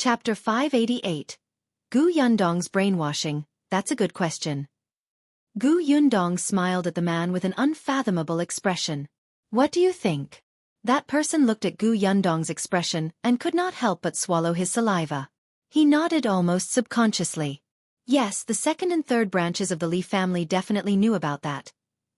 Chapter 588. Gu Yundong's Brainwashing, That's a Good Question. Gu Yundong smiled at the man with an unfathomable expression. What do you think? That person looked at Gu Yundong's expression and could not help but swallow his saliva. He nodded almost subconsciously. Yes, the second and third branches of the Li family definitely knew about that,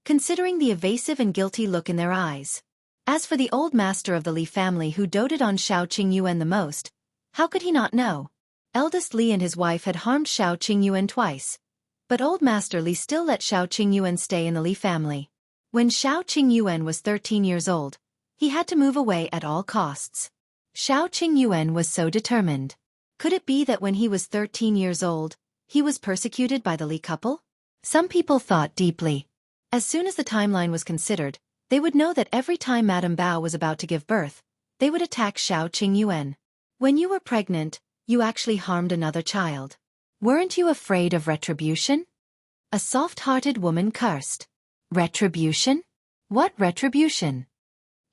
considering the evasive and guilty look in their eyes. As for the old master of the Li family who doted on Xiao Qingyuan the most, how could he not know? Eldest Li and his wife had harmed Xiao Qingyuan twice, but old master Li still let Xiao Qingyuan stay in the Li family. When Xiao Qingyuan was 13 years old, he had to move away at all costs. Xiao Qingyuan was so determined. Could it be that when he was 13 years old, he was persecuted by the Li couple? Some people thought deeply. As soon as the timeline was considered, they would know that every time Madame Bao was about to give birth, they would attack Xiao Qingyuan. When you were pregnant, you actually harmed another child. Weren't you afraid of retribution? A soft-hearted woman cursed. Retribution? What retribution?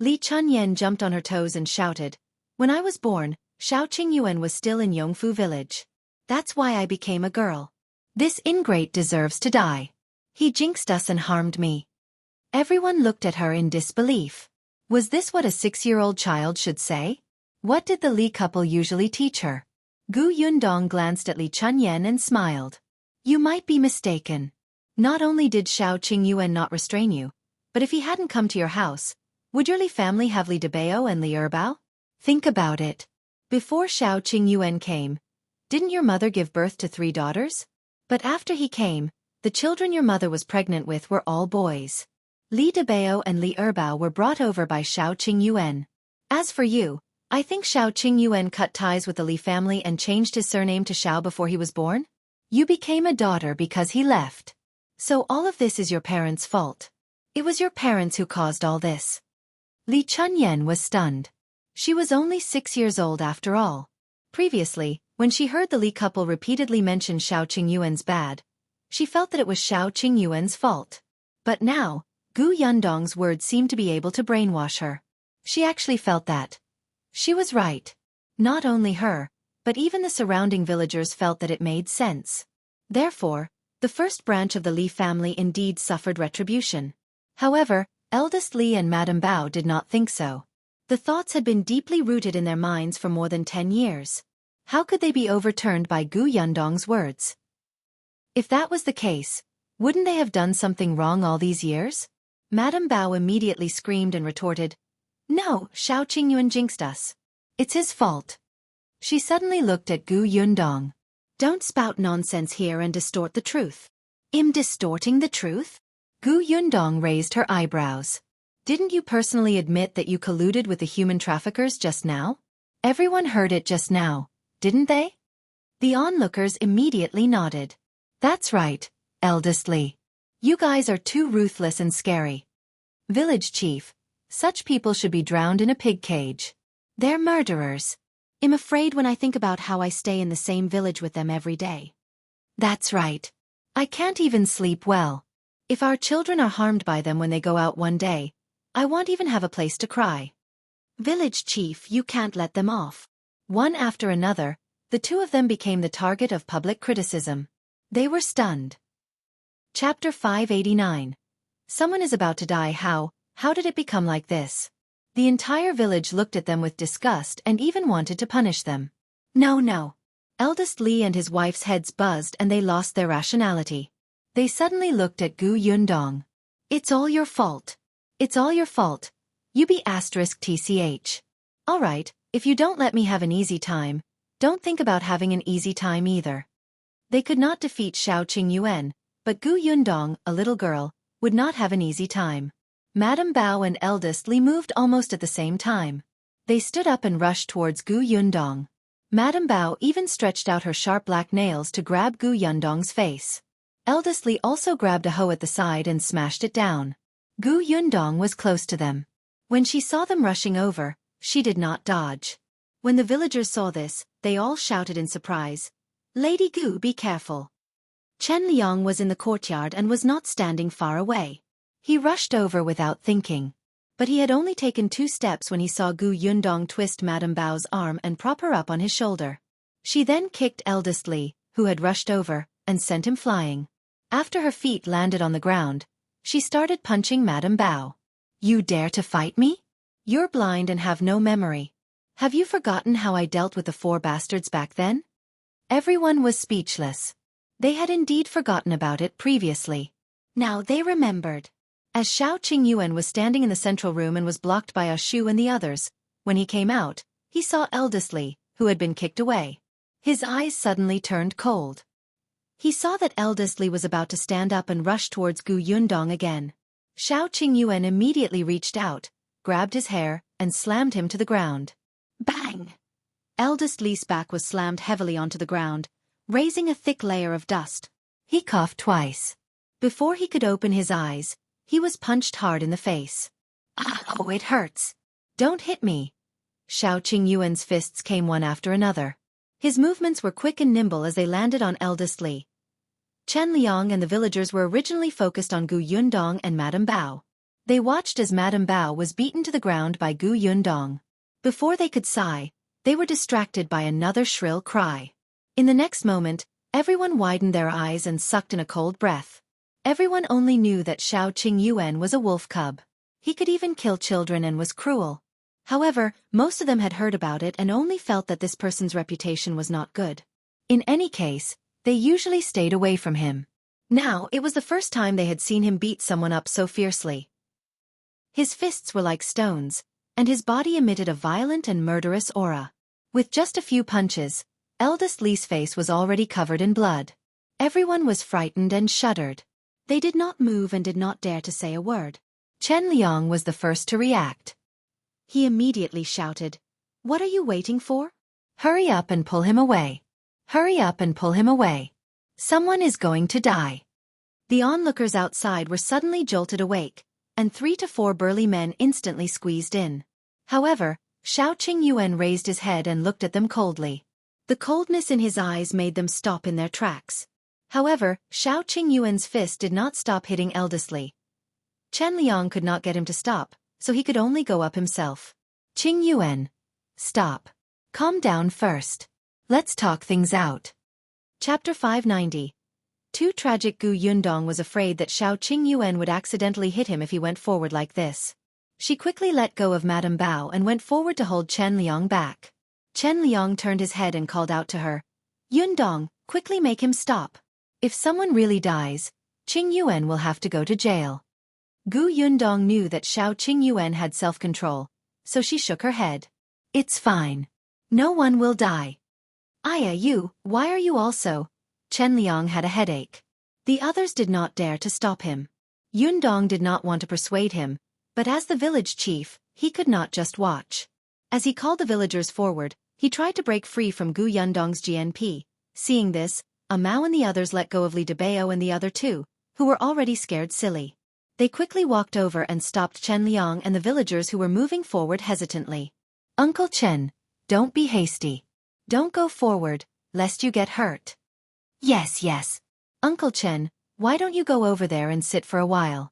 Li Chunyan jumped on her toes and shouted, When I was born, Xiao Qingyuan was still in Yongfu village. That's why I became a girl. This ingrate deserves to die. He jinxed us and harmed me. Everyone looked at her in disbelief. Was this what a 6-year-old child should say? What did the Li couple usually teach her? Gu Yundong glanced at Li Chunyan and smiled. You might be mistaken. Not only did Xiao Qingyuan not restrain you, but if he hadn't come to your house, would your Li family have Li Debao and Li Erbao? Think about it. Before Xiao Qingyuan came, didn't your mother give birth to 3 daughters? But after he came, the children your mother was pregnant with were all boys. Li Debao and Li Erbao were brought over by Xiao Qingyuan. As for you, I think Xiao Qingyuan cut ties with the Li family and changed his surname to Xiao before he was born? You became a daughter because he left. So all of this is your parents' fault. It was your parents who caused all this. Li Chunyan was stunned. She was only 6 years old after all. Previously, when she heard the Li couple repeatedly mention Xiao Qingyuan's bad, she felt that it was Xiao Qingyuan's fault. But now, Gu Yundong's words seemed to be able to brainwash her. She actually felt that. She was right. Not only her, but even the surrounding villagers felt that it made sense. Therefore, the first branch of the Li family indeed suffered retribution. However, Eldest Li and Madame Bao did not think so. The thoughts had been deeply rooted in their minds for more than 10 years. How could they be overturned by Gu Yundong's words? If that was the case, wouldn't they have done something wrong all these years? Madame Bao immediately screamed and retorted, No, Xiao Qingyuan jinxed us. It's his fault. She suddenly looked at Gu Yundong. Don't spout nonsense here and distort the truth. Im distorting the truth? Gu Yundong raised her eyebrows. Didn't you personally admit that you colluded with the human traffickers just now? Everyone heard it just now, didn't they? The onlookers immediately nodded. That's right, Eldest Li. You guys are too ruthless and scary. Village chief, such people should be drowned in a pig cage. They're murderers. I'm afraid when I think about how I stay in the same village with them every day. That's right. I can't even sleep well. If our children are harmed by them when they go out one day, I won't even have a place to cry. Village chief, you can't let them off. One after another, the two of them became the target of public criticism. They were stunned. Chapter 589. Someone is about to die. How did it become like this? The entire village looked at them with disgust and even wanted to punish them. No. Eldest Li and his wife's heads buzzed and they lost their rationality. They suddenly looked at Gu Yundong. It's all your fault. It's all your fault. You be *tch. Alright, if you don't let me have an easy time, don't think about having an easy time either. They could not defeat Xiao Qingyuan, but Gu Yundong, a little girl, would not have an easy time. Madame Bao and Eldest Li moved almost at the same time. They stood up and rushed towards Gu Yundong. Madame Bao even stretched out her sharp black nails to grab Gu Yundong's face. Eldest Li also grabbed a hoe at the side and smashed it down. Gu Yundong was close to them. When she saw them rushing over, she did not dodge. When the villagers saw this, they all shouted in surprise, Lady Gu, be careful. Chen Liang was in the courtyard and was not standing far away. He rushed over without thinking. But he had only taken 2 steps when he saw Gu Yundong twist Madame Bao's arm and prop her up on his shoulder. She then kicked Eldest Li, who had rushed over, and sent him flying. After her feet landed on the ground, she started punching Madame Bao. You dare to fight me? You're blind and have no memory. Have you forgotten how I dealt with the 4 bastards back then? Everyone was speechless. They had indeed forgotten about it previously. Now they remembered. As Xiao Qingyuan was standing in the central room and was blocked by Shu and the others, when he came out, he saw Eldest Li, who had been kicked away. His eyes suddenly turned cold. He saw that Eldest Li was about to stand up and rush towards Gu Yundong again. Xiao Qingyuan immediately reached out, grabbed his hair, and slammed him to the ground. Bang! Eldest Li's back was slammed heavily onto the ground, raising a thick layer of dust. He coughed twice. Before he could open his eyes, he was punched hard in the face. Oh, it hurts. Don't hit me. Xiao Qingyuan's fists came one after another. His movements were quick and nimble as they landed on Eldest Li. Chen Liang and the villagers were originally focused on Gu Yundong and Madame Bao. They watched as Madame Bao was beaten to the ground by Gu Yundong. Before they could sigh, they were distracted by another shrill cry. In the next moment, everyone widened their eyes and sucked in a cold breath. Everyone only knew that Xiao Qingyuan was a wolf cub. He could even kill children and was cruel. However, most of them had heard about it and only felt that this person's reputation was not good. In any case, they usually stayed away from him. Now, it was the first time they had seen him beat someone up so fiercely. His fists were like stones, and his body emitted a violent and murderous aura. With just a few punches, Eldest Li's face was already covered in blood. Everyone was frightened and shuddered. They did not move and did not dare to say a word. Chen Liang was the first to react. He immediately shouted, "What are you waiting for? Hurry up and pull him away. Hurry up and pull him away. Someone is going to die." The onlookers outside were suddenly jolted awake, and 3 to 4 burly men instantly squeezed in. However, Xiao Qingyuan raised his head and looked at them coldly. The coldness in his eyes made them stop in their tracks. However, Xiao Qingyuan's fist did not stop hitting Eldest Li. Chen Liang could not get him to stop, so he could only go up himself. Qingyuan, stop. Calm down first. Let's talk things out. Chapter 590. Too tragic. Gu Yundong was afraid that Xiao Qingyuan would accidentally hit him if he went forward like this. She quickly let go of Madame Bao and went forward to hold Chen Liang back. Chen Liang turned his head and called out to her, "Yundong, quickly make him stop. If someone really dies, Qingyuan will have to go to jail." Gu Yundong knew that Xiao Qingyuan had self-control, so she shook her head. "It's fine. No one will die." "Aya, you, why are you also?" Chen Liang had a headache. The others did not dare to stop him. Yundong did not want to persuade him, but as the village chief, he could not just watch. As he called the villagers forward, he tried to break free from Gu Yundong's GNP. Seeing this, Mao and the others let go of Li Debao and the other 2, who were already scared silly. They quickly walked over and stopped Chen Liang and the villagers who were moving forward hesitantly. "Uncle Chen, don't be hasty. Don't go forward, lest you get hurt." Yes. "Uncle Chen, why don't you go over there and sit for a while?"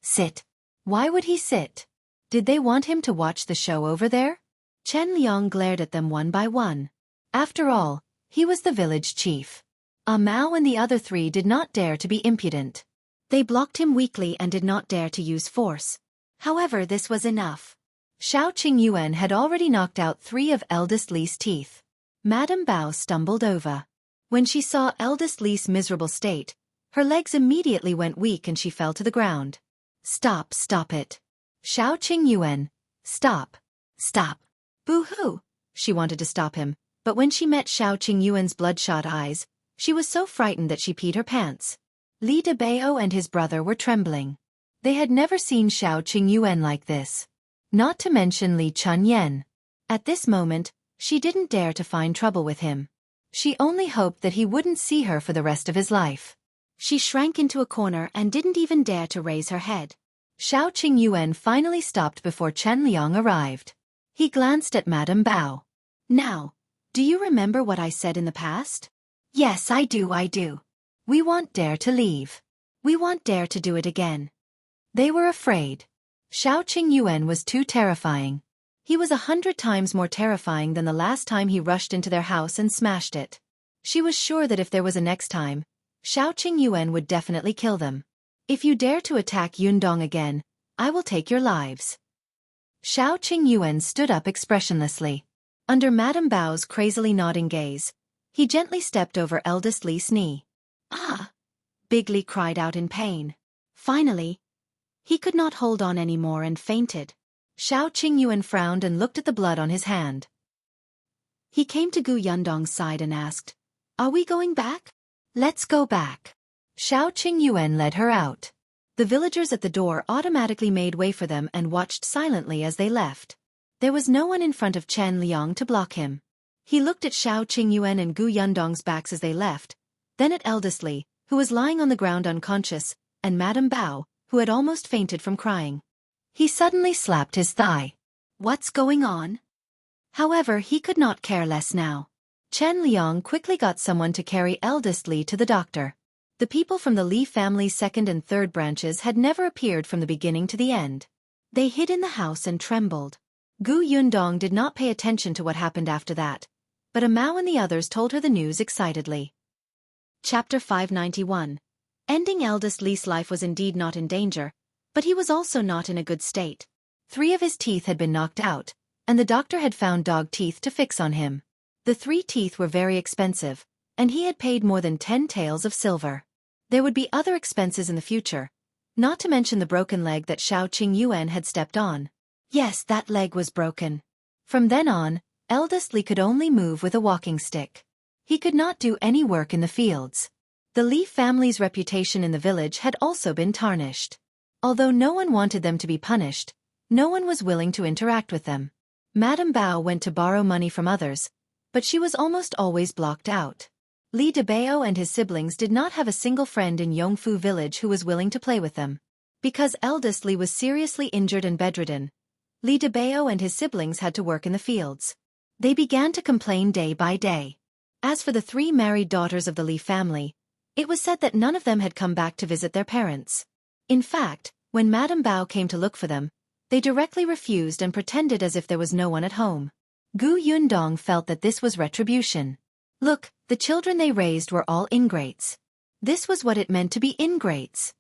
"Sit? Why would he sit? Did they want him to watch the show over there?" Chen Liang glared at them one by one. After all, he was the village chief. Mao and the other 3 did not dare to be impudent. They blocked him weakly and did not dare to use force. However, this was enough. Xiao Qingyuan had already knocked out 3 of Eldest Li's teeth. Madame Bao stumbled over. When she saw Eldest Li's miserable state, her legs immediately went weak and she fell to the ground. Stop it. Xiao Qingyuan, stop. Boo-hoo. She wanted to stop him, but when she met Xiao Qingyuan's bloodshot eyes, she was so frightened that she peed her pants. Li Debao and his brother were trembling. They had never seen Xiao Qingyuan like this. Not to mention Li Chunyan. At this moment, she didn't dare to find trouble with him. She only hoped that he wouldn't see her for the rest of his life. She shrank into a corner and didn't even dare to raise her head. Xiao Qingyuan finally stopped before Chen Liang arrived. He glanced at Madame Bao. "Now, do you remember what I said in the past?" "Yes, I do. We won't dare to leave. We won't dare to do it again." They were afraid. Xiao Qingyuan was too terrifying. He was 100 times more terrifying than the last time he rushed into their house and smashed it. She was sure that if there was a next time, Xiao Qingyuan would definitely kill them. If you dare to attack Yundong again, I will take your lives. Xiao Qingyuan stood up expressionlessly. Under Madame Bao's crazily nodding gaze, he gently stepped over Eldest Li's knee. Ah! Big Li cried out in pain. Finally, he could not hold on anymore and fainted. Xiao Qingyuan frowned and looked at the blood on his hand. He came to Gu Yundong's side and asked, "Are we going back?" "Let's go back." Xiao Qingyuan led her out. The villagers at the door automatically made way for them and watched silently as they left. There was no one in front of Chen Liang to block him. He looked at Xiao Qingyuan and Gu Yundong's backs as they left, then at Eldest Li, who was lying on the ground unconscious, and Madame Bao, who had almost fainted from crying. He suddenly slapped his thigh. What's going on? However, he could not care less now. Chen Liang quickly got someone to carry Eldest Li to the doctor. The people from the Li family's second and third branches had never appeared from the beginning to the end. They hid in the house and trembled. Gu Yundong did not pay attention to what happened after that, but a Mao and the others told her the news excitedly. Chapter 591. Ending Eldest Li's life was indeed not in danger, but he was also not in a good state. 3 of his teeth had been knocked out, and the doctor had found dog teeth to fix on him. The 3 teeth were very expensive, and he had paid more than 10 taels of silver. There would be other expenses in the future, not to mention the broken leg that Xiao Qingyuan had stepped on. Yes, that leg was broken. From then on, Eldest Li could only move with a walking stick. He could not do any work in the fields. The Li family's reputation in the village had also been tarnished. Although no one wanted them to be punished, no one was willing to interact with them. Madame Bao went to borrow money from others, but she was almost always blocked out. Li Debao and his siblings did not have a single friend in Yongfu village who was willing to play with them. Because Eldest Li was seriously injured and bedridden, Li Debao and his siblings had to work in the fields. They began to complain day by day. As for the 3 married daughters of the Li family, it was said that none of them had come back to visit their parents. In fact, when Madame Bao came to look for them, they directly refused and pretended as if there was no one at home. Gu Yundong felt that this was retribution. Look, the children they raised were all ingrates. This was what it meant to be ingrates.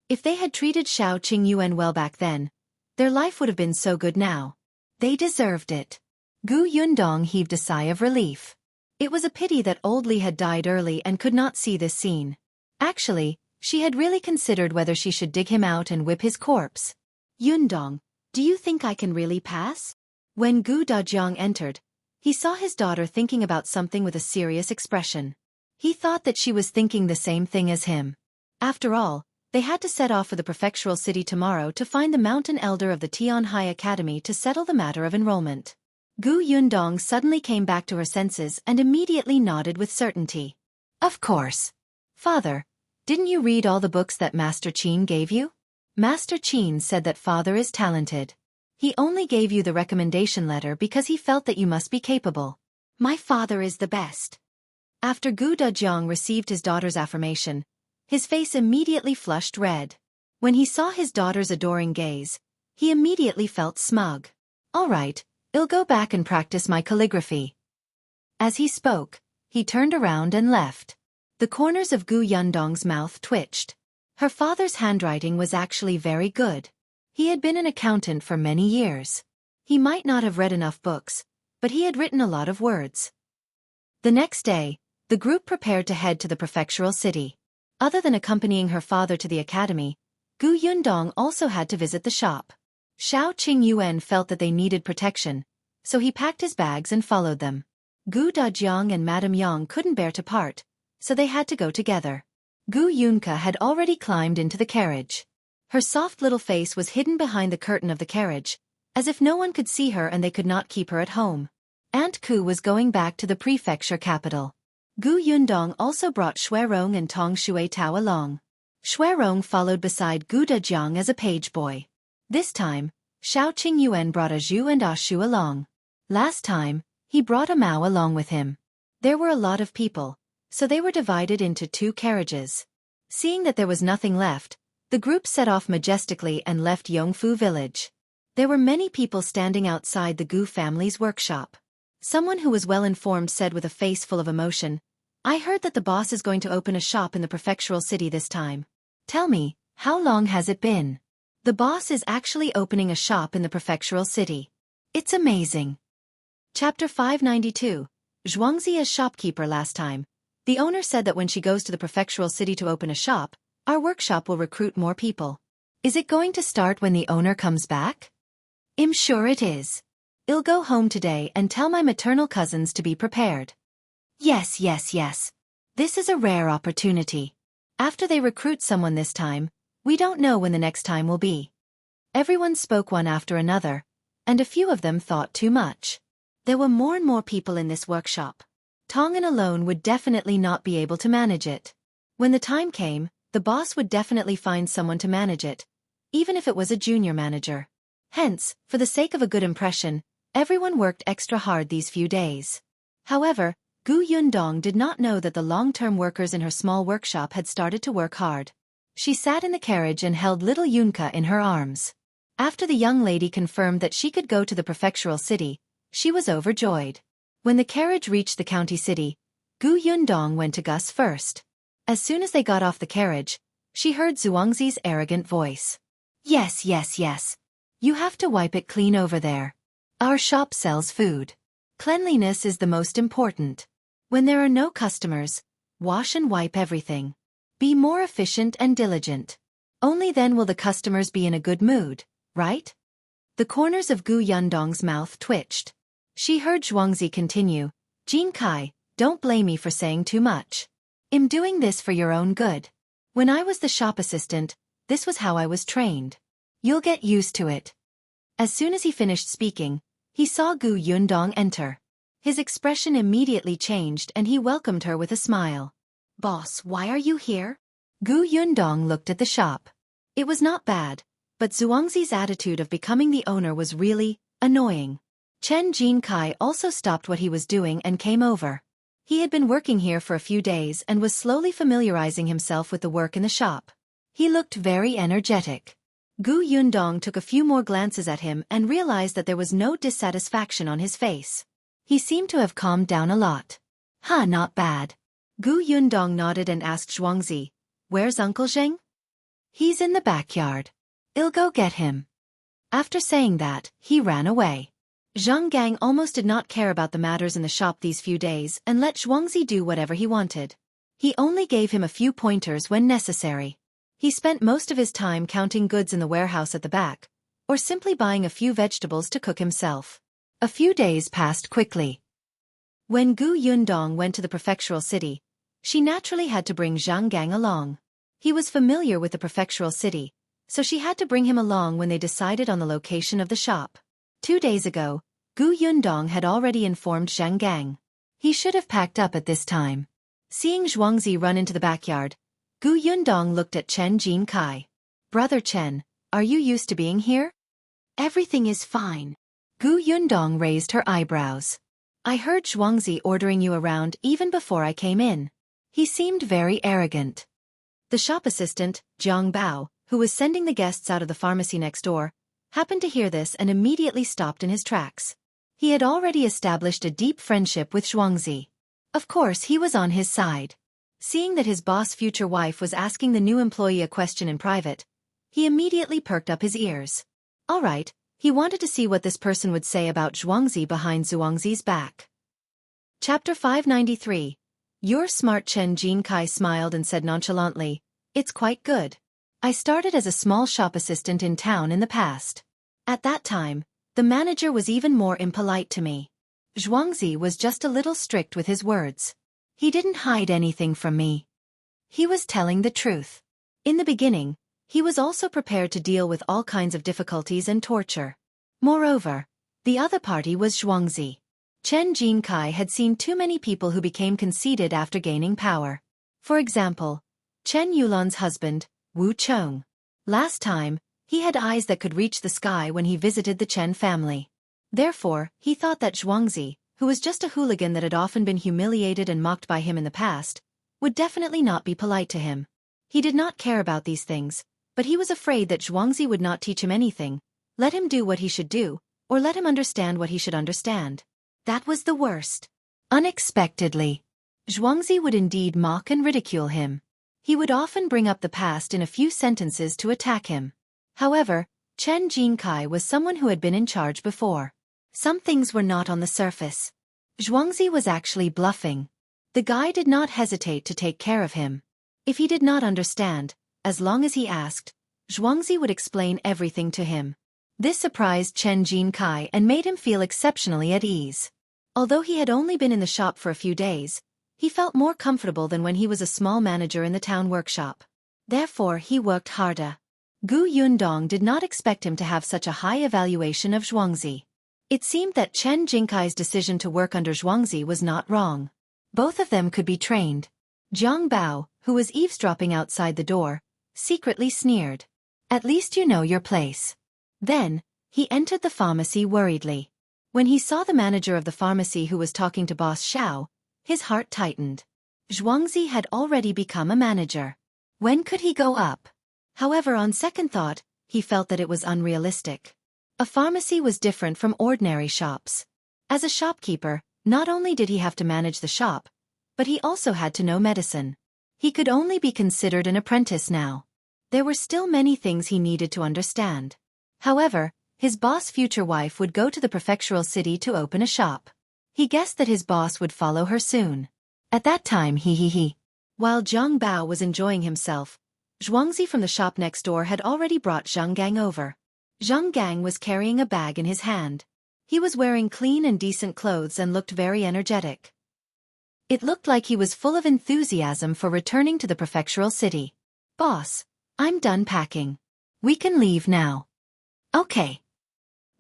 If they had treated Xiao Qingyuan well back then, their life would have been so good now. They deserved it. Gu Yundong heaved a sigh of relief. It was a pity that old Li had died early and could not see this scene. Actually, she had really considered whether she should dig him out and whip his corpse. Yundong, do you think I can really pass? When Gu Dajiang entered, he saw his daughter thinking about something with a serious expression. He thought that she was thinking the same thing as him. After all, they had to set off for the Prefectural city tomorrow to find the mountain elder of the Tianhai Academy to settle the matter of enrollment. Gu Yundong suddenly came back to her senses and immediately nodded with certainty. Of course. Father, didn't you read all the books that Master Qin gave you? Master Qin said that father is talented. He only gave you the recommendation letter because he felt that you must be capable. My father is the best. After Gu Dajiang received his daughter's affirmation, his face immediately flushed red. When he saw his daughter's adoring gaze, he immediately felt smug. All right, I'll go back and practice my calligraphy. As he spoke, he turned around and left. The corners of Gu Yundong's mouth twitched. Her father's handwriting was actually very good. He had been an accountant for many years. He might not have read enough books, but he had written a lot of words. The next day, the group prepared to head to the prefectural city. Other than accompanying her father to the academy, Gu Yundong also had to visit the shop. Xiao Qingyuan felt that they needed protection, so he packed his bags and followed them. Gu Dajiang and Madame Yang couldn't bear to part, so they had to go together. Gu Yunka had already climbed into the carriage. Her soft little face was hidden behind the curtain of the carriage, as if no one could see her and they could not keep her at home. Aunt Ku was going back to the prefecture capital. Gu Yundong also brought Xuerong and Tong Xuetao along. Xuerong followed beside Gu Dajiang as a page boy. This time, Xiao Qingyuan brought a Zhu and a Shu along. Last time, he brought a Mao along with him. There were a lot of people, so they were divided into 2 carriages. Seeing that there was nothing left, the group set off majestically and left Yongfu village. There were many people standing outside the Gu family's workshop. Someone who was well-informed said with a face full of emotion, "I heard that the boss is going to open a shop in the prefectural city this time. Tell me, how long has it been?" The boss is actually opening a shop in the prefectural city. It's amazing. Chapter 592. Zhuangzi as shopkeeper. Last time, the owner said that when she goes to the prefectural city to open a shop, our workshop will recruit more people. Is it going to start when the owner comes back? I'm sure it is. I'll go home today and tell my maternal cousins to be prepared. Yes. This is a rare opportunity. After they recruit someone this time, we don't know when the next time will be. Everyone spoke one after another, and a few of them thought too much. There were more and more people in this workshop. Tongan alone would definitely not be able to manage it. When the time came, the boss would definitely find someone to manage it, even if it was a junior manager. Hence, for the sake of a good impression, everyone worked extra hard these few days. However, Gu Yundong did not know that the long-term workers in her small workshop had started to work hard. She sat in the carriage and held little Yunka in her arms. After the young lady confirmed that she could go to the prefectural city, she was overjoyed. When the carriage reached the county city, Gu Yundong went to Gus first. As soon as they got off the carriage, she heard Zhuangzi's arrogant voice. Yes. You have to wipe it clean over there. Our shop sells food. Cleanliness is the most important. When there are no customers, wash and wipe everything. Be more efficient and diligent. Only then will the customers be in a good mood, right? The corners of Gu Yundong's mouth twitched. She heard Zhuangzi continue, "Jin Kai, don't blame me for saying too much. I'm doing this for your own good. When I was the shop assistant, this was how I was trained. You'll get used to it." As soon as he finished speaking, he saw Gu Yundong enter. His expression immediately changed and he welcomed her with a smile. "Boss, why are you here?" Gu Yundong looked at the shop. It was not bad, but Zhuangzi's attitude of becoming the owner was really annoying. Chen Jinkai also stopped what he was doing and came over. He had been working here for a few days and was slowly familiarizing himself with the work in the shop. He looked very energetic. Gu Yundong took a few more glances at him and realized that there was no dissatisfaction on his face. He seemed to have calmed down a lot. Not bad. Gu Yundong nodded and asked Zhuangzi, "Where's Uncle Zheng?" "He's in the backyard. I'll go get him." After saying that, he ran away. Zhang Gang almost did not care about the matters in the shop these few days and let Zhuangzi do whatever he wanted. He only gave him a few pointers when necessary. He spent most of his time counting goods in the warehouse at the back, or simply buying a few vegetables to cook himself. A few days passed quickly. When Gu Yundong went to the prefectural city, she naturally had to bring Zhang Gang along. He was familiar with the prefectural city, so she had to bring him along when they decided on the location of the shop. 2 days ago, Gu Yundong had already informed Zhang Gang. He should have packed up at this time. Seeing Zhuangzi run into the backyard, Gu Yundong looked at Chen Jin Kai. "Brother Chen, are you used to being here?" "Everything is fine." Gu Yundong raised her eyebrows. "I heard Zhuangzi ordering you around even before I came in." He seemed very arrogant. The shop assistant, Jiang Bao, who was sending the guests out of the pharmacy next door, happened to hear this and immediately stopped in his tracks. He had already established a deep friendship with Zhuangzi. Of course he was on his side. Seeing that his boss' future wife was asking the new employee a question in private, he immediately perked up his ears. All right, he wanted to see what this person would say about Zhuangzi behind Zhuangzi's back. Chapter 593. You're smart. Chen Jin Kai smiled and said nonchalantly, "It's quite good. I started as a small shop assistant in town in the past. At that time, the manager was even more impolite to me. Zhuangzi was just a little strict with his words. He didn't hide anything from me. He was telling the truth. In the beginning, he was also prepared to deal with all kinds of difficulties and torture. Moreover, the other party was Zhuangzi. Chen Jin Kai had seen too many people who became conceited after gaining power. For example, Chen Yulan's husband, Wu Chong. Last time, he had eyes that could reach the sky when he visited the Chen family. Therefore, he thought that Zhuangzi, who was just a hooligan that had often been humiliated and mocked by him in the past, would definitely not be polite to him. He did not care about these things, but he was afraid that Zhuangzi would not teach him anything, Let him do what he should do, or let him understand what he should understand. That was the worst. Unexpectedly, Zhuangzi would indeed mock and ridicule him. He would often bring up the past in a few sentences to attack him. However, Chen Jinkai was someone who had been in charge before. Some things were not on the surface. Zhuangzi was actually bluffing. The guy did not hesitate to take care of him. If he did not understand, as long as he asked, Zhuangzi would explain everything to him. This surprised Chen Jinkai and made him feel exceptionally at ease. Although he had only been in the shop for a few days, he felt more comfortable than when he was a small manager in the town workshop. Therefore he worked harder. Gu Yundong did not expect him to have such a high evaluation of Zhuangzi. It seemed that Chen Jinkai's decision to work under Zhuangzi was not wrong. Both of them could be trained. Jiang Bao, who was eavesdropping outside the door, secretly sneered. At least you know your place. Then, he entered the pharmacy worriedly. When he saw the manager of the pharmacy who was talking to Boss Xiao, his heart tightened. Zhuangzi had already become a manager. When could he go up? However, on second thought, he felt that it was unrealistic. A pharmacy was different from ordinary shops. As a shopkeeper, not only did he have to manage the shop, but he also had to know medicine. He could only be considered an apprentice now. There were still many things he needed to understand. However, his boss' future wife would go to the prefectural city to open a shop. He guessed that his boss would follow her soon. At that time, While Jiang Bao was enjoying himself, Zhuangzi from the shop next door had already brought Zhang Gang over. Zhang Gang was carrying a bag in his hand. He was wearing clean and decent clothes and looked very energetic. It looked like he was full of enthusiasm for returning to the prefectural city. Boss, I'm done packing. We can leave now. Okay.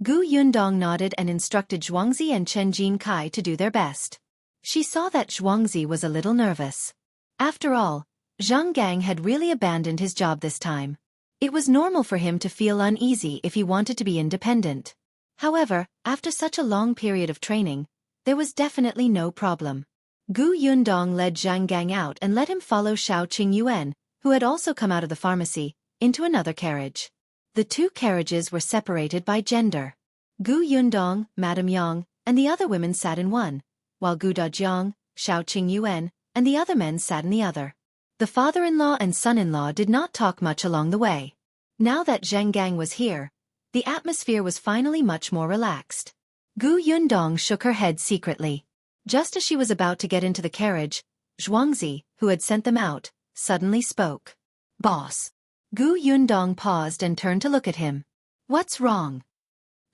Gu Yundong nodded and instructed Zhuangzi and Chen Jinkai to do their best. She saw that Zhuangzi was a little nervous. After all, Zhang Gang had really abandoned his job this time. It was normal for him to feel uneasy if he wanted to be independent. However, after such a long period of training, there was definitely no problem. Gu Yundong led Zhang Gang out and let him follow Xiao Qingyuan, who had also come out of the pharmacy, into another carriage. The two carriages were separated by gender. Gu Yundong, Madame Yang, and the other women sat in one, while Gu Dajiang, Xiao Qingyuan, and the other men sat in the other. The father-in-law and son-in-law did not talk much along the way. Now that Zhang Gang was here, the atmosphere was finally much more relaxed. Gu Yundong shook her head secretly. Just as she was about to get into the carriage, Zhuangzi, who had sent them out, suddenly spoke. Boss. Gu Yundong paused and turned to look at him. What's wrong?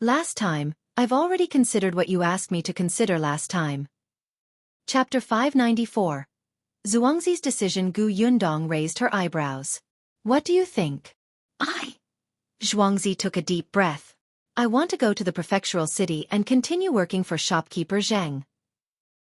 Last time, I've already considered what you asked me to consider last time. Chapter 594. Zhuangzi's decision. Gu Yundong raised her eyebrows. What do you think? Zhuangzi took a deep breath. I want to go to the prefectural city and continue working for shopkeeper Zhang.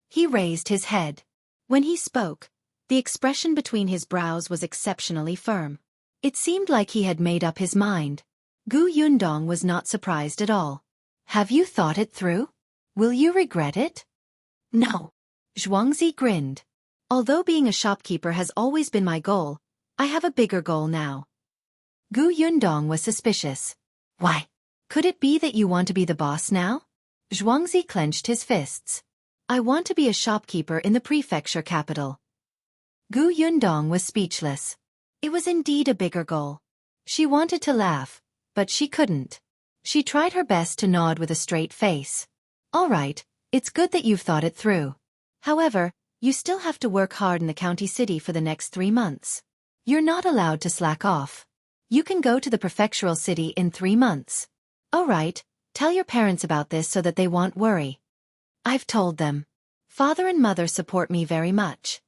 He raised his head. When he spoke, the expression between his brows was exceptionally firm. It seemed like he had made up his mind. Gu Yundong was not surprised at all. Have you thought it through? Will you regret it? No. Zhuangzi grinned. Although being a shopkeeper has always been my goal, I have a bigger goal now. Gu Yundong was suspicious. Why? Could it be that you want to be the boss now? Zhuangzi clenched his fists. I want to be a shopkeeper in the prefecture capital. Gu Yundong was speechless. It was indeed a bigger goal. She wanted to laugh, but she couldn't. She tried her best to nod with a straight face. All right, it's good that you've thought it through. However, you still have to work hard in the county city for the next 3 months. You're not allowed to slack off. You can go to the prefectural city in 3 months. All right, tell your parents about this so that they won't worry. I've told them. Father and mother support me very much.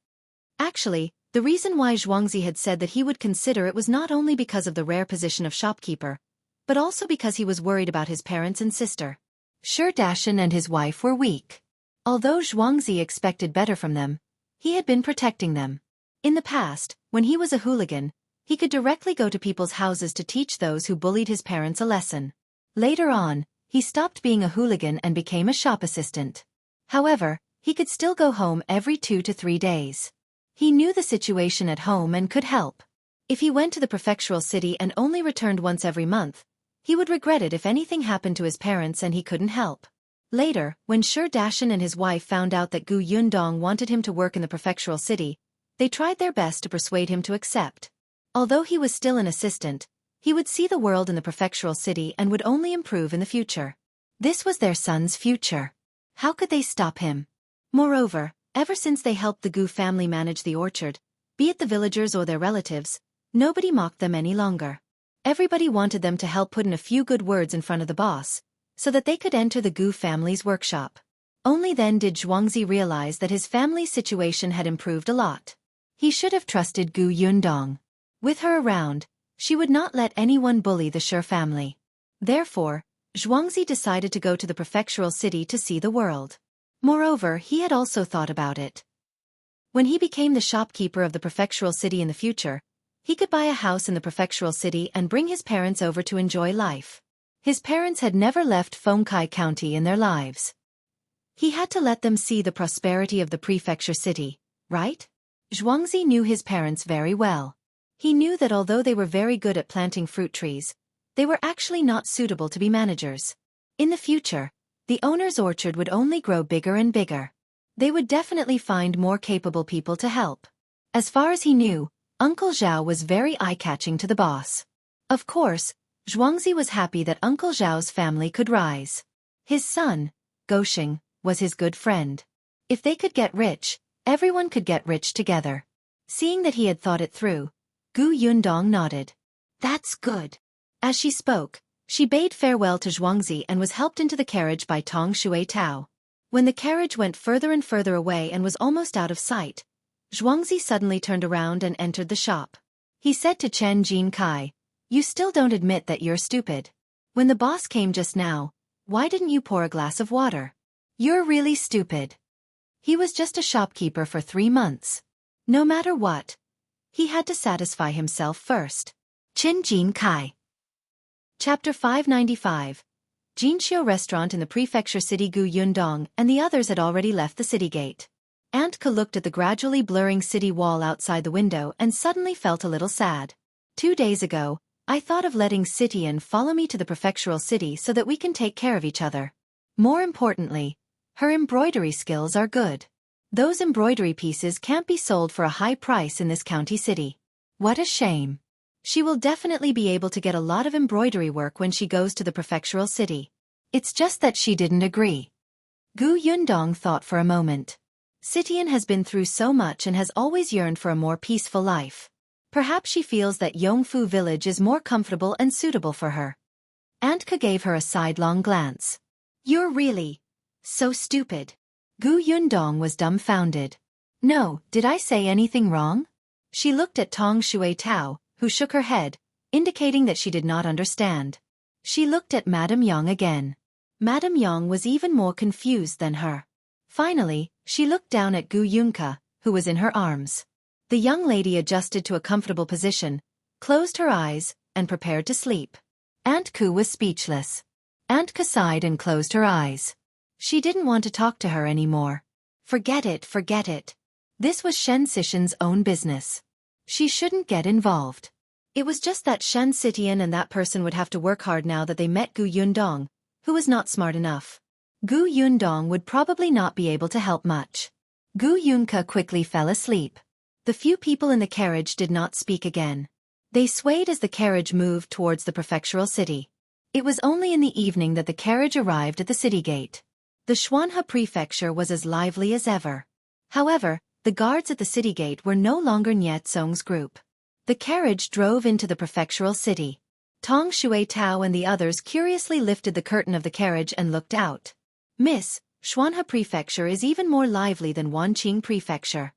Actually, the reason why Zhuangzi had said that he would consider it was not only because of the rare position of shopkeeper, but also because he was worried about his parents and sister. Sure, Dashan and his wife were weak. Although Zhuangzi expected better from them, he had been protecting them. In the past, when he was a hooligan, he could directly go to people's houses to teach those who bullied his parents a lesson. Later on, he stopped being a hooligan and became a shop assistant. However, he could still go home every 2 to 3 days. He knew the situation at home and could help. If he went to the prefectural city and only returned once every month, He would regret it if anything happened to his parents and he couldn't help. Later, when Shi Dashan and his wife found out that Gu Yundong wanted him to work in the prefectural city, they tried their best to persuade him to accept. Although he was still an assistant, he would see the world in the prefectural city and would only improve in the future. This was their son's future. How could they stop him? Moreover, ever since they helped the Gu family manage the orchard, be it the villagers or their relatives, nobody mocked them any longer. Everybody wanted them to help put in a few good words in front of the boss, so that they could enter the Gu family's workshop. Only then did Zhuangzi realize that his family's situation had improved a lot. He should have trusted Gu Yundong. With her around, she would not let anyone bully the Shi family. Therefore, Zhuangzi decided to go to the prefectural city to see the world. Moreover, he had also thought about it. When he became the shopkeeper of the prefectural city in the future, he could buy a house in the prefectural city and bring his parents over to enjoy life. His parents had never left Fengkai County in their lives. He had to let them see the prosperity of the prefecture city, right? Zhuangzi knew his parents very well. He knew that although they were very good at planting fruit trees, they were actually not suitable to be managers. In the future, the owner's orchard would only grow bigger and bigger. They would definitely find more capable people to help. As far as he knew, Uncle Zhao was very eye-catching to the boss. Of course, Zhuangzi was happy that Uncle Zhao's family could rise. His son, Gosheng, was his good friend. If they could get rich, everyone could get rich together. Seeing that he had thought it through, Gu Yundong nodded. That's good. As she spoke, she bade farewell to Zhuangzi and was helped into the carriage by Tong Shui Tao. When the carriage went further and further away and was almost out of sight, Zhuangzi suddenly turned around and entered the shop. He said to Chen Jinkai, "You still don't admit that you're stupid. When the boss came just now, why didn't you pour a glass of water? You're really stupid." He was just a shopkeeper for 3 months. No matter what, he had to satisfy himself first. Chen Jinkai. Chapter 595. Jinxiu restaurant in the prefecture city. Gu Yundong and the others had already left the city gate. Auntie looked at the gradually blurring city wall outside the window and suddenly felt a little sad. 2 days ago, I thought of letting Stallion follow me to the prefectural city so that we can take care of each other. More importantly, her embroidery skills are good. Those embroidery pieces can't be sold for a high price in this county city. What a shame. She will definitely be able to get a lot of embroidery work when she goes to the prefectural city. It's just that she didn't agree. Gu Yundong thought for a moment. Stallion has been through so much and has always yearned for a more peaceful life. Perhaps she feels that Yongfu village is more comfortable and suitable for her. Auntie gave her a sidelong glance. You're really so stupid. Gu Yundong was dumbfounded. No, did I say anything wrong? She looked at Tong Shui Tao, who shook her head, indicating that she did not understand. She looked at Madame Yang again. Madame Yang was even more confused than her. Finally, she looked down at Gu Yunka, who was in her arms. The young lady adjusted to a comfortable position, closed her eyes, and prepared to sleep. Auntie was speechless. Auntie sighed and closed her eyes. She didn't want to talk to her anymore. Forget it, forget it. This was Shen Sishan's own business. She shouldn't get involved. It was just that Shen Sitian and that person would have to work hard now that they met Gu Yundong, who was not smart enough. Gu Yundong would probably not be able to help much. Gu Yunka quickly fell asleep. The few people in the carriage did not speak again. They swayed as the carriage moved towards the prefectural city. It was only in the evening that the carriage arrived at the city gate. The Tianhai prefecture was as lively as ever. However, the guards at the city gate were no longer Nie Tsong's group. The carriage drove into the prefectural city. Tong Shui Tao and the others curiously lifted the curtain of the carriage and looked out. Miss, Tianhai prefecture is even more lively than Wanqing prefecture.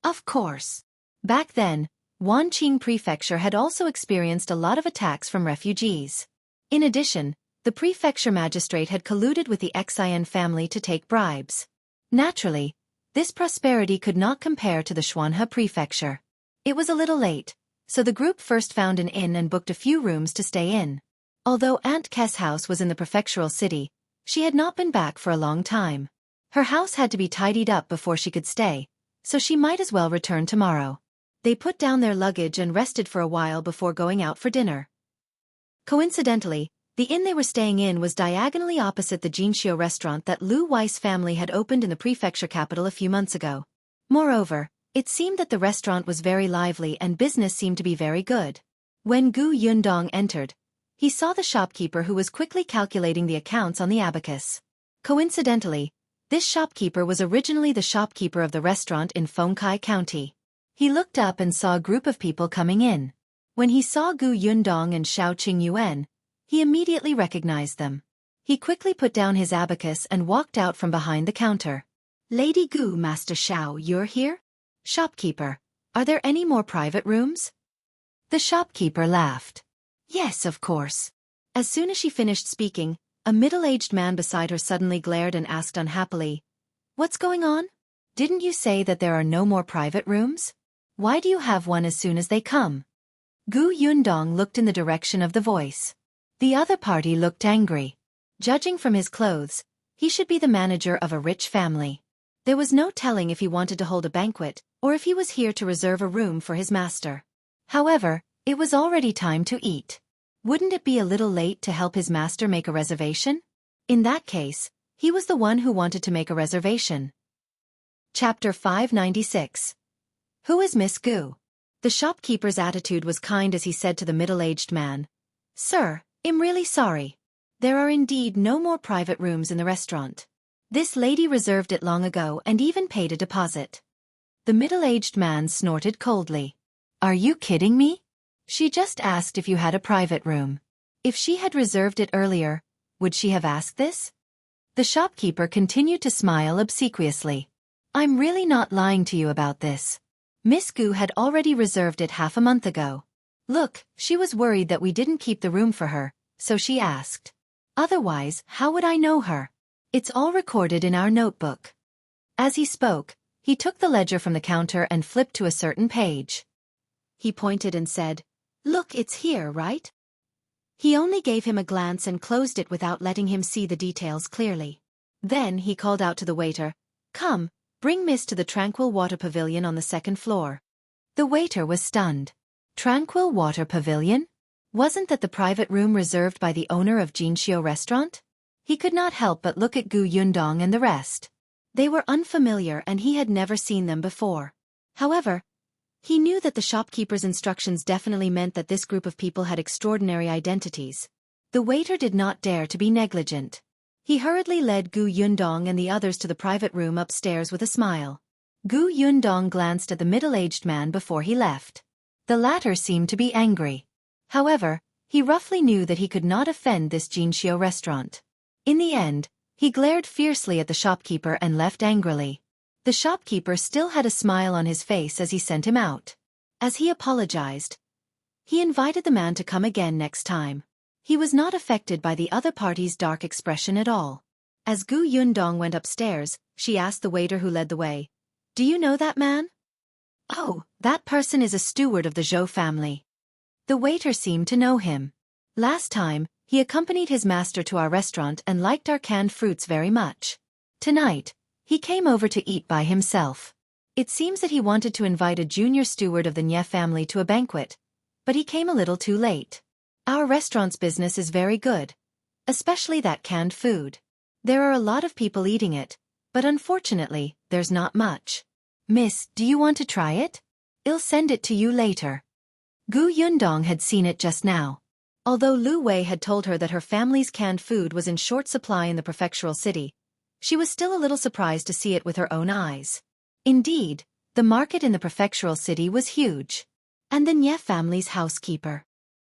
Of course. Back then, Wanqing prefecture had also experienced a lot of attacks from refugees. In addition, the prefecture magistrate had colluded with the Xian family to take bribes. Naturally, this prosperity could not compare to the Tianhai prefecture. It was a little late, so the group first found an inn and booked a few rooms to stay in. Although Aunt K's house was in the prefectural city, she had not been back for a long time. Her house had to be tidied up before she could stay, so she might as well return tomorrow. They put down their luggage and rested for a while before going out for dinner. Coincidentally, the inn they were staying in was diagonally opposite the Jinxiu restaurant that Lu Wei's family had opened in the prefecture capital a few months ago. Moreover, it seemed that the restaurant was very lively and business seemed to be very good. When Gu Yundong entered, he saw the shopkeeper who was quickly calculating the accounts on the abacus. Coincidentally, this shopkeeper was originally the shopkeeper of the restaurant in Fengkai County. He looked up and saw a group of people coming in. When he saw Gu Yundong and Xiao Qingyuan, he immediately recognized them. He quickly put down his abacus and walked out from behind the counter. "Lady Gu, Master Xiao, you're here? Shopkeeper, are there any more private rooms?" The shopkeeper laughed. "Yes, of course." As soon as she finished speaking, a middle-aged man beside her suddenly glared and asked unhappily, "What's going on? Didn't you say that there are no more private rooms? Why do you have one as soon as they come?" Gu Yundong looked in the direction of the voice. The other party looked angry. Judging from his clothes, he should be the manager of a rich family. There was no telling if he wanted to hold a banquet, or if he was here to reserve a room for his master. However, it was already time to eat. Wouldn't it be a little late to help his master make a reservation? In that case, he was the one who wanted to make a reservation. Chapter 596. Who is Miss Gu? The shopkeeper's attitude was kind as he said to the middle-aged man, "Sir, I'm really sorry. There are indeed no more private rooms in the restaurant. This lady reserved it long ago and even paid a deposit." The middle-aged man snorted coldly. "Are you kidding me? She just asked if you had a private room. If she had reserved it earlier, would she have asked this?" The shopkeeper continued to smile obsequiously. "I'm really not lying to you about this. Miss Gu had already reserved it half a month ago. Look, she was worried that we didn't keep the room for her, so she asked. Otherwise, how would I know her? It's all recorded in our notebook." As he spoke, he took the ledger from the counter and flipped to a certain page. He pointed and said, "Look, it's here, right?" He only gave him a glance and closed it without letting him see the details clearly. Then he called out to the waiter, "Come, bring Miss to the Tranquil Water Pavilion on the second floor." The waiter was stunned. Tranquil Water Pavilion? Wasn't that the private room reserved by the owner of Jinxiu restaurant? He could not help but look at Gu Yundong and the rest. They were unfamiliar and he had never seen them before. However, he knew that the shopkeeper's instructions definitely meant that this group of people had extraordinary identities. The waiter did not dare to be negligent. He hurriedly led Gu Yundong and the others to the private room upstairs with a smile. Gu Yundong glanced at the middle-aged man before he left. The latter seemed to be angry. However, he roughly knew that he could not offend this Jinxiu restaurant. In the end, he glared fiercely at the shopkeeper and left angrily. The shopkeeper still had a smile on his face as he sent him out. As he apologized, he invited the man to come again next time. He was not affected by the other party's dark expression at all. As Gu Yundong went upstairs, she asked the waiter who led the way, "Do you know that man?" "Oh, that person is a steward of the Zhou family." The waiter seemed to know him. "Last time, he accompanied his master to our restaurant and liked our canned fruits very much. Tonight, he came over to eat by himself. It seems that he wanted to invite a junior steward of the Nye family to a banquet, but he came a little too late. Our restaurant's business is very good, especially that canned food. There are a lot of people eating it, but unfortunately, there's not much. Miss, do you want to try it? I'll send it to you later." Gu Yundong had seen it just now. Although Lu Wei had told her that her family's canned food was in short supply in the prefectural city, she was still a little surprised to see it with her own eyes. Indeed, the market in the prefectural city was huge. And the Nye family's housekeeper.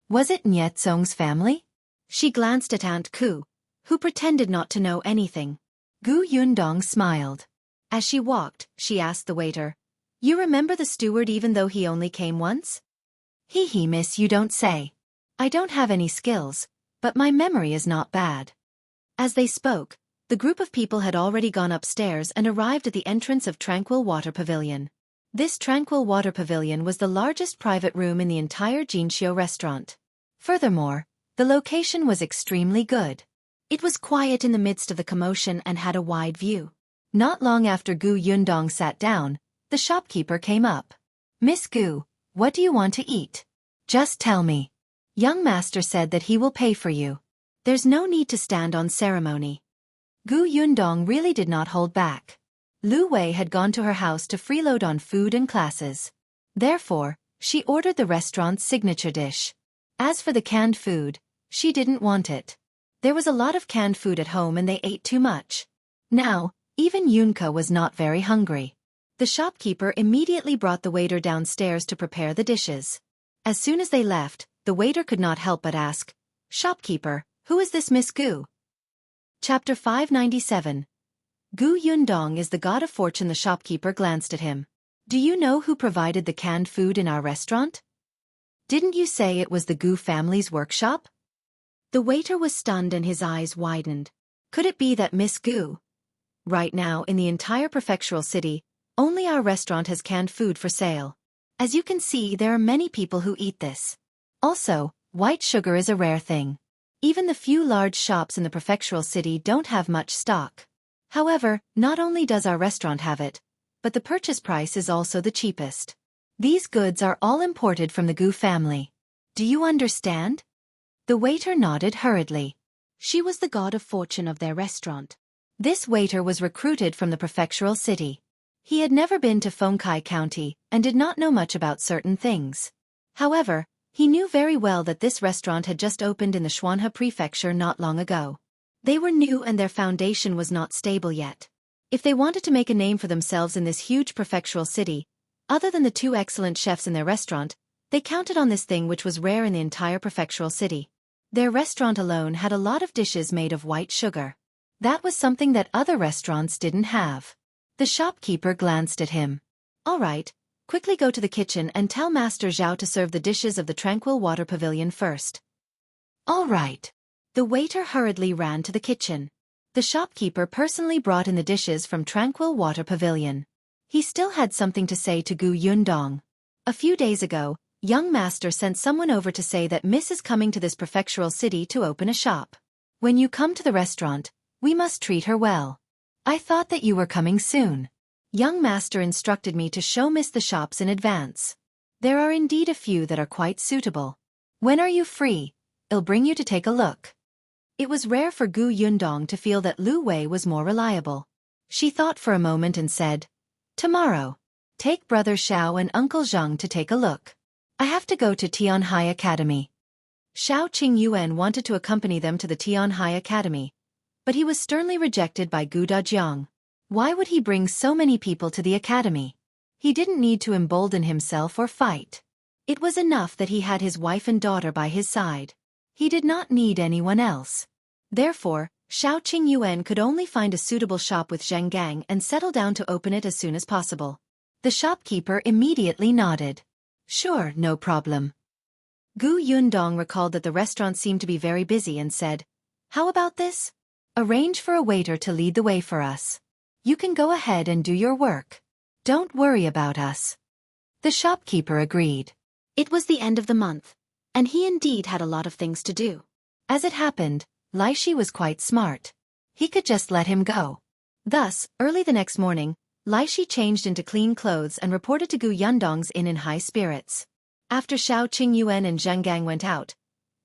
Was it Nye Tsong's family? She glanced at Aunt Ku, who pretended not to know anything. Gu Yundong smiled. As she walked, she asked the waiter, "You remember the steward even though he only came once?" "Hee, miss, you don't say. I don't have any skills, but my memory is not bad." As they spoke, the group of people had already gone upstairs and arrived at the entrance of Tranquil Water Pavilion. This Tranquil Water Pavilion was the largest private room in the entire Jinxiu restaurant. Furthermore, the location was extremely good. It was quiet in the midst of the commotion and had a wide view. Not long after Gu Yundong sat down, the shopkeeper came up. "Miss Gu, what do you want to eat? Just tell me." Young master said that he will pay for you. There's no need to stand on ceremony. Gu Yundong really did not hold back. Lu Wei had gone to her house to freeload on food and classes. Therefore, she ordered the restaurant's signature dish. As for the canned food, she didn't want it. There was a lot of canned food at home and they ate too much. Now, even Yunka was not very hungry. The shopkeeper immediately brought the waiter downstairs to prepare the dishes. As soon as they left, the waiter could not help but ask, "Shopkeeper, who is this Miss Gu?" Chapter 597. Gu Yundong is the god of fortune. The shopkeeper glanced at him. Do you know who provided the canned food in our restaurant? Didn't you say it was the Gu family's workshop? The waiter was stunned and his eyes widened. Could it be that Miss Gu? Right now in the entire prefectural city, only our restaurant has canned food for sale. As you can see, there are many people who eat this. Also, white sugar is a rare thing. Even the few large shops in the prefectural city don't have much stock. However, not only does our restaurant have it, but the purchase price is also the cheapest. These goods are all imported from the Gu family. Do you understand? The waiter nodded hurriedly. She was the god of fortune of their restaurant. This waiter was recruited from the prefectural city. He had never been to Fengkai County and did not know much about certain things. However, he knew very well that this restaurant had just opened in the Xianxia Prefecture not long ago. They were new and their foundation was not stable yet. If they wanted to make a name for themselves in this huge prefectural city, other than the two excellent chefs in their restaurant, they counted on this thing which was rare in the entire prefectural city. Their restaurant alone had a lot of dishes made of white sugar. That was something that other restaurants didn't have. The shopkeeper glanced at him. All right, quickly go to the kitchen and tell Master Zhao to serve the dishes of the tranquil water pavilion first. All right. The waiter hurriedly ran to the kitchen. The shopkeeper personally brought in the dishes from Tranquil Water Pavilion. He still had something to say to Gu Yundong. A few days ago, young master sent someone over to say that Miss is coming to this prefectural city to open a shop. When you come to the restaurant, we must treat her well. I thought that you were coming soon. Young master instructed me to show Miss the shops in advance. There are indeed a few that are quite suitable. When are you free? I'll bring you to take a look. It was rare for Gu Yundong to feel that Lu Wei was more reliable. She thought for a moment and said, Tomorrow. Take Brother Xiao and Uncle Zhang to take a look. I have to go to Tianhai Academy. Xiao Qingyuan wanted to accompany them to the Tianhai Academy, but he was sternly rejected by Gu Dajiang. Why would he bring so many people to the academy? He didn't need to embolden himself or fight. It was enough that he had his wife and daughter by his side. He did not need anyone else. Therefore, Xiao Qingyuan could only find a suitable shop with Zhang Gang and settle down to open it as soon as possible. The shopkeeper immediately nodded. Sure, no problem. Gu Yundong recalled that the restaurant seemed to be very busy and said, How about this? Arrange for a waiter to lead the way for us. You can go ahead and do your work. Don't worry about us. The shopkeeper agreed. It was the end of the month, and he indeed had a lot of things to do. As it happened, Lai Shi was quite smart. He could just let him go. Thus, early the next morning, Lai Shi changed into clean clothes and reported to Gu Yundong's inn in high spirits. After Xiao Qingyuan and Zhang Gang went out,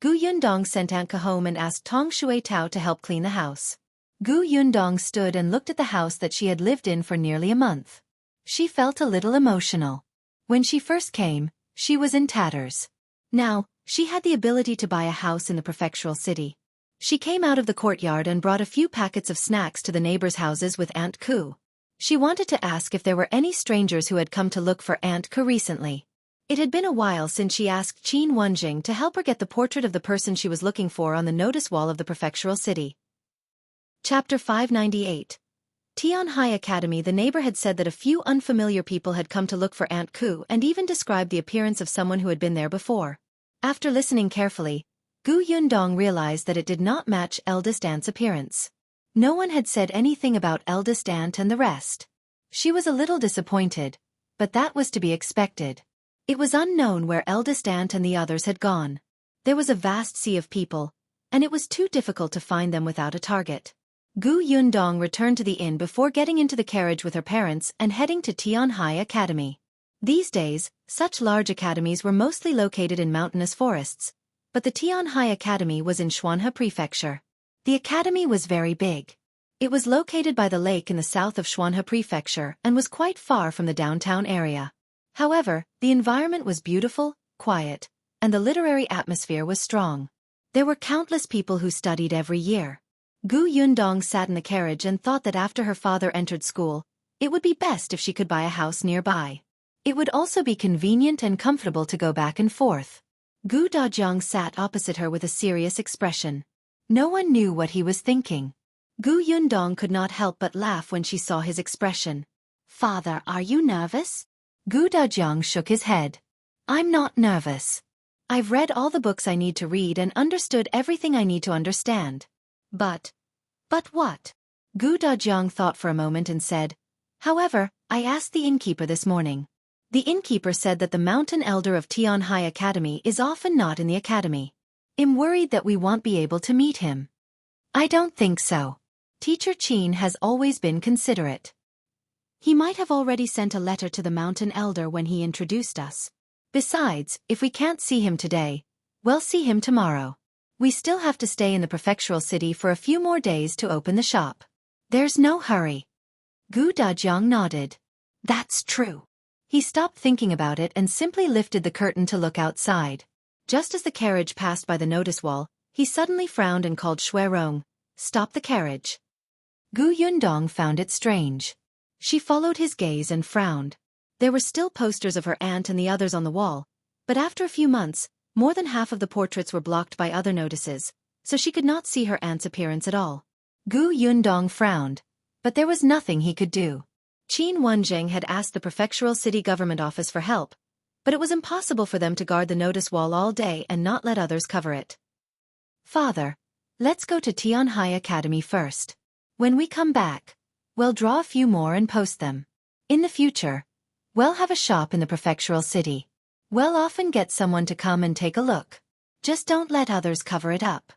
Gu Yundong sent Auntie home and asked Tong Shui Tao to help clean the house. Gu Yundong stood and looked at the house that she had lived in for nearly a month. She felt a little emotional. When she first came, she was in tatters. Now, she had the ability to buy a house in the prefectural city. She came out of the courtyard and brought a few packets of snacks to the neighbors' houses with Aunt Ku. She wanted to ask if there were any strangers who had come to look for Aunt Ku recently. It had been a while since she asked Qin Wenjing to help her get the portrait of the person she was looking for on the notice wall of the prefectural city. Chapter 598. Tianhai Academy. The neighbor had said that a few unfamiliar people had come to look for Aunt Ku and even described the appearance of someone who had been there before. After listening carefully, Gu Yundong realized that it did not match Eldest Aunt's appearance. No one had said anything about Eldest Aunt and the rest. She was a little disappointed, but that was to be expected. It was unknown where Eldest Aunt and the others had gone. There was a vast sea of people, and it was too difficult to find them without a target. Gu Yundong returned to the inn before getting into the carriage with her parents and heading to Tianhai Academy. These days, such large academies were mostly located in mountainous forests, but the Tianhai Academy was in Xuanhe Prefecture. The academy was very big. It was located by the lake in the south of Xuanhe Prefecture and was quite far from the downtown area. However, the environment was beautiful, quiet, and the literary atmosphere was strong. There were countless people who studied every year. Gu Yundong sat in the carriage and thought that after her father entered school, it would be best if she could buy a house nearby. It would also be convenient and comfortable to go back and forth. Gu Dajiang sat opposite her with a serious expression. No one knew what he was thinking. Gu Yundong could not help but laugh when she saw his expression. "Father, are you nervous?" Gu Dajiang shook his head. "I'm not nervous. I've read all the books I need to read and understood everything I need to understand. But what?" Gu Dajiang thought for a moment and said, "However, I asked the innkeeper this morning. The innkeeper said that the mountain elder of Tianhai Academy is often not in the academy. I'm worried that we won't be able to meet him." "I don't think so. Teacher Qin has always been considerate. He might have already sent a letter to the mountain elder when he introduced us. Besides, if we can't see him today, we'll see him tomorrow. We still have to stay in the prefectural city for a few more days to open the shop. There's no hurry." Gu Dajiang nodded. "That's true." He stopped thinking about it and simply lifted the curtain to look outside. Just as the carriage passed by the notice wall, he suddenly frowned and called Shuirong, "Stop the carriage." Gu Yundong found it strange. She followed his gaze and frowned. There were still posters of her aunt and the others on the wall, but after a few months, more than half of the portraits were blocked by other notices, so she could not see her aunt's appearance at all. Gu Yundong frowned, but there was nothing he could do. Qin Wanzheng had asked the Prefectural City Government Office for help, but it was impossible for them to guard the notice wall all day and not let others cover it. "Father, let's go to Tianhai Academy first. When we come back, we'll draw a few more and post them. In the future, we'll have a shop in the Prefectural City. We'll often get someone to come and take a look. Just don't let others cover it up."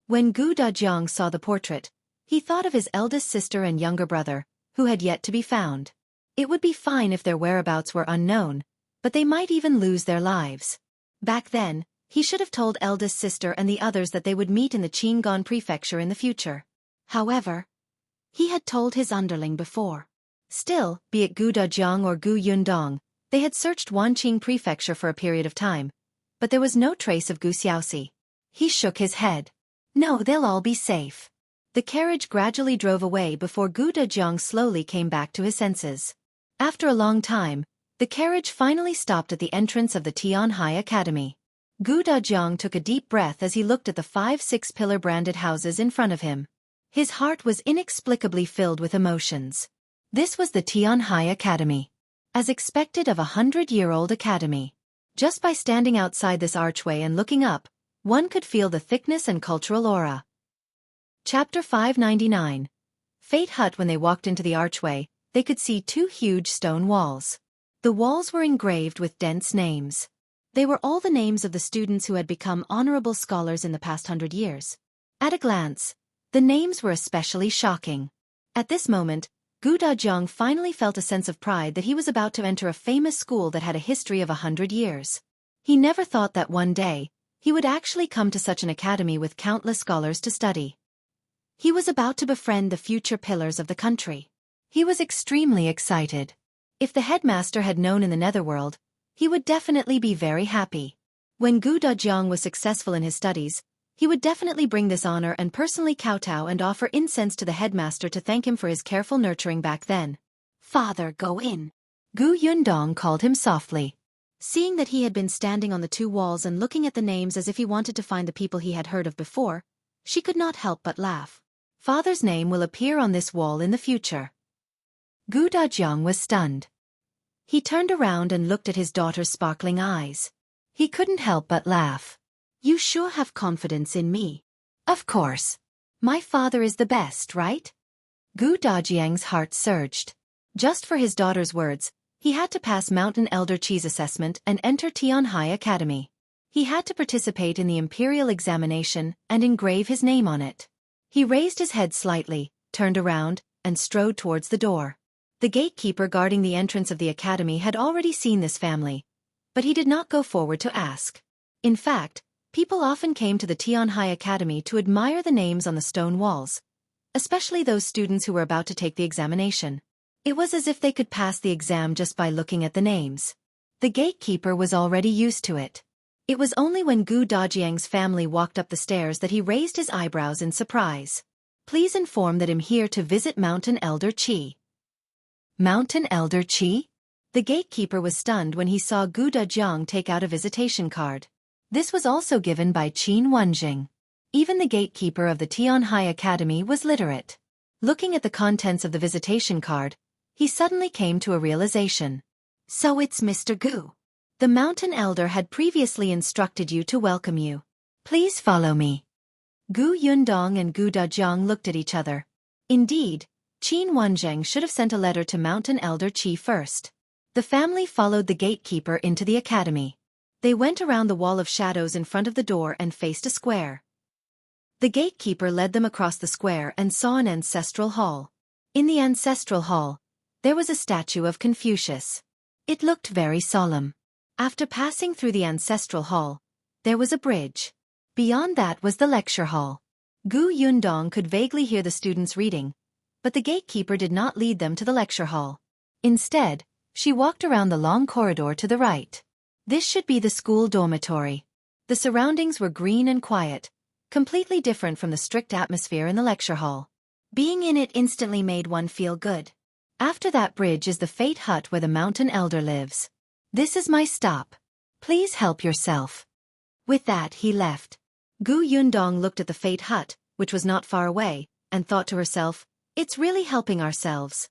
When Gu Dajiang saw the portrait, he thought of his eldest sister and younger brother, who had yet to be found. It would be fine if their whereabouts were unknown, but they might even lose their lives. Back then, he should have told eldest sister and the others that they would meet in the Qinggong Prefecture in the future. However, he had told his underling before. Still, be it Gu Dajiang or Gu Yundong, they had searched Wanqing Prefecture for a period of time, but there was no trace of Gu Xiaoxi. He shook his head. "No, they'll all be safe." The carriage gradually drove away before Gu Dajiang slowly came back to his senses. After a long time, the carriage finally stopped at the entrance of the Tianhai Academy. Gu Dajiang took a deep breath as he looked at the 5-6 pillar-branded houses in front of him. His heart was inexplicably filled with emotions. This was the Tianhai Academy. As expected of a 100-year-old academy. Just by standing outside this archway and looking up, one could feel the thickness and cultural aura. Chapter 599. Fate Hut. When they walked into the archway, they could see 2 huge stone walls. The walls were engraved with dense names. They were all the names of the students who had become honorable scholars in the past 100 years. At a glance, the names were especially shocking. At this moment, Gu Dajiang finally felt a sense of pride that he was about to enter a famous school that had a history of 100 years. He never thought that one day, he would actually come to such an academy with countless scholars to study. He was about to befriend the future pillars of the country. He was extremely excited. If the headmaster had known in the netherworld, he would definitely be very happy. When Gu Dajiang was successful in his studies, he would definitely bring this honor and personally kowtow and offer incense to the headmaster to thank him for his careful nurturing back then. "Father, go in." Gu Yundong called him softly. Seeing that he had been standing on the 2 walls and looking at the names as if he wanted to find the people he had heard of before, she could not help but laugh. "Father's name will appear on this wall in the future." Gu Dajiang was stunned. He turned around and looked at his daughter's sparkling eyes. He couldn't help but laugh. "You sure have confidence in me." "Of course. My father is the best, right?" Gu Dajiang's heart surged. Just for his daughter's words, he had to pass Mountain Elder Chi's assessment and enter Tianhai Academy. He had to participate in the imperial examination and engrave his name on it. He raised his head slightly, turned around, and strode towards the door. The gatekeeper guarding the entrance of the academy had already seen this family, but he did not go forward to ask. In fact, People often came to the Tianhai Academy to admire the names on the stone walls, especially those students who were about to take the examination. It was as if they could pass the exam just by looking at the names. The gatekeeper was already used to it. It was only when Dajiang's family walked up the stairs that he raised his eyebrows in surprise. Please inform that I'm here to visit Mountain Elder Qi. Mountain Elder Qi? The gatekeeper was stunned when he saw Dajiang take out a visitation card. This was also given by Qin Wenjing. Even the gatekeeper of the Tianhai Academy was literate. Looking at the contents of the visitation card, he suddenly came to a realization. So it's Mr. Gu. The Mountain Elder had previously instructed you to welcome you. Please follow me. Yundong and Dajiang looked at each other. Indeed, Qin Wenjing should have sent a letter to Mountain Elder Qi first. The family followed the gatekeeper into the academy. They went around the wall of shadows in front of the door and faced a square. The gatekeeper led them across the square and saw an ancestral hall. In the ancestral hall, there was a statue of Confucius. It looked very solemn. After passing through the ancestral hall, there was a bridge. Beyond that was the lecture hall. Yundong could vaguely hear the students reading, but the gatekeeper did not lead them to the lecture hall. Instead, she walked around the long corridor to the right. This should be the school dormitory. The surroundings were green and quiet, completely different from the strict atmosphere in the lecture hall. Being in it instantly made one feel good. After that bridge is the Fate Hut where the Mountain Elder lives. This is my stop. Please help yourself. With that he left. Yundong looked at the Fate Hut, which was not far away, and thought to herself, it's really helping ourselves.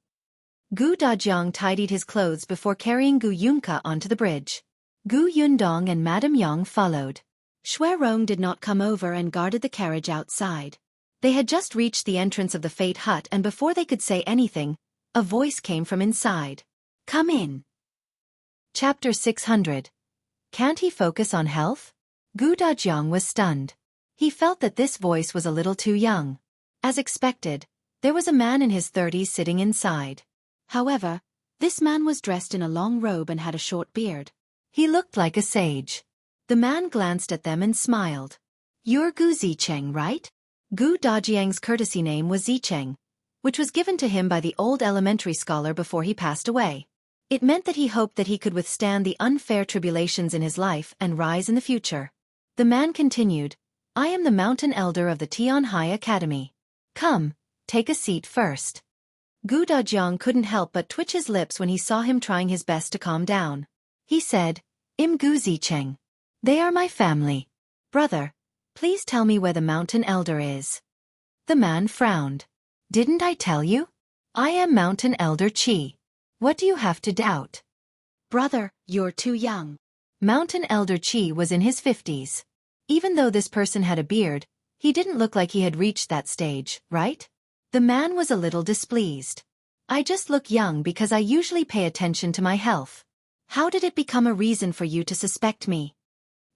Dajiang tidied his clothes before carrying Yunka onto the bridge. Yundong and Madame Yang followed. Shuirong did not come over and guarded the carriage outside. They had just reached the entrance of the Fate Hut and before they could say anything, a voice came from inside. Come in. Chapter 600. Can't he focus on health? Dajiang was stunned. He felt that this voice was a little too young. As expected, there was a man in his 30s sitting inside. However, this man was dressed in a long robe and had a short beard. He looked like a sage. The man glanced at them and smiled. You're Gu Zicheng, right? Dajiang's courtesy name was Zicheng, which was given to him by the old elementary scholar before he passed away. It meant that he hoped that he could withstand the unfair tribulations in his life and rise in the future. The man continued, I am the Mountain Elder of the Tianhai Academy. Come, take a seat first. Dajiang couldn't help but twitch his lips when he saw him trying his best to calm down. He said, I'm Gu Zicheng. They are my family. Brother, please tell me where the Mountain Elder is. The man frowned. Didn't I tell you? I am Mountain Elder Qi. What do you have to doubt? Brother, you're too young. Mountain Elder Qi was in his 50s. Even though this person had a beard, he didn't look like he had reached that stage, right? The man was a little displeased. I just look young because I usually pay attention to my health. How did it become a reason for you to suspect me?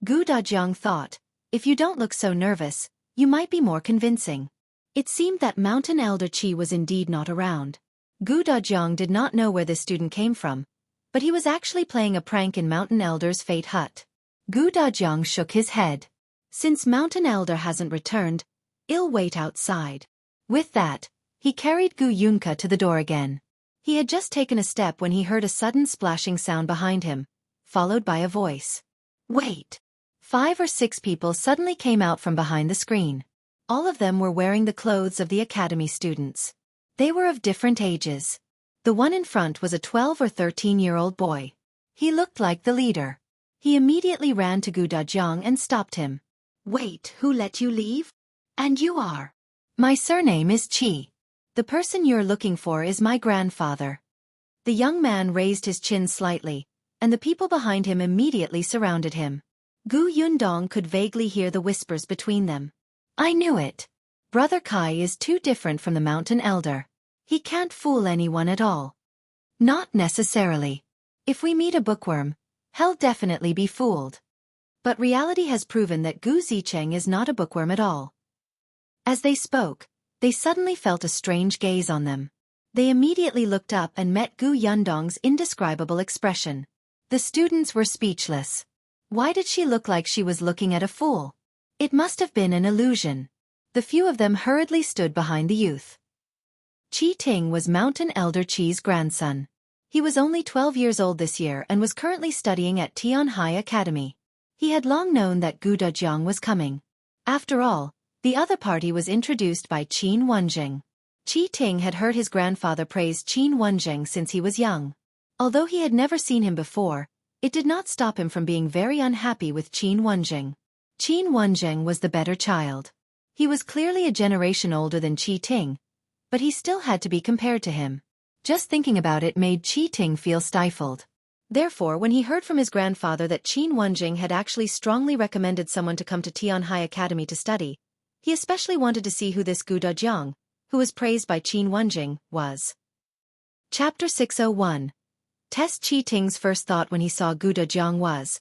Dajiang thought, if you don't look so nervous, you might be more convincing. It seemed that Mountain Elder Qi was indeed not around. Dajiang did not know where this student came from, but he was actually playing a prank in Mountain Elder's Fate Hut. Dajiang shook his head. Since Mountain Elder hasn't returned, I'll wait outside. With that, he carried Yunka to the door again. He had just taken a step when he heard a sudden splashing sound behind him, followed by a voice. Wait! 5 or 6 people suddenly came out from behind the screen. All of them were wearing the clothes of the academy students. They were of different ages. The one in front was a 12 or 13-year-old boy. He looked like the leader. He immediately ran to Dajiang and stopped him. Wait, who let you leave? And you are? My surname is Qi. The person you're looking for is my grandfather. The young man raised his chin slightly, and the people behind him immediately surrounded him. Yundong could vaguely hear the whispers between them. I knew it. Brother Kai is too different from the Mountain Elder. He can't fool anyone at all. Not necessarily. If we meet a bookworm, he'll definitely be fooled. But reality has proven that Gu Zicheng is not a bookworm at all. As they spoke, they suddenly felt a strange gaze on them. They immediately looked up and met Yundong's indescribable expression. The students were speechless. Why did she look like she was looking at a fool? It must have been an illusion. The few of them hurriedly stood behind the youth. Qi Ting was Mountain Elder Qi's grandson. He was only 12 years old this year and was currently studying at Tianhai Academy. He had long known that Gu Dajiang was coming. After all, the other party was introduced by Qin Wenjing. Qi Ting had heard his grandfather praise Qin Wenjing since he was young. Although he had never seen him before, it did not stop him from being very unhappy with Qin Wenjing. Qin Wenjing was the better child. He was clearly a generation older than Qi Ting, but he still had to be compared to him. Just thinking about it made Qi Ting feel stifled. Therefore, when he heard from his grandfather that Qin Wenjing had actually strongly recommended someone to come to Tianhai Academy to study, he especially wanted to see who this Gu Dajiang, who was praised by Qin Wenjing, was. Chapter 601. Test Qi Ting's first thought when he saw Gu Dajiang was,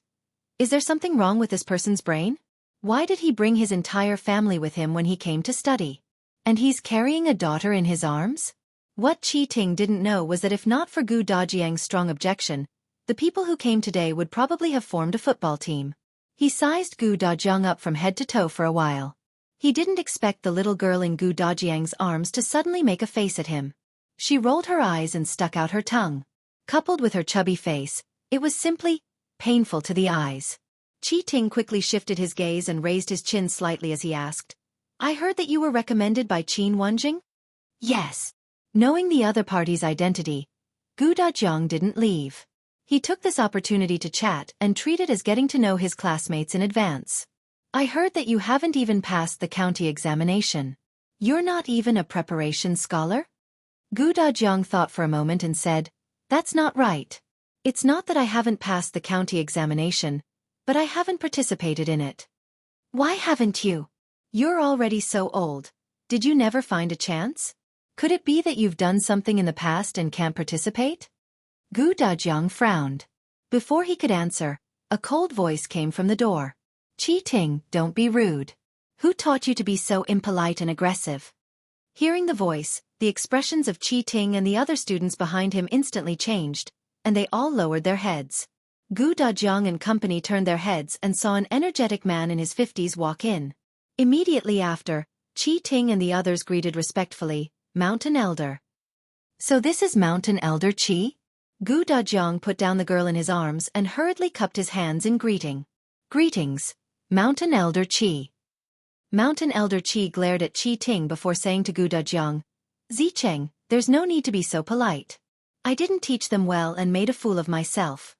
is there something wrong with this person's brain? Why did he bring his entire family with him when he came to study? And he's carrying a daughter in his arms? What Qi Ting didn't know was that if not for Gu Dajiang's strong objection, the people who came today would probably have formed a football team. He sized Gu Dajiang up from head to toe for a while. He didn't expect the little girl in Gu Dajiang's arms to suddenly make a face at him. She rolled her eyes and stuck out her tongue. Coupled with her chubby face, it was simply painful to the eyes. Qi Ting quickly shifted his gaze and raised his chin slightly as he asked, I heard that you were recommended by Qin Wenjing? Yes. Knowing the other party's identity, Gu Dajiang didn't leave. He took this opportunity to chat and treat it as getting to know his classmates in advance. I heard that you haven't even passed the county examination. You're not even a preparation scholar? Gu Dajiang thought for a moment and said, That's not right. It's not that I haven't passed the county examination, but I haven't participated in it. Why haven't you? You're already so old. Did you never find a chance? Could it be that you've done something in the past and can't participate? Gu Dajiang frowned. Before he could answer, a cold voice came from the door. Qi Ting, don't be rude. Who taught you to be so impolite and aggressive? Hearing the voice, the expressions of Qi Ting and the other students behind him instantly changed, and they all lowered their heads. Gu Dajiang and company turned their heads and saw an energetic man in his 50s walk in. Immediately after, Qi Ting and the others greeted respectfully, Mountain Elder. So this is Mountain Elder Qi? Gu Dajiang put down the girl in his arms and hurriedly cupped his hands in greeting. Greetings, Mountain Elder Qi. Mountain Elder Qi glared at Qi Ting before saying to Gu Dajiang, Zicheng, there's no need to be so polite. I didn't teach them well and made a fool of myself.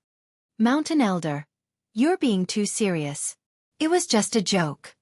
Mountain Elder, you're being too serious. It was just a joke.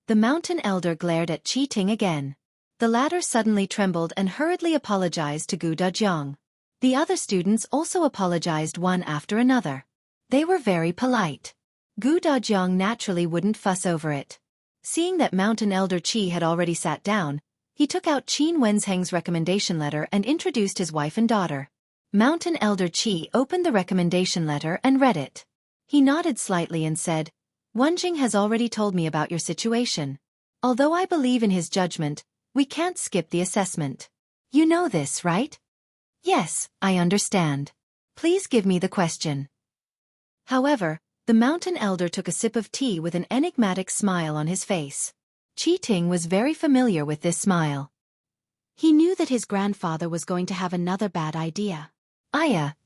The Mountain Elder glared at Qi Ting again. The latter suddenly trembled and hurriedly apologized to Gu Dajiang. The other students also apologized one after another. They were very polite. Gu Dajiang naturally wouldn't fuss over it. Seeing that Mountain Elder Qi had already sat down, he took out Qin Wenzheng's recommendation letter and introduced his wife and daughter. Mountain Elder Qi opened the recommendation letter and read it. He nodded slightly and said, Wenjing has already told me about your situation. Although I believe in his judgment, we can't skip the assessment. You know this, right? Yes, I understand. Please give me the question. However, the Mountain Elder took a sip of tea with an enigmatic smile on his face. Qi Ting was very familiar with this smile. He knew that his grandfather was going to have another bad idea.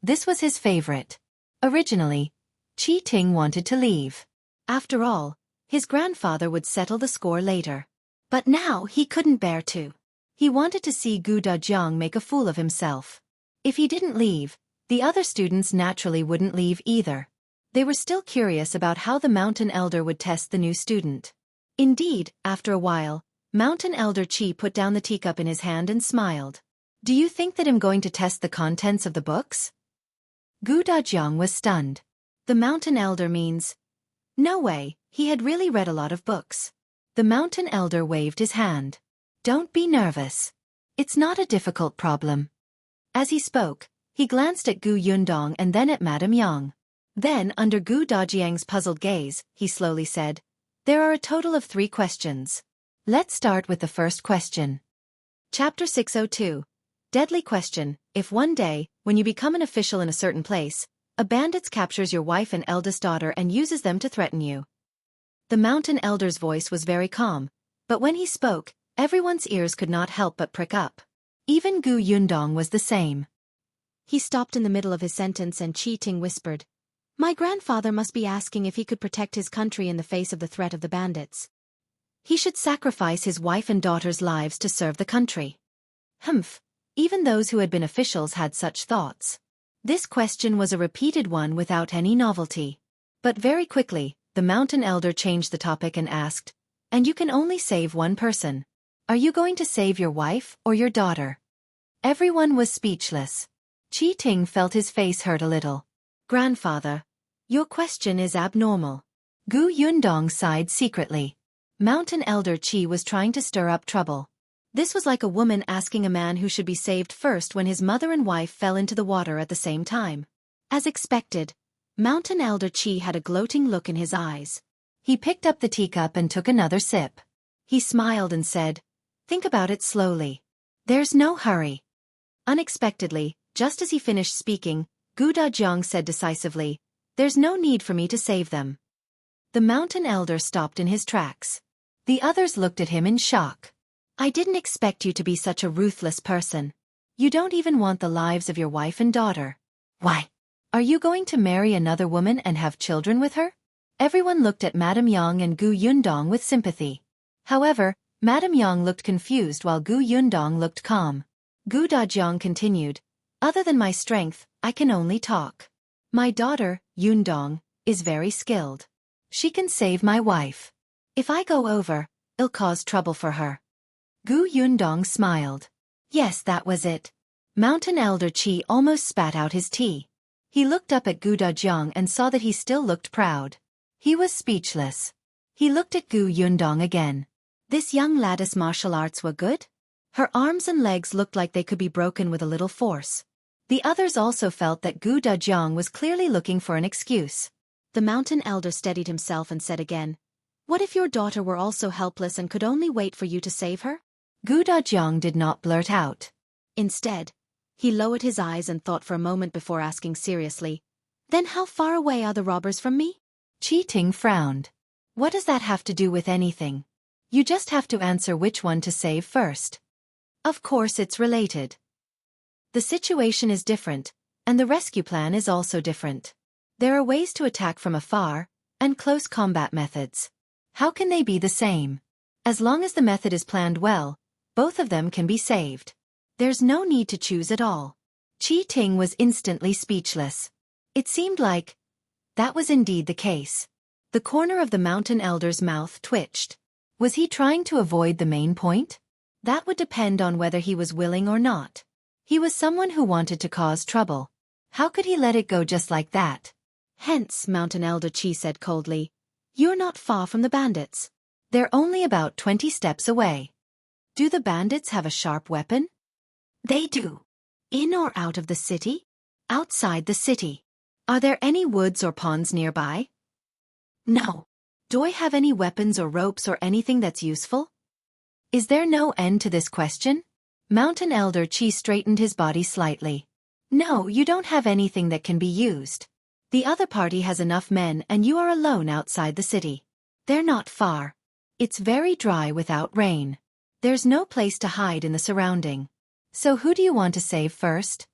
This was his favorite. Originally, Qi Ting wanted to leave. After all, his grandfather would settle the score later. But now he couldn't bear to. He wanted to see Gu Dajiang make a fool of himself. If he didn't leave, the other students naturally wouldn't leave either. They were still curious about how the Mountain Elder would test the new student. Indeed, after a while, Mountain Elder Qi put down the teacup in his hand and smiled. Do you think that I'm going to test the contents of the books? Gu Dajiang was stunned. The Mountain Elder means, no way, he had really read a lot of books. The Mountain Elder waved his hand. Don't be nervous. It's not a difficult problem. As he spoke, he glanced at Gu Yundong and then at Madame Yang. Then, under Gu Dajiang's puzzled gaze, he slowly said, There are a total of 3 questions. Let's start with the first question. Chapter 602. Deadly question. If one day, when you become an official in a certain place, a bandit captures your wife and eldest daughter and uses them to threaten you. The mountain elder's voice was very calm, but when he spoke, everyone's ears could not help but prick up. Even Gu Yundong was the same. He stopped in the middle of his sentence and Qi Ting whispered, "My grandfather must be asking if he could protect his country in the face of the threat of the bandits. He should sacrifice his wife and daughter's lives to serve the country." Humph, even those who had been officials had such thoughts. This question was a repeated one without any novelty. But very quickly, the mountain elder changed the topic and asked, "And you can only save one person. Are you going to save your wife or your daughter?" Everyone was speechless. Qi Ting felt his face hurt a little. "Grandfather, your question is abnormal." Gu Yundong sighed secretly. Mountain elder Qi was trying to stir up trouble. This was like a woman asking a man who should be saved first when his mother and wife fell into the water at the same time. As expected, Mountain Elder Qi had a gloating look in his eyes. He picked up the teacup and took another sip. He smiled and said, "Think about it slowly. There's no hurry." Unexpectedly, just as he finished speaking, Gu Dajiang said decisively, "There's no need for me to save them." The mountain elder stopped in his tracks. The others looked at him in shock. "I didn't expect you to be such a ruthless person. You don't even want the lives of your wife and daughter. Why? Are you going to marry another woman and have children with her?" Everyone looked at Madame Yang and Gu Yundong with sympathy. However, Madame Yang looked confused while Gu Yundong looked calm. Gu Dajiang continued, "Other than my strength, I can only talk. My daughter, Yundong, is very skilled. She can save my wife. If I go over, it'll cause trouble for her." Gu Yundong smiled. Yes, that was it. Mountain Elder Qi almost spat out his tea. He looked up at Gu Dajiang and saw that he still looked proud. He was speechless. He looked at Gu Yundong again. This young lady's martial arts were good? Her arms and legs looked like they could be broken with a little force. The others also felt that Gu Dajiang was clearly looking for an excuse. The mountain elder steadied himself and said again, "What if your daughter were also helpless and could only wait for you to save her?" Gu Dajiang did not blurt out. Instead, he lowered his eyes and thought for a moment before asking seriously, "Then how far away are the robbers from me?" Qi Ting frowned. "What does that have to do with anything? You just have to answer which one to save first." Of course it's related. The situation is different, and the rescue plan is also different. There are ways to attack from afar, and close combat methods. How can they be the same? As long as the method is planned well, both of them can be saved. There's no need to choose at all. Qi Ting was instantly speechless. It seemed like that was indeed the case. The corner of the mountain elder's mouth twitched. Was he trying to avoid the main point? That would depend on whether he was willing or not. He was someone who wanted to cause trouble. How could he let it go just like that? "Hence," Mountain Elder Qi said coldly, "you're not far from the bandits. They're only about 20 steps away." "Do the bandits have a sharp weapon?" "They do." "In or out of the city?" "Outside the city." "Are there any woods or ponds nearby?" "No." "Do I have any weapons or ropes or anything that's useful?" Is there no end to this question? Mountain Elder Qi straightened his body slightly. "No, you don't have anything that can be used. The other party has enough men and you are alone outside the city. They're not far. It's very dry without rain. There's no place to hide in the surrounding. So who do you want to save first?"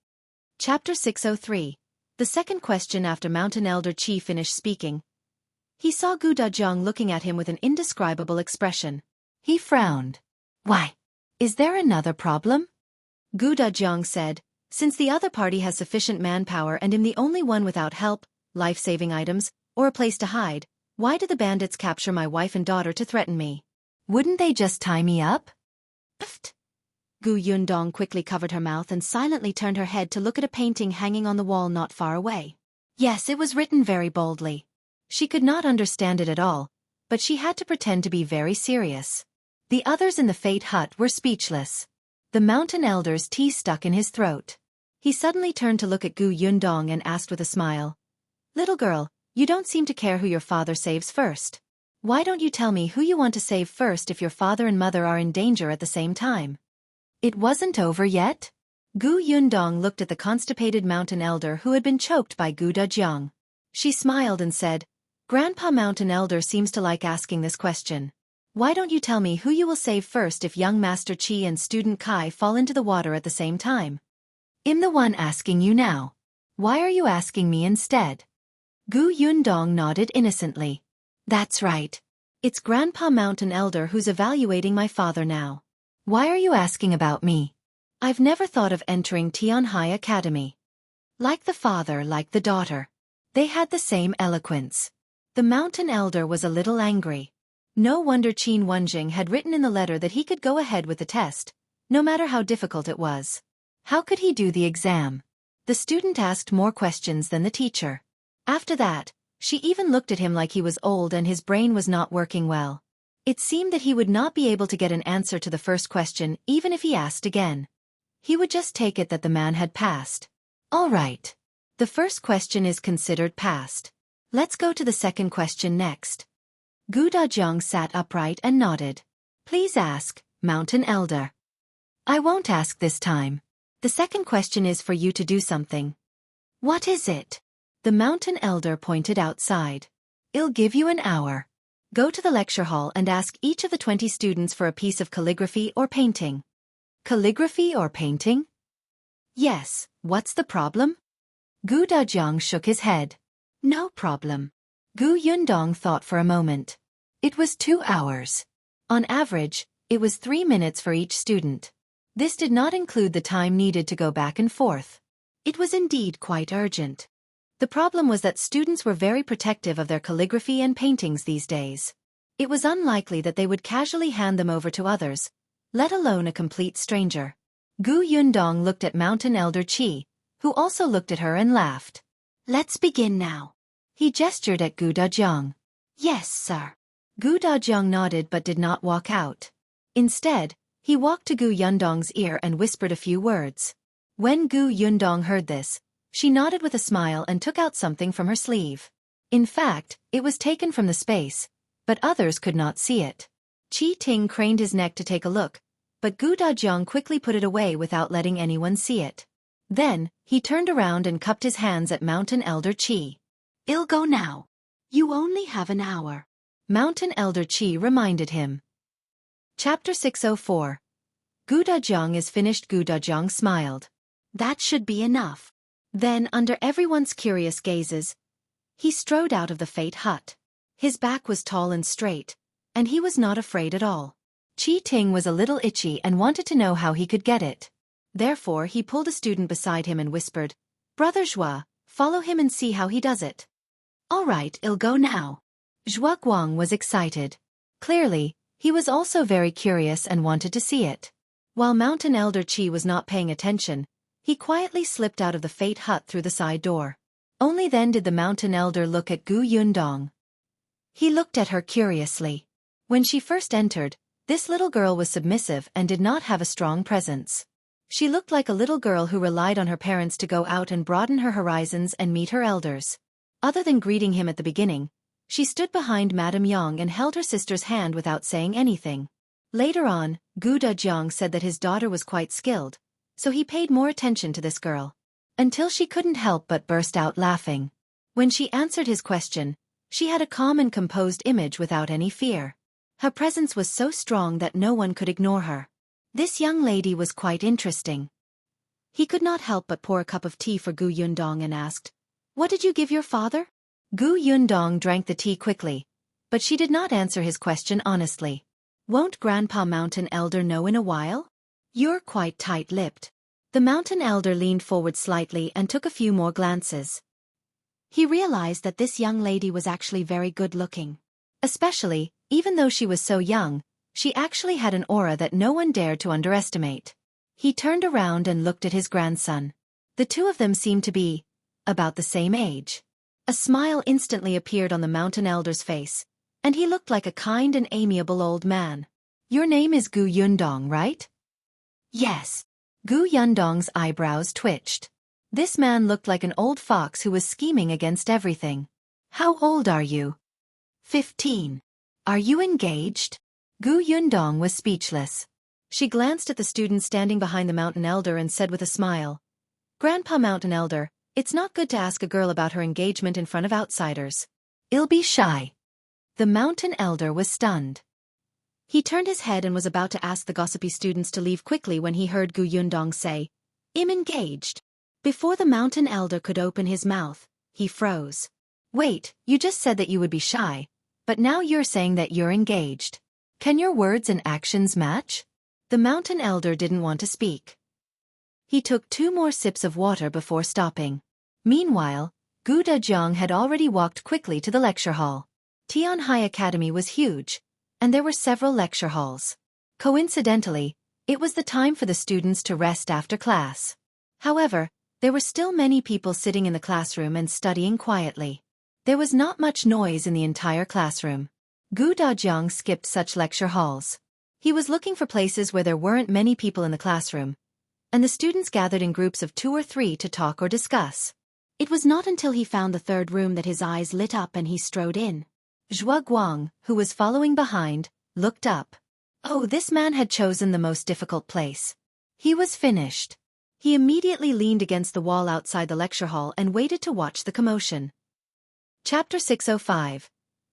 Chapter 603. The second question after Mountain Elder Qi finished speaking. He saw Gu Dajiang looking at him with an indescribable expression. He frowned. "Why? Is there another problem?" Gu Dajiang said, "Since the other party has sufficient manpower and I'm the only one without help, life-saving items, or a place to hide, why did the bandits capture my wife and daughter to threaten me? Wouldn't they just tie me up?" Pfft. Gu Yundong quickly covered her mouth and silently turned her head to look at a painting hanging on the wall not far away. Yes, it was written very boldly. She could not understand it at all, but she had to pretend to be very serious. The others in the Fate Hut were speechless. The mountain elder's tea stuck in his throat. He suddenly turned to look at Gu Yundong and asked with a smile, "Little girl, you don't seem to care who your father saves first. Why don't you tell me who you want to save first if your father and mother are in danger at the same time?" It wasn't over yet? Gu Yundong looked at the constipated mountain elder who had been choked by Gu Dajiang. She smiled and said, Grandpa Mountain Elder seems to like asking this question. Why don't you tell me who you will save first if young Master Qi and student Kai fall into the water at the same time? I'm the one asking you now. Why are you asking me instead? Gu Yundong nodded innocently. That's right. It's Grandpa Mountain Elder who's evaluating my father now. Why are you asking about me? I've never thought of entering Tianhai Academy. Like the father, like the daughter. They had the same eloquence. The Mountain Elder was a little angry. No wonder Qin Wenjing had written in the letter that he could go ahead with the test, no matter how difficult it was. How could he do the exam? The student asked more questions than the teacher. After that, she even looked at him like he was old and his brain was not working well. It seemed that he would not be able to get an answer to the first question even if he asked again. He would just take it that the man had passed. All right. The first question is considered passed. Let's go to the second question next. Gu Dajiang sat upright and nodded. Please ask, Mountain Elder. I won't ask this time. The second question is for you to do something. What is it? The Mountain Elder pointed outside. I'll give you an hour. Go to the lecture hall and ask each of the 20 students for a piece of calligraphy or painting. Calligraphy or painting? Yes, what's the problem? Gu Dajiang shook his head. No problem. Gu Yundong thought for a moment. It was 2 hours. On average, it was 3 minutes for each student. This did not include the time needed to go back and forth. It was indeed quite urgent. The problem was that students were very protective of their calligraphy and paintings these days. It was unlikely that they would casually hand them over to others, let alone a complete stranger. Gu Yundong looked at Mountain Elder Qi, who also looked at her and laughed. Let's begin now. He gestured at Gu Dajiang. Yes, sir. Gu Dajiang nodded but did not walk out. Instead, he walked to Gu Yundong's ear and whispered a few words. When Gu Yundong heard this, she nodded with a smile and took out something from her sleeve. In fact, it was taken from the space, but others could not see it. Qi Ting craned his neck to take a look, but Gu Dajiang quickly put it away without letting anyone see it. Then, he turned around and cupped his hands at Mountain Elder Qi. I'll go now. You only have an hour. Mountain Elder Qi reminded him. Chapter 604. Gu Dajiang is finished. Gu Dajiang smiled. That should be enough. Then, under everyone's curious gazes, he strode out of the Fate Hut. His back was tall and straight, and he was not afraid at all. Qi Ting was a little itchy and wanted to know how he could get it. Therefore he pulled a student beside him and whispered, Brother Zhua, follow him and see how he does it. All right, I'll go now. Zhua Guang was excited. Clearly, he was also very curious and wanted to see it. While Mountain Elder Qi was not paying attention, he quietly slipped out of the Fate Hut through the side door. Only then did the Mountain Elder look at Gu Yundong. He looked at her curiously. When she first entered, this little girl was submissive and did not have a strong presence. She looked like a little girl who relied on her parents to go out and broaden her horizons and meet her elders. Other than greeting him at the beginning, she stood behind Madame Yang and held her sister's hand without saying anything. Later on, Gu Dajiang said that his daughter was quite skilled, so he paid more attention to this girl. Until she couldn't help but burst out laughing. When she answered his question, she had a calm and composed image without any fear. Her presence was so strong that no one could ignore her. This young lady was quite interesting. He could not help but pour a cup of tea for Gu Yundong and asked, What did you give your father? Gu Yundong drank the tea quickly, but she did not answer his question honestly. Won't Grandpa Mountain Elder know in a while? You're quite tight-lipped. The Mountain Elder leaned forward slightly and took a few more glances. He realized that this young lady was actually very good-looking. Especially, even though she was so young, she actually had an aura that no one dared to underestimate. He turned around and looked at his grandson. The two of them seemed to be about the same age. A smile instantly appeared on the Mountain Elder's face, and he looked like a kind and amiable old man. Your name is Gu Yundong, right? Yes. Gu Yundong's eyebrows twitched. This man looked like an old fox who was scheming against everything. How old are you? 15. Are you engaged? Gu Yundong was speechless. She glanced at the student standing behind the Mountain Elder and said with a smile, Grandpa Mountain Elder, it's not good to ask a girl about her engagement in front of outsiders. I'll be shy. The mountain elder was stunned. He turned his head and was about to ask the gossipy students to leave quickly when he heard Gu Yundong say, "I'm engaged." Before the mountain elder could open his mouth, he froze. Wait, you just said that you would be shy, but now you're saying that you're engaged. Can your words and actions match? The mountain elder didn't want to speak. He took 2 more sips of water before stopping. Meanwhile, Gu Dajiang had already walked quickly to the lecture hall. Tianhai Academy was huge, and there were several lecture halls. Coincidentally, it was the time for the students to rest after class. However, there were still many people sitting in the classroom and studying quietly. There was not much noise in the entire classroom. Gu Dajiang skipped such lecture halls. He was looking for places where there weren't many people in the classroom, and the students gathered in groups of 2 or 3 to talk or discuss. It was not until he found the 3rd room that his eyes lit up and he strode in. Zhuangzi, who was following behind, looked up. Oh, this man had chosen the most difficult place. He was finished. He immediately leaned against the wall outside the lecture hall and waited to watch the commotion. Chapter 605.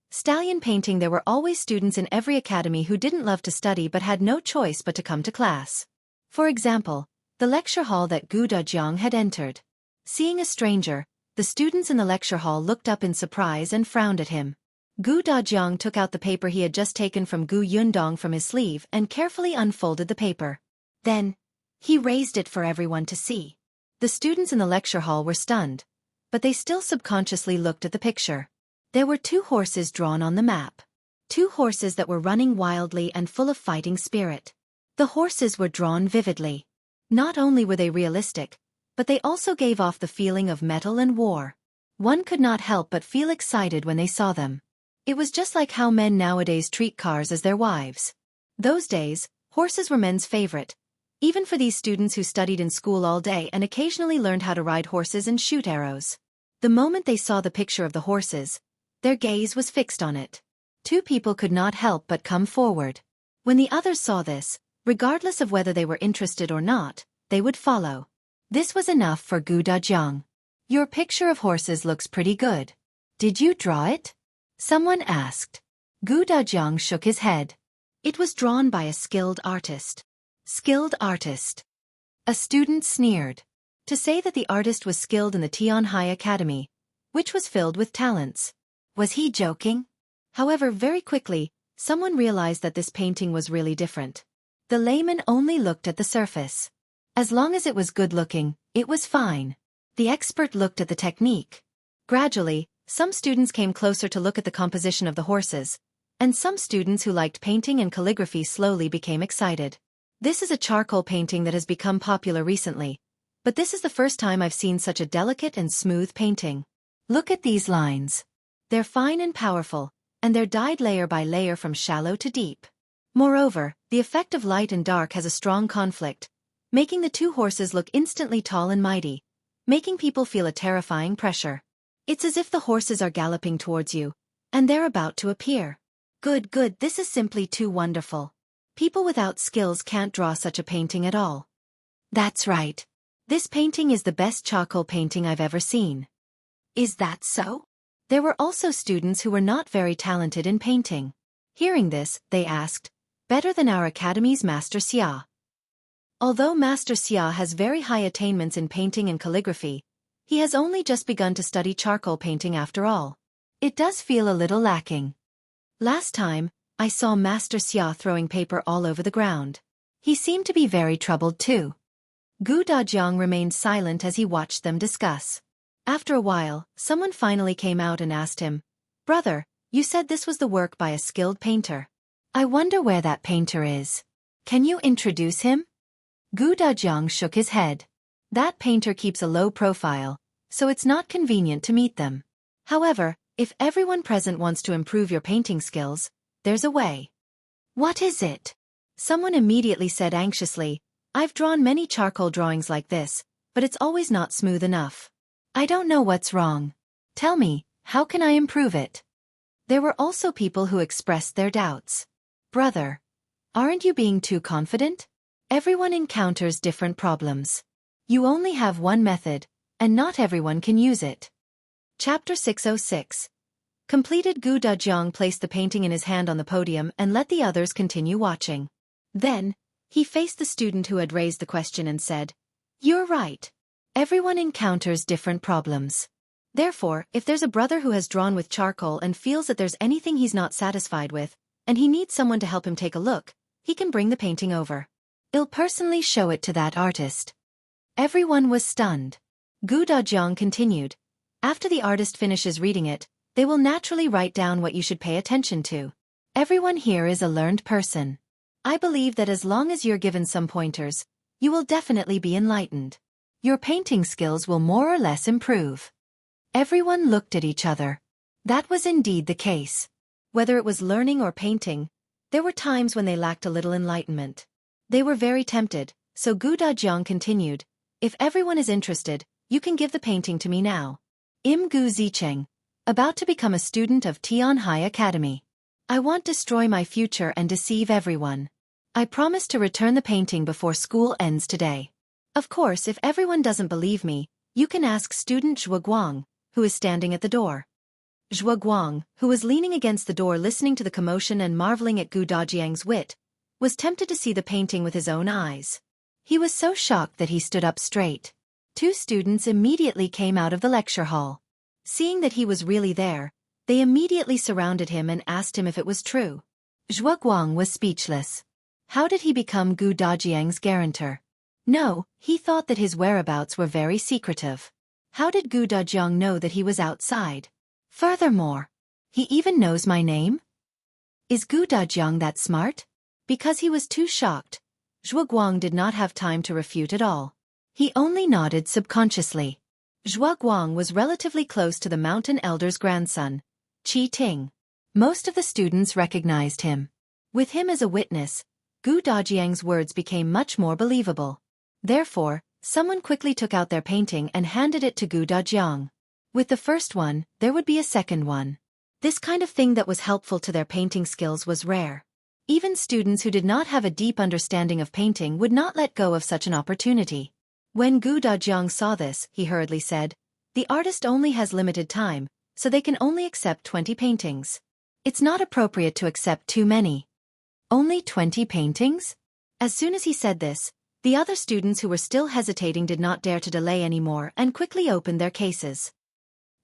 Stallion painting. There were always students in every academy who didn't love to study but had no choice but to come to class. For example, the lecture hall that Gu Dajiang had entered. Seeing a stranger, the students in the lecture hall looked up in surprise and frowned at him. Gu Dajiang took out the paper he had just taken from Gu Yundong from his sleeve and carefully unfolded the paper. Then, he raised it for everyone to see. The students in the lecture hall were stunned, but they still subconsciously looked at the picture. There were 2 horses drawn on the map. 2 horses that were running wildly and full of fighting spirit. The horses were drawn vividly. Not only were they realistic, but they also gave off the feeling of metal and war. One could not help but feel excited when they saw them. It was just like how men nowadays treat cars as their wives. Those days, horses were men's favorite, even for these students who studied in school all day and occasionally learned how to ride horses and shoot arrows. The moment they saw the picture of the horses, their gaze was fixed on it. 2 people could not help but come forward. When the others saw this, regardless of whether they were interested or not, they would follow. This was enough for Gu Dajiang. Your picture of horses looks pretty good. Did you draw it? Someone asked. Gu Dajiang shook his head. It was drawn by a skilled artist. Skilled artist. A student sneered. To say that the artist was skilled in the Tianhai Academy, which was filled with talents. Was he joking? However, very quickly, someone realized that this painting was really different. The layman only looked at the surface. As long as it was good-looking, it was fine. The expert looked at the technique. Gradually, some students came closer to look at the composition of the horses, and some students who liked painting and calligraphy slowly became excited. This is a charcoal painting that has become popular recently, but this is the first time I've seen such a delicate and smooth painting. Look at these lines. They're fine and powerful, and they're dyed layer by layer from shallow to deep. Moreover, the effect of light and dark has a strong conflict, making the 2 horses look instantly tall and mighty, making people feel a terrifying pressure. It's as if the horses are galloping towards you, and they're about to appear. Good, this is simply too wonderful. People without skills can't draw such a painting at all. That's right. This painting is the best charcoal painting I've ever seen. Is that so? There were also students who were not very talented in painting. Hearing this, they asked, better than our academy's Master Xia. Although Master Xia has very high attainments in painting and calligraphy, he has only just begun to study charcoal painting after all. It does feel a little lacking. Last time, I saw Master Xia throwing paper all over the ground. He seemed to be very troubled too. Gu Dajiang remained silent as he watched them discuss. After a while, someone finally came out and asked him, "Brother, you said this was the work by a skilled painter. I wonder where that painter is. Can you introduce him?" Gu Dajiang shook his head. That painter keeps a low profile, so it's not convenient to meet them. However, if everyone present wants to improve your painting skills, there's a way. What is it? Someone immediately said anxiously, I've drawn many charcoal drawings like this, but it's always not smooth enough. I don't know what's wrong. Tell me, how can I improve it? There were also people who expressed their doubts. Brother, aren't you being too confident? Everyone encounters different problems. You only have one method, and not everyone can use it. Chapter 606. Completed. Gu Dajiang placed the painting in his hand on the podium and let the others continue watching. Then, he faced the student who had raised the question and said, "You're right. Everyone encounters different problems. Therefore, if there's a brother who has drawn with charcoal and feels that there's anything he's not satisfied with, and he needs someone to help him take a look, he can bring the painting over. I'll personally show it to that artist." Everyone was stunned. Gu Dajiang continued, "After the artist finishes reading it, they will naturally write down what you should pay attention to. Everyone here is a learned person. I believe that as long as you're given some pointers, you will definitely be enlightened. Your painting skills will more or less improve." Everyone looked at each other. That was indeed the case. Whether it was learning or painting, there were times when they lacked a little enlightenment. They were very tempted, so Gu Dajiang continued, "If everyone is interested, you can give the painting to me now. I'm Gu Zicheng, about to become a student of Tianhai Academy. I won't destroy my future and deceive everyone. I promise to return the painting before school ends today. Of course, if everyone doesn't believe me, you can ask student Zhuangzi, who is standing at the door." Zhuangzi, who was leaning against the door listening to the commotion and marveling at Gu Dajiang's wit, was tempted to see the painting with his own eyes. He was so shocked that he stood up straight. Two students immediately came out of the lecture hall. Seeing that he was really there, they immediately surrounded him and asked him if it was true. Zhuangzi was speechless. How did he become Gu Dajiang's guarantor? No, he thought that his whereabouts were very secretive. How did Gu Dajiang know that he was outside? Furthermore, he even knows my name? Is Gu Dajiang that smart? Because he was too shocked, Zhuangzi did not have time to refute at all. He only nodded subconsciously. Zhuangzi was relatively close to the mountain elder's grandson, Qi Ting. Most of the students recognized him. With him as a witness, Gu Dajiang's words became much more believable. Therefore, someone quickly took out their painting and handed it to Gu Dajiang. With the first one, there would be a second one. This kind of thing that was helpful to their painting skills was rare. Even students who did not have a deep understanding of painting would not let go of such an opportunity. When Gu Dajiang saw this, he hurriedly said, "The artist only has limited time, so they can only accept 20 paintings. It's not appropriate to accept too many." Only 20 paintings? As soon as he said this, the other students who were still hesitating did not dare to delay anymore and quickly opened their cases.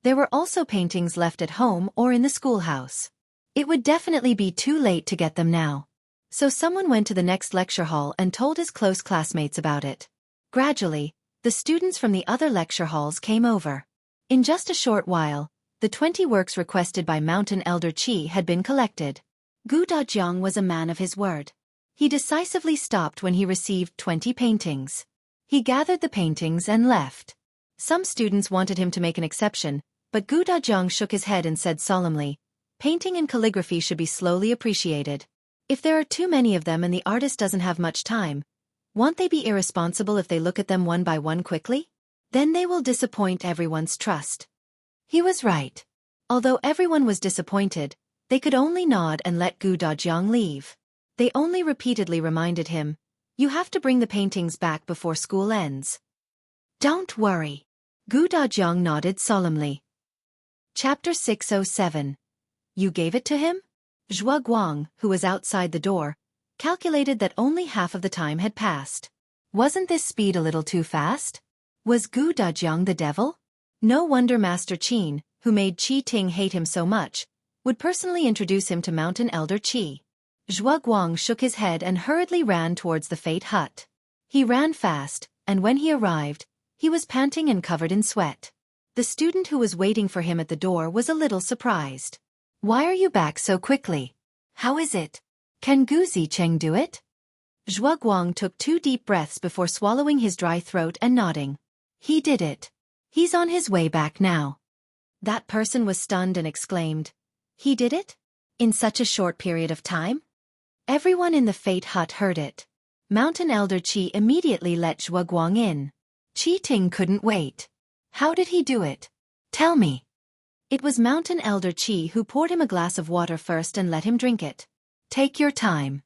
There were also paintings left at home or in the schoolhouse. It would definitely be too late to get them now. So someone went to the next lecture hall and told his close classmates about it. Gradually, the students from the other lecture halls came over. In just a short while, the 20 works requested by Mountain Elder Qi had been collected. Gu Dajiang was a man of his word. He decisively stopped when he received 20 paintings. He gathered the paintings and left. Some students wanted him to make an exception, but Gu Dajiang shook his head and said solemnly, "Painting and calligraphy should be slowly appreciated. If there are too many of them and the artist doesn't have much time, won't they be irresponsible if they look at them one by one quickly? Then they will disappoint everyone's trust." He was right. Although everyone was disappointed, they could only nod and let Gu Dajiang leave. They only repeatedly reminded him, "You have to bring the paintings back before school ends." "Don't worry." Gu Dajiang nodded solemnly. Chapter 607. You gave it to him? Zhuangzi, who was outside the door, calculated that only half of the time had passed. Wasn't this speed a little too fast? Was Gu Dajiang the devil? No wonder Master Qin, who made Qi Ting hate him so much, would personally introduce him to Mountain Elder Qi. Zhuangzi shook his head and hurriedly ran towards the Fate Hut. He ran fast, and when he arrived, he was panting and covered in sweat. The student who was waiting for him at the door was a little surprised. "Why are you back so quickly? How is it? Can Gu Zicheng do it?" Zhuangzi took 2 deep breaths before swallowing his dry throat and nodding. "He did it. He's on his way back now." That person was stunned and exclaimed, "He did it? In such a short period of time?" Everyone in the Fate Hut heard it. Mountain Elder Qi immediately let Zhuangzi in. Qi Ting couldn't wait. "How did he do it? Tell me." It was Mountain Elder Qi who poured him a glass of water first and let him drink it. "Take your time."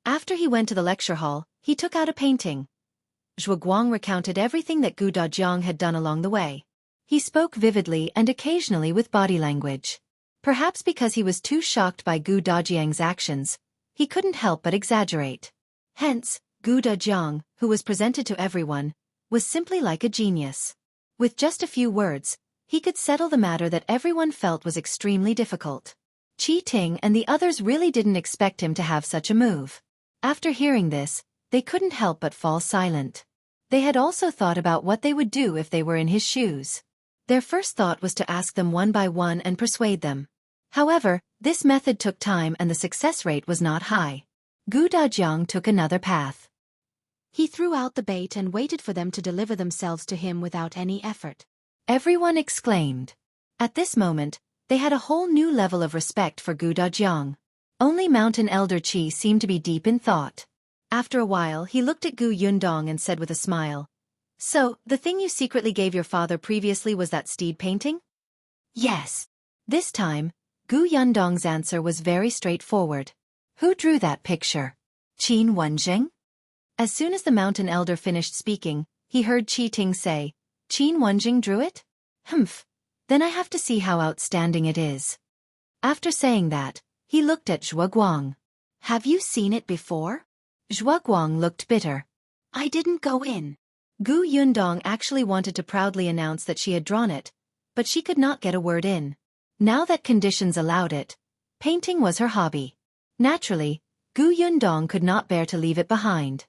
After he went to the lecture hall, he took out a painting. Zhuangzi recounted everything that Gu Dajiang had done along the way. He spoke vividly and occasionally with body language. Perhaps because he was too shocked by Gu Dajiang's actions, he couldn't help but exaggerate. Hence, Gu Dajiang, who was presented to everyone, was simply like a genius. With just a few words, he could settle the matter that everyone felt was extremely difficult. Qi Ting and the others really didn't expect him to have such a move. After hearing this, they couldn't help but fall silent. They had also thought about what they would do if they were in his shoes. Their first thought was to ask them one by one and persuade them. However, this method took time and the success rate was not high. Gu Dajiang took another path. He threw out the bait and waited for them to deliver themselves to him without any effort. Everyone exclaimed. At this moment, they had a whole new level of respect for Gu Dajiang. Only Mountain Elder Qi seemed to be deep in thought. After a while he looked at Gu Yundong and said with a smile, "So, the thing you secretly gave your father previously was that steed painting?" "Yes." This time, Gu Yundong's answer was very straightforward. "Who drew that picture? Qin Wenjing?" As soon as the mountain elder finished speaking, he heard Qi Ting say, "Qin Wenjing drew it? Humph. Then I have to see how outstanding it is." After saying that, he looked at Zhuangzi. "Have you seen it before?" Zhuangzi looked bitter. "I didn't go in." Gu Yundong actually wanted to proudly announce that she had drawn it, but she could not get a word in. Now that conditions allowed it, painting was her hobby. Naturally, Gu Yundong could not bear to leave it behind.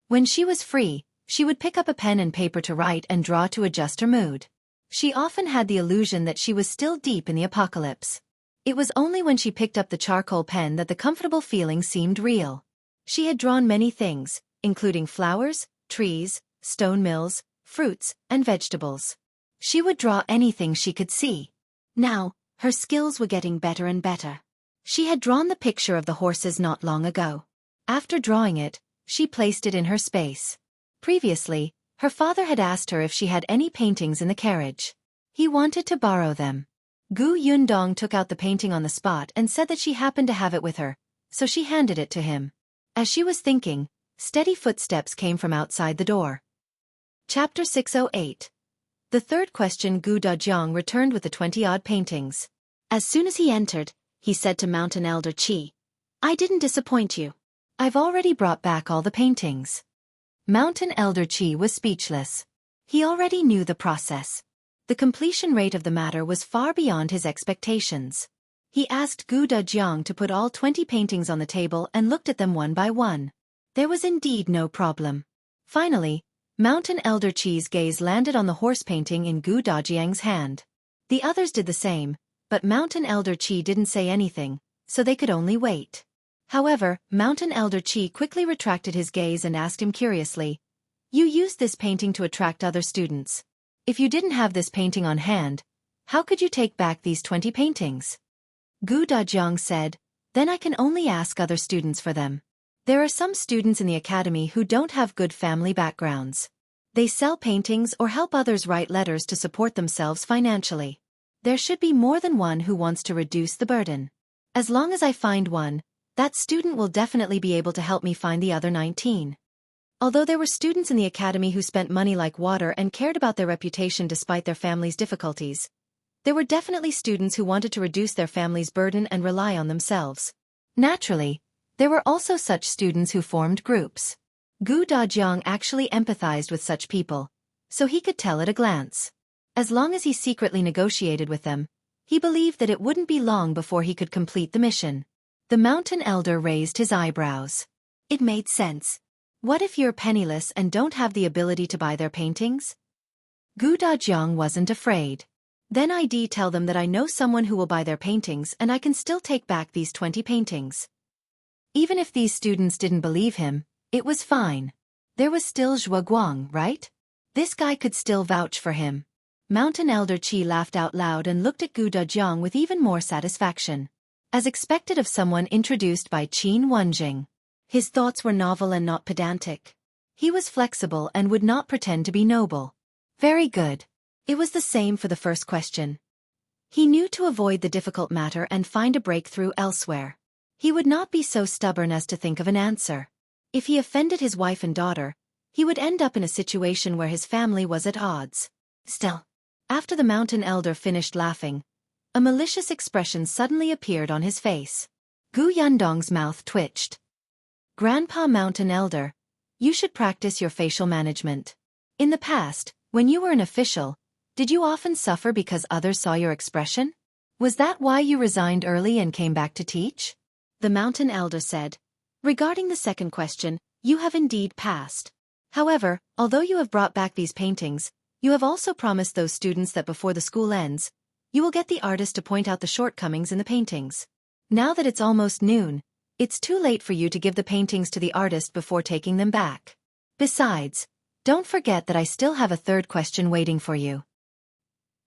When she was free, she would pick up a pen and paper to write and draw to adjust her mood. She often had the illusion that she was still deep in the apocalypse. It was only when she picked up the charcoal pen that the comfortable feeling seemed real. She had drawn many things, including flowers, trees, stone mills, fruits, and vegetables. She would draw anything she could see. Now, her skills were getting better and better. She had drawn the picture of the horses not long ago. After drawing it, she placed it in her space. Previously, her father had asked her if she had any paintings in the carriage. He wanted to borrow them. Gu Yundong took out the painting on the spot and said that she happened to have it with her, so she handed it to him. As she was thinking, steady footsteps came from outside the door. Chapter 608. The third question. Gu Dajiang returned with the 20-odd paintings. As soon as he entered, he said to Mountain Elder Qi, "I didn't disappoint you. I've already brought back all the paintings." Mountain Elder Qi was speechless. He already knew the process. The completion rate of the matter was far beyond his expectations. He asked Gu Dajiang to put all 20 paintings on the table and looked at them one by one. There was indeed no problem. Finally, Mountain Elder Qi's gaze landed on the horse painting in Gu Dajiang's hand. The others did the same, but Mountain Elder Qi didn't say anything, so they could only wait. However, Mountain Elder Qi quickly retracted his gaze and asked him curiously, "You used this painting to attract other students. If you didn't have this painting on hand, how could you take back these 20 paintings?" Gu Dajiang said, "Then I can only ask other students for them. There are some students in the academy who don't have good family backgrounds. They sell paintings or help others write letters to support themselves financially. There should be more than one who wants to reduce the burden. As long as I find one, that student will definitely be able to help me find the other 19. Although there were students in the academy who spent money like water and cared about their reputation despite their family's difficulties, there were definitely students who wanted to reduce their family's burden and rely on themselves. Naturally, there were also such students who formed groups. Gu Dajiang actually empathized with such people, so he could tell at a glance. As long as he secretly negotiated with them, he believed that it wouldn't be long before he could complete the mission. The mountain elder raised his eyebrows. It made sense. What if you're penniless and don't have the ability to buy their paintings? Gu Dajiang wasn't afraid. Then I'd tell them that I know someone who will buy their paintings and I can still take back these 20 paintings. Even if these students didn't believe him, it was fine. There was still Zhuangzi, right? This guy could still vouch for him. Mountain Elder Qi laughed out loud and looked at Gu Dajiang with even more satisfaction. As expected of someone introduced by Qin Wenjing. His thoughts were novel and not pedantic. He was flexible and would not pretend to be noble. Very good. It was the same for the first question. He knew to avoid the difficult matter and find a breakthrough elsewhere. He would not be so stubborn as to think of an answer. If he offended his wife and daughter, he would end up in a situation where his family was at odds. Still, after the mountain elder finished laughing, A malicious expression suddenly appeared on his face. Gu Yundong's mouth twitched. Grandpa Mountain Elder, you should practice your facial management. In the past, when you were an official, did you often suffer because others saw your expression? Was that why you resigned early and came back to teach? The Mountain Elder said. Regarding the second question, you have indeed passed. However, although you have brought back these paintings, you have also promised those students that before the school ends, you will get the artist to point out the shortcomings in the paintings. Now that it's almost noon, it's too late for you to give the paintings to the artist before taking them back. Besides, don't forget that I still have a third question waiting for you.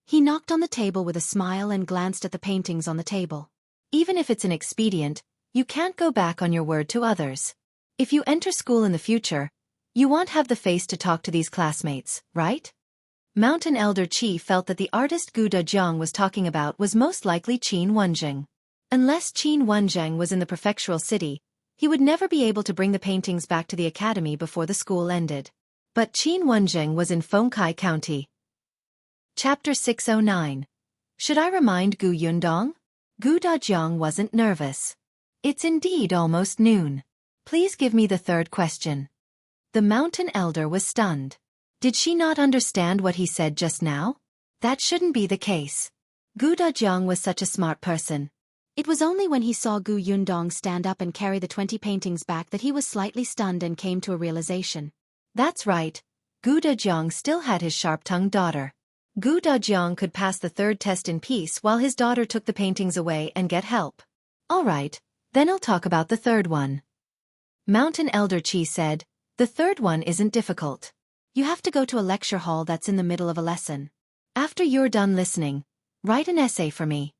He knocked on the table with a smile and glanced at the paintings on the table. Even if it's an expedient, you can't go back on your word to others. If you enter school in the future, you won't have the face to talk to these classmates, right? Mountain Elder Qi felt that the artist Gu Dajiang was talking about was most likely Qin Wenjing. Unless Qin Wenjing was in the prefectural city, he would never be able to bring the paintings back to the academy before the school ended. But Qin Wenjing was in Fengkai County. Chapter 609. Should I remind Gu Yundong? Gu Dajiang wasn't nervous. It's indeed almost noon. Please give me the third question. The Mountain Elder was stunned. Did she not understand what he said just now? That shouldn't be the case. Gu Dajiang was such a smart person. It was only when he saw Gu Yundong stand up and carry the 20 paintings back that he was slightly stunned and came to a realization. That's right. Gu Dajiang still had his sharp-tongued daughter. Gu Dajiang could pass the third test in peace while his daughter took the paintings away and get help. All right, then I'll talk about the third one. Mountain Elder Qi said, the third one isn't difficult. You have to go to a lecture hall that's in the middle of a lesson. After you're done listening, write an essay for me.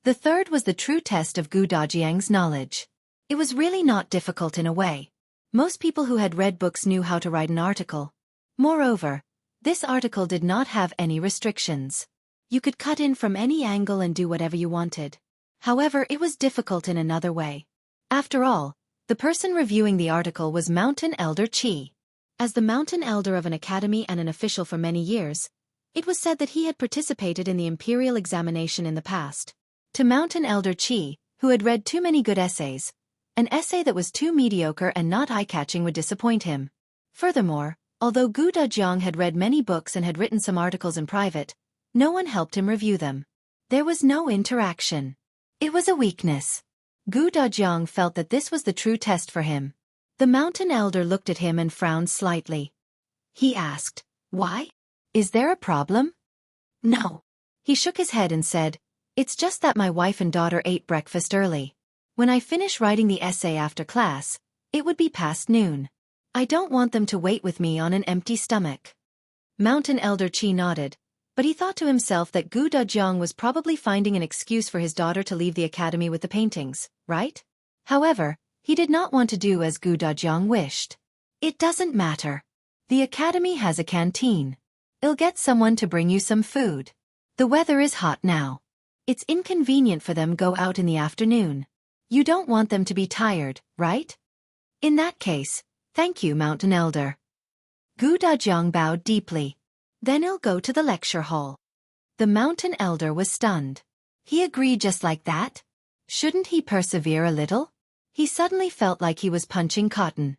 The third was the true test of Gu Dajiang's knowledge. It was really not difficult in a way. Most people who had read books knew how to write an article. Moreover, this article did not have any restrictions. You could cut in from any angle and do whatever you wanted. However, it was difficult in another way. After all, the person reviewing the article was Mountain Elder Qi. As the Mountain Elder of an academy and an official for many years, it was said that he had participated in the imperial examination in the past. To Mountain Elder Qi, who had read too many good essays, an essay that was too mediocre and not eye-catching would disappoint him. Furthermore, although Gu Dajiang had read many books and had written some articles in private, no one helped him review them. There was no interaction. It was a weakness. Gu Dajiang felt that this was the true test for him. The Mountain Elder looked at him and frowned slightly. He asked, "Why? Is there a problem?" "No." He shook his head and said, "It's just that my wife and daughter ate breakfast early. When I finish writing the essay after class, it would be past noon. I don't want them to wait with me on an empty stomach." Mountain Elder Qi nodded, but he thought to himself that Gu Dajiang was probably finding an excuse for his daughter to leave the academy with the paintings, right? However, he did not want to do as Gu Dajiang wished. "It doesn't matter. The academy has a canteen. I'll get someone to bring you some food. The weather is hot now. It's inconvenient for them go out in the afternoon. You don't want them to be tired, right?" "In that case, thank you, Mountain Elder." Gu Dajiang bowed deeply. "Then I'll go to the lecture hall." The Mountain Elder was stunned. He agreed just like that? Shouldn't he persevere a little? He suddenly felt like he was punching cotton.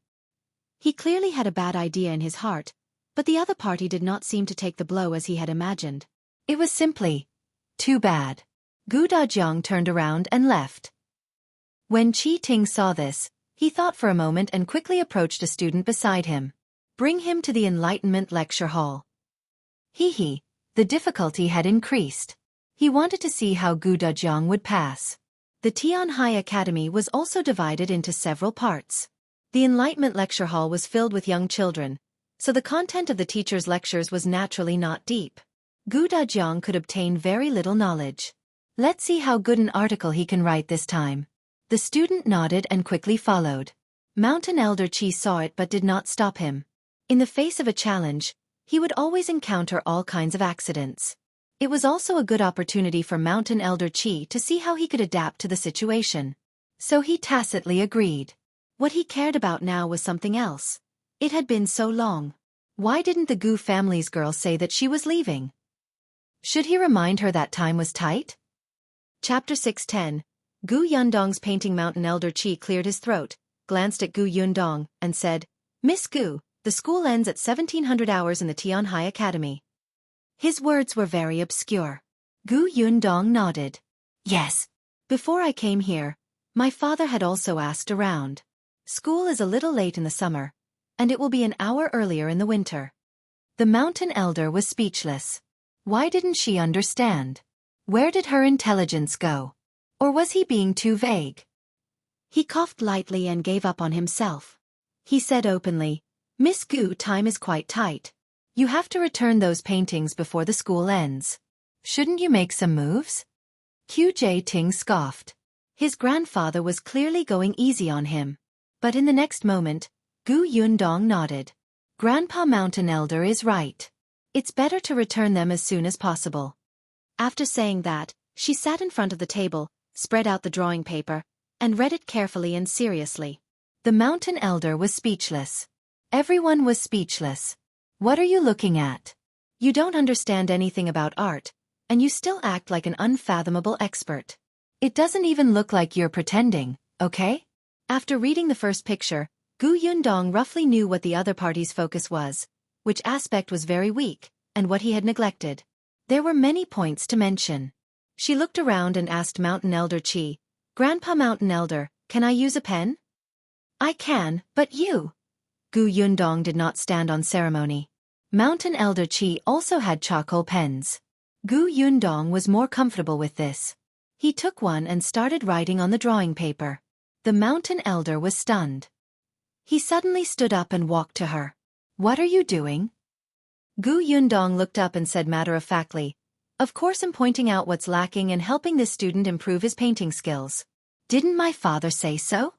He clearly had a bad idea in his heart, but the other party did not seem to take the blow as he had imagined. It was simply too bad. Gu Dajiang turned around and left. When Qi Ting saw this, he thought for a moment and quickly approached a student beside him. "Bring him to the Enlightenment Lecture Hall." The difficulty had increased. He wanted to see how Gu Dajiang would pass. The Tianhai Academy was also divided into several parts. The Enlightenment Lecture Hall was filled with young children, so the content of the teacher's lectures was naturally not deep. Gu Dajiang could obtain very little knowledge. Let's see how good an article he can write this time. The student nodded and quickly followed. Mountain Elder Qi saw it but did not stop him. In the face of a challenge, he would always encounter all kinds of accidents. It was also a good opportunity for Mountain Elder Qi to see how he could adapt to the situation. So he tacitly agreed. What he cared about now was something else. It had been so long. Why didn't the Gu family's girl say that she was leaving? Should he remind her that time was tight? Chapter 610. Gu Yundong's painting Mountain Elder Qi cleared his throat, glanced at Gu Yundong, and said, "Miss Gu, the school ends at 1700 hours in the Tianhai Academy." His words were very obscure. Gu Yundong nodded. "Yes. Before I came here, my father had also asked around. School is a little late in the summer, and it will be an hour earlier in the winter." The mountain elder was speechless. Why didn't she understand? Where did her intelligence go? Or was he being too vague? He coughed lightly and gave up on himself. He said openly, "Miss Gu, time is quite tight. You have to return those paintings before the school ends. Shouldn't you make some moves?" QJ Ting scoffed. His grandfather was clearly going easy on him. But in the next moment, Gu Yundong nodded. "Grandpa Mountain Elder is right. It's better to return them as soon as possible." After saying that, she sat in front of the table, spread out the drawing paper, and read it carefully and seriously. The mountain elder was speechless. Everyone was speechless. "What are you looking at? You don't understand anything about art, and you still act like an unfathomable expert. It doesn't even look like you're pretending, okay?" After reading the first picture, Gu Yundong roughly knew what the other party's focus was, which aspect was very weak, and what he had neglected. There were many points to mention. She looked around and asked Mountain Elder Qi, "Grandpa Mountain Elder, can I use a pen?" "I can, but you." Gu Yundong did not stand on ceremony. Mountain Elder Qi also had charcoal pens. Gu Yundong was more comfortable with this. He took one and started writing on the drawing paper. The mountain elder was stunned. He suddenly stood up and walked to her. "What are you doing?" Gu Yundong looked up and said matter-of-factly, "Of course I'm pointing out what's lacking and helping this student improve his painting skills. Didn't my father say so?"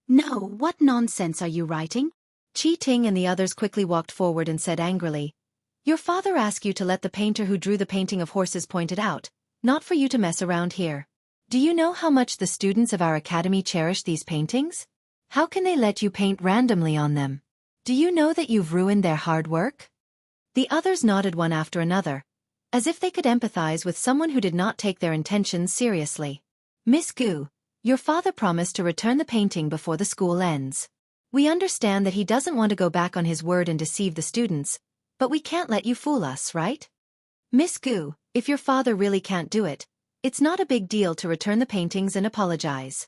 "No, what nonsense are you writing?" Qi Ting and the others quickly walked forward and said angrily, "Your father asked you to let the painter who drew the painting of horses point it out, not for you to mess around here. Do you know how much the students of our academy cherish these paintings? How can they let you paint randomly on them? Do you know that you've ruined their hard work?" The others nodded one after another, as if they could empathize with someone who did not take their intentions seriously. "Miss Gu, your father promised to return the painting before the school ends. We understand that he doesn't want to go back on his word and deceive the students, but we can't let you fool us, right? Miss Gu, if your father really can't do it, it's not a big deal to return the paintings and apologize."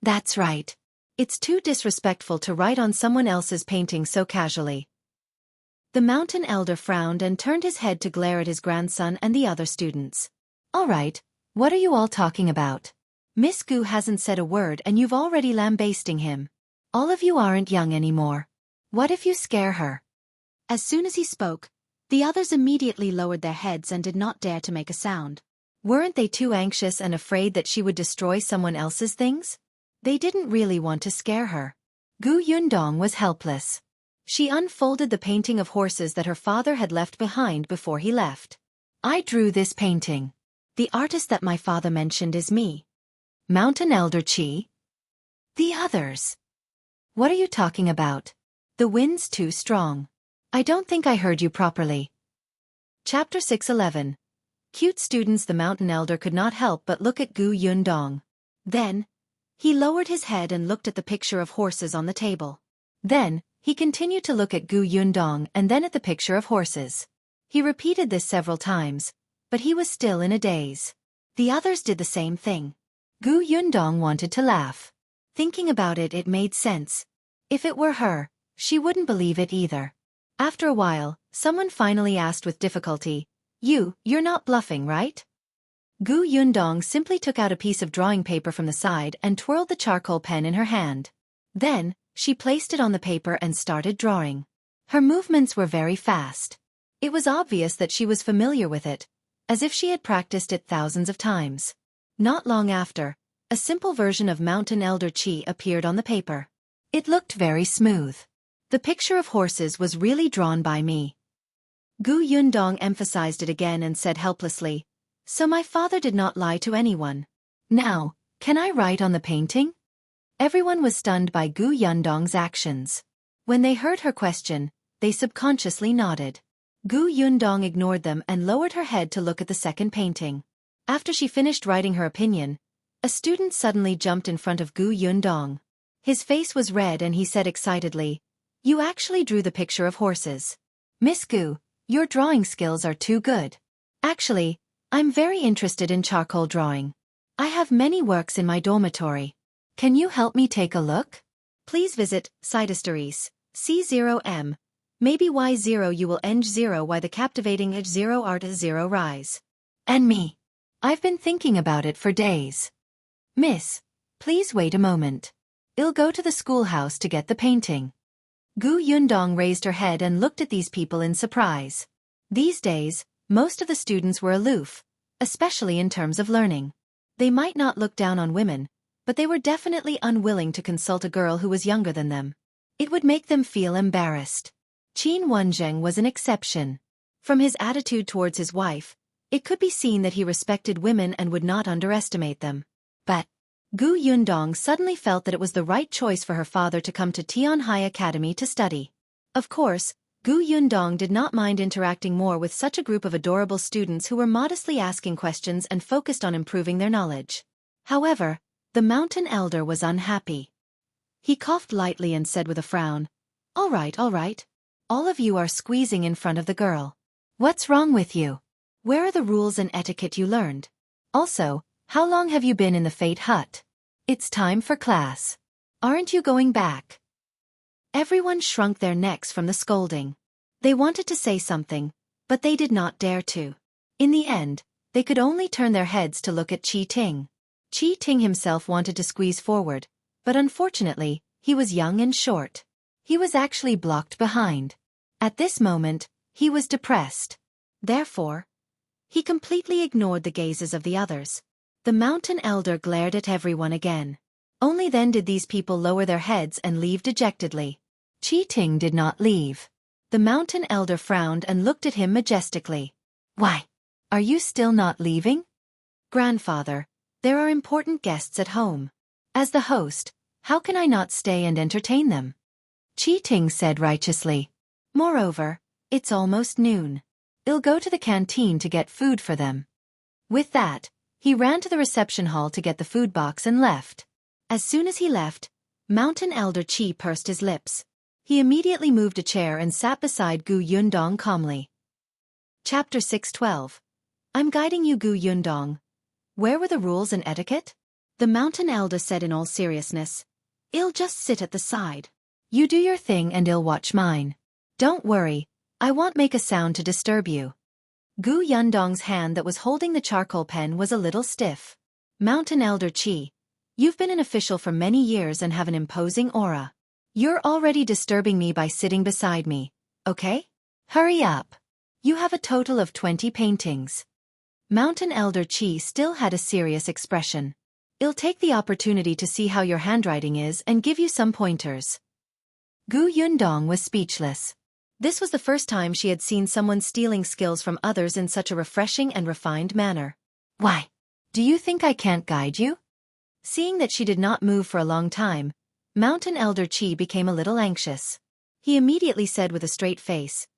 "That's right. It's too disrespectful to write on someone else's painting so casually." The mountain elder frowned and turned his head to glare at his grandson and the other students. "All right, what are you all talking about? Miss Gu hasn't said a word and you've already lambasting him. All of you aren't young anymore. What if you scare her?" As soon as he spoke, the others immediately lowered their heads and did not dare to make a sound. Weren't they too anxious and afraid that she would destroy someone else's things? They didn't really want to scare her. Gu Yundong was helpless. She unfolded the painting of horses that her father had left behind before he left. "I drew this painting. The artist that my father mentioned is me." "Mountain Elder Qi?" "The others." "What are you talking about? The wind's too strong. I don't think I heard you properly." Chapter 611. Cute students. The mountain elder could not help but look at Gu Yundong. Then, he lowered his head and looked at the picture of horses on the table. Then, he continued to look at Gu Yundong and then at the picture of horses. He repeated this several times, but he was still in a daze. The others did the same thing. Gu Yundong wanted to laugh. Thinking about it, it made sense. If it were her, she wouldn't believe it either. After a while, someone finally asked with difficulty, You're not bluffing, right?" Gu Yundong simply took out a piece of drawing paper from the side and twirled the charcoal pen in her hand. Then, she placed it on the paper and started drawing. Her movements were very fast. It was obvious that she was familiar with it, as if she had practiced it thousands of times. Not long after, a simple version of Mountain Elder Qi appeared on the paper. It looked very smooth. The picture of horses was really drawn by me. Gu Yundong emphasized it again and said helplessly, "So my father did not lie to anyone. Now, can I write on the painting?" Everyone was stunned by Gu Yundong's actions. When they heard her question, they subconsciously nodded. Gu Yundong ignored them and lowered her head to look at the second painting. After she finished writing her opinion, a student suddenly jumped in front of Gu Yundong. His face was red and he said excitedly, "You actually drew the picture of horses. Miss Gu, your drawing skills are too good. Actually, I'm very interested in charcoal drawing. I have many works in my dormitory. Can you help me take a look? Please visit Sidestories, C0M. Maybe Y0 you will eng 0 y the captivating H 0 art 0 rise. And me. I've been thinking about it for days. Miss, please wait a moment. I'll go to the schoolhouse to get the painting." Gu Yundong raised her head and looked at these people in surprise. These days, most of the students were aloof, especially in terms of learning. They might not look down on women, but they were definitely unwilling to consult a girl who was younger than them. It would make them feel embarrassed. Qin Wenzheng was an exception. From his attitude towards his wife, it could be seen that he respected women and would not underestimate them. But Gu Yundong suddenly felt that it was the right choice for her father to come to Tianhai Academy to study. Of course, Gu Yundong did not mind interacting more with such a group of adorable students who were modestly asking questions and focused on improving their knowledge. However, the mountain elder was unhappy. He coughed lightly and said with a frown, all right. All of you are squeezing in front of the girl. What's wrong with you? Where are the rules and etiquette you learned? Also, how long have you been in the Fate Hut? It's time for class. Aren't you going back?" Everyone shrunk their necks from the scolding. They wanted to say something, but they did not dare to. In the end, they could only turn their heads to look at Qi Ting. Qi Ting himself wanted to squeeze forward, but unfortunately, he was young and short. He was actually blocked behind. At this moment, he was depressed. Therefore, he completely ignored the gazes of the others. The mountain elder glared at everyone again. Only then did these people lower their heads and leave dejectedly. Qi Ting did not leave. The mountain elder frowned and looked at him majestically. "Why? Are you still not leaving?" "Grandfather, there are important guests at home. As the host, how can I not stay and entertain them?" Qi Ting said righteously. "Moreover, it's almost noon. I'll go to the canteen to get food for them." With that, he ran to the reception hall to get the food box and left. As soon as he left, Mountain Elder Qi pursed his lips. He immediately moved a chair and sat beside Gu Yundong calmly. Chapter 612. I'm guiding you, Gu Yundong. Where were the rules and etiquette? The Mountain Elder said in all seriousness. I'll just sit at the side. You do your thing and I'll watch mine. Don't worry, I won't make a sound to disturb you. Gu Yundong's hand that was holding the charcoal pen was a little stiff. Mountain Elder Qi, you've been an official for many years and have an imposing aura. You're already disturbing me by sitting beside me, okay? Hurry up. You have a total of 20 paintings. Mountain Elder Qi still had a serious expression. I'll take the opportunity to see how your handwriting is and give you some pointers. Gu Yundong was speechless. This was the first time she had seen someone stealing skills from others in such a refreshing and refined manner. Why? Do you think I can't guide you? Seeing that she did not move for a long time, Mountain Elder Qi became a little anxious. He immediately said with a straight face,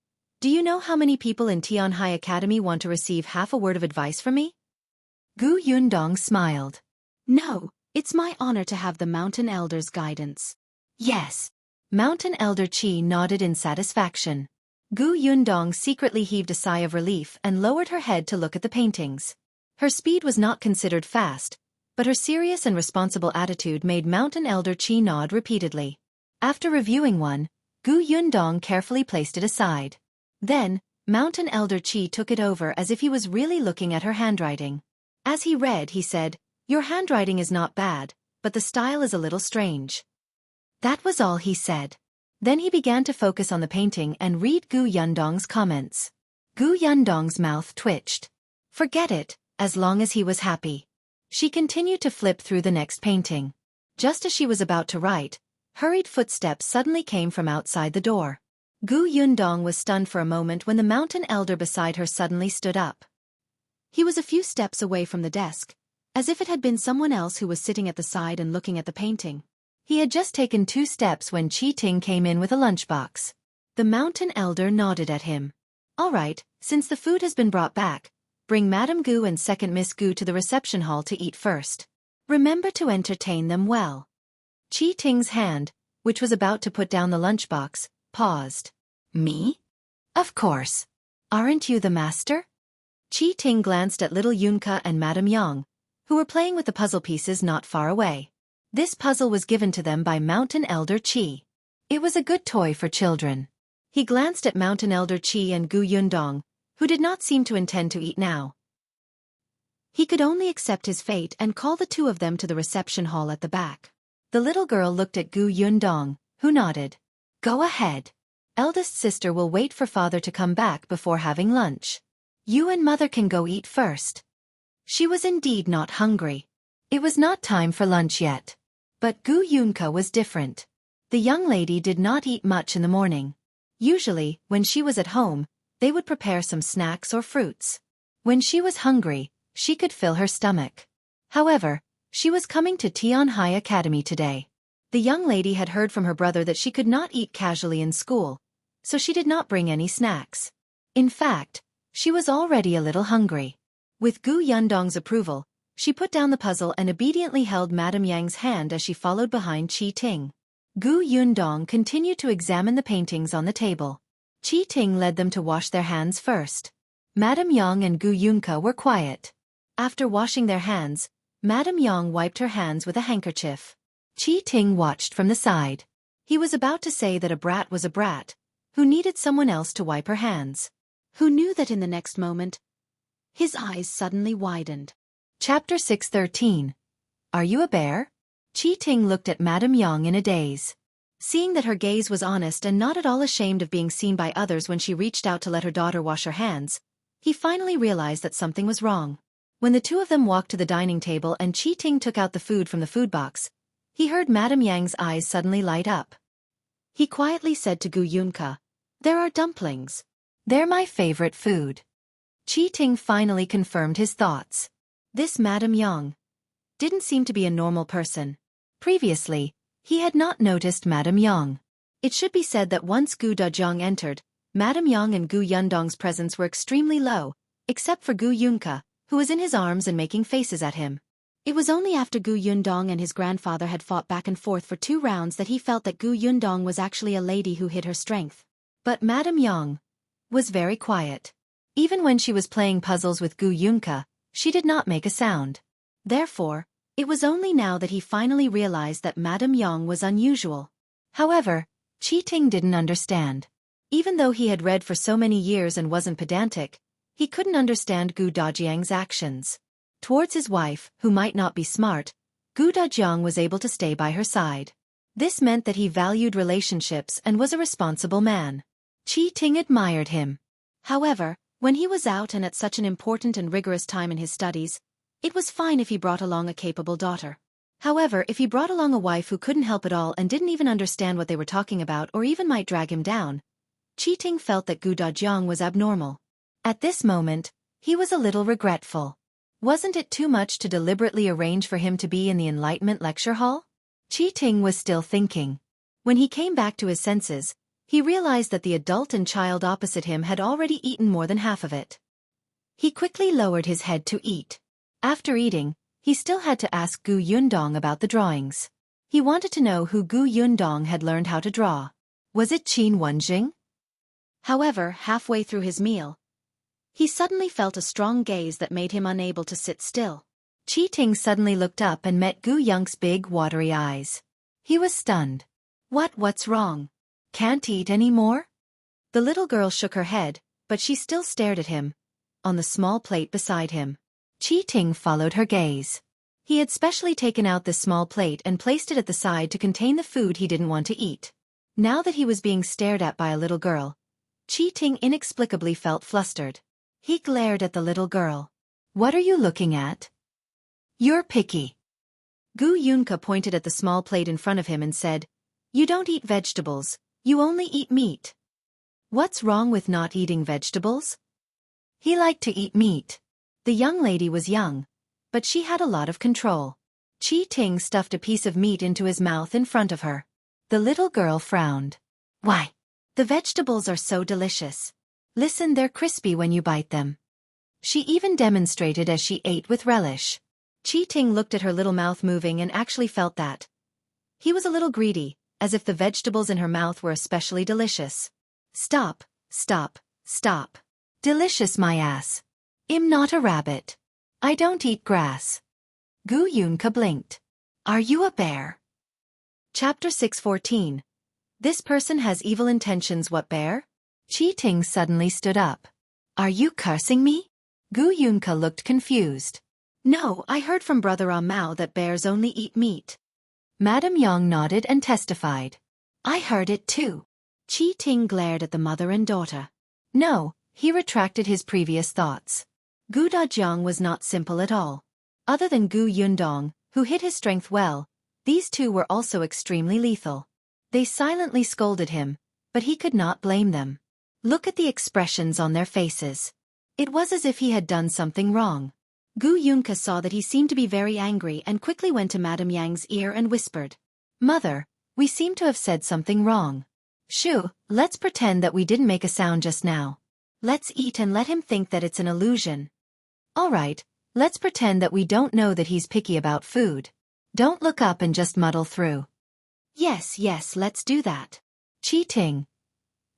Do you know how many people in Tianhai Academy want to receive half a word of advice from me? Gu Yundong smiled. No, it's my honor to have the Mountain Elder's guidance. Yes. Mountain Elder Qi nodded in satisfaction. Gu Yundong secretly heaved a sigh of relief and lowered her head to look at the paintings. Her speed was not considered fast, but her serious and responsible attitude made Mountain Elder Qi nod repeatedly. After reviewing one, Gu Yundong carefully placed it aside. Then, Mountain Elder Qi took it over as if he was really looking at her handwriting. As he read, he said, Your handwriting is not bad, but the style is a little strange. That was all he said. Then he began to focus on the painting and read Gu Yundong's comments. Gu Yundong's mouth twitched. Forget it, as long as he was happy. She continued to flip through the next painting. Just as she was about to write, hurried footsteps suddenly came from outside the door. Gu Yundong was stunned for a moment when the mountain elder beside her suddenly stood up. He was a few steps away from the desk, as if it had been someone else who was sitting at the side and looking at the painting. He had just taken 2 steps when Qi Ting came in with a lunchbox. The mountain elder nodded at him. All right, since the food has been brought back, bring Madame Gu and second Miss Gu to the reception hall to eat first. Remember to entertain them well. Qi Ting's hand, which was about to put down the lunchbox, paused. Me? Of course. Aren't you the master? Qi Ting glanced at little Yunka and Madame Yang, who were playing with the puzzle pieces not far away. This puzzle was given to them by Mountain Elder Qi. It was a good toy for children. He glanced at Mountain Elder Qi and Gu Yundong, who did not seem to intend to eat now. He could only accept his fate and call the two of them to the reception hall at the back. The little girl looked at Gu Yundong, who nodded. Go ahead. Eldest sister will wait for father to come back before having lunch. You and mother can go eat first. She was indeed not hungry. It was not time for lunch yet. But Gu Yunka was different. The young lady did not eat much in the morning. Usually, when she was at home, they would prepare some snacks or fruits. When she was hungry, she could fill her stomach. However, she was coming to Tianhai Academy today. The young lady had heard from her brother that she could not eat casually in school, so she did not bring any snacks. In fact, she was already a little hungry. With Gu Yundong's approval, she put down the puzzle and obediently held Madame Yang's hand as she followed behind Qi Ting. Gu Yundong continued to examine the paintings on the table. Qi Ting led them to wash their hands first. Madame Yang and Gu Yunka were quiet. After washing their hands, Madame Yang wiped her hands with a handkerchief. Qi Ting watched from the side. He was about to say that a brat was a brat, who needed someone else to wipe her hands. Who knew that in the next moment, his eyes suddenly widened. Chapter 613. Are you a bear? Qi Ting looked at Madame Yang in a daze. Seeing that her gaze was honest and not at all ashamed of being seen by others when she reached out to let her daughter wash her hands, he finally realized that something was wrong. When the two of them walked to the dining table and Qi Ting took out the food from the food box, he heard Madame Yang's eyes suddenly light up. He quietly said to Gu Yunka, There are dumplings. They're my favorite food. Qi Ting finally confirmed his thoughts. This Madame Yang didn't seem to be a normal person. Previously, he had not noticed Madame Yang. It should be said that once Gu Dajiang entered, Madame Yang and Gu Yundong's presence were extremely low, except for Gu Yunka, who was in his arms and making faces at him. It was only after Gu Yundong and his grandfather had fought back and forth for 2 rounds that he felt that Gu Yundong was actually a lady who hid her strength. But Madame Yang was very quiet. Even when she was playing puzzles with Gu Yunka, she did not make a sound. Therefore, it was only now that he finally realized that Madame Yang was unusual. However, Qi Ting didn't understand. Even though he had read for so many years and wasn't pedantic, he couldn't understand Gu Dajiang's actions. Towards his wife, who might not be smart, Gu Dajiang was able to stay by her side. This meant that he valued relationships and was a responsible man. Qi Ting admired him. However, when he was out and at such an important and rigorous time in his studies, it was fine if he brought along a capable daughter. However, if he brought along a wife who couldn't help at all and didn't even understand what they were talking about or even might drag him down, Qi Ting felt that Gu Dajiang was abnormal. At this moment, he was a little regretful. Wasn't it too much to deliberately arrange for him to be in the Enlightenment lecture hall? Qi Ting was still thinking. When he came back to his senses, he realized that the adult and child opposite him had already eaten more than half of it. He quickly lowered his head to eat. After eating, he still had to ask Gu Yundong about the drawings. He wanted to know who Gu Yundong had learned how to draw. Was it Qin Wenjing? However, halfway through his meal, he suddenly felt a strong gaze that made him unable to sit still. Qi Ting suddenly looked up and met Gu Yunk's big, watery eyes. He was stunned. What's wrong? Can't eat any more? The little girl shook her head, but she still stared at him, on the small plate beside him. Qi Ting followed her gaze. He had specially taken out this small plate and placed it at the side to contain the food he didn't want to eat. Now that he was being stared at by a little girl, Qi Ting inexplicably felt flustered. He glared at the little girl. What are you looking at? You're picky. Gu Yunka pointed at the small plate in front of him and said, You don't eat vegetables, you only eat meat. What's wrong with not eating vegetables? He liked to eat meat. The young lady was young, but she had a lot of control. Qi Ting stuffed a piece of meat into his mouth in front of her. The little girl frowned. Why? The vegetables are so delicious. Listen, they're crispy when you bite them. She even demonstrated as she ate with relish. Qi Ting looked at her little mouth moving and actually felt that he was a little greedy, as if the vegetables in her mouth were especially delicious. Stop, stop, stop. Delicious my ass. I'm not a rabbit. I don't eat grass. Gu Yunka blinked. Are you a bear? Chapter 6:14. This person has evil intentions. What bear? Qi Ting suddenly stood up. Are you cursing me? Gu Yunka looked confused. No, I heard from Brother Mao that bears only eat meat. Madame Yang nodded and testified. I heard it too. Qi Ting glared at the mother and daughter. No, he retracted his previous thoughts. Gu Dajiang was not simple at all. Other than Gu Yundong, who hid his strength well, these two were also extremely lethal. They silently scolded him, but he could not blame them. Look at the expressions on their faces. It was as if he had done something wrong. Gu Yunka saw that he seemed to be very angry and quickly went to Madame Yang's ear and whispered, Mother, we seem to have said something wrong. Shoo, let's pretend that we didn't make a sound just now. Let's eat and let him think that it's an illusion. All right, let's pretend that we don't know that he's picky about food. Don't look up and just muddle through. Yes, let's do that. Qi Ting.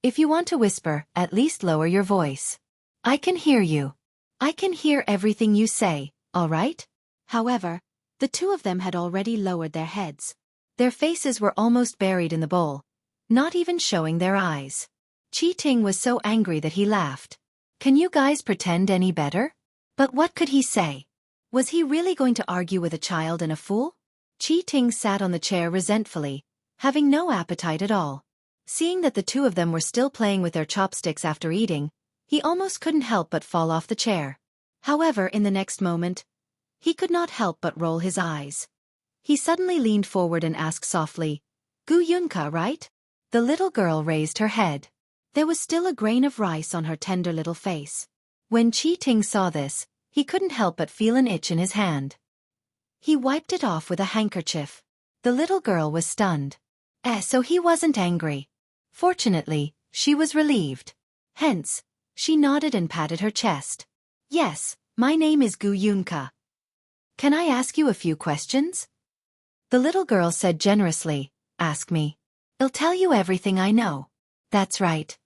If you want to whisper, at least lower your voice. I can hear you. I can hear everything you say, all right? However, the two of them had already lowered their heads. Their faces were almost buried in the bowl, not even showing their eyes. Qi Ting was so angry that he laughed. Can you guys pretend any better? But what could he say? Was he really going to argue with a child and a fool? Qi Ting sat on the chair resentfully, having no appetite at all. Seeing that the two of them were still playing with their chopsticks after eating, he almost couldn't help but fall off the chair. However, in the next moment, he could not help but roll his eyes. He suddenly leaned forward and asked softly, Gu Yunka, right? The little girl raised her head. There was still a grain of rice on her tender little face. When Qi Ting saw this, he couldn't help but feel an itch in his hand. He wiped it off with a handkerchief. The little girl was stunned. So he wasn't angry. Fortunately, she was relieved. Hence, she nodded and patted her chest. Yes, my name is Gu Yunka. Can I ask you a few questions? The little girl said generously, Ask me. I'll tell you everything I know. That's right.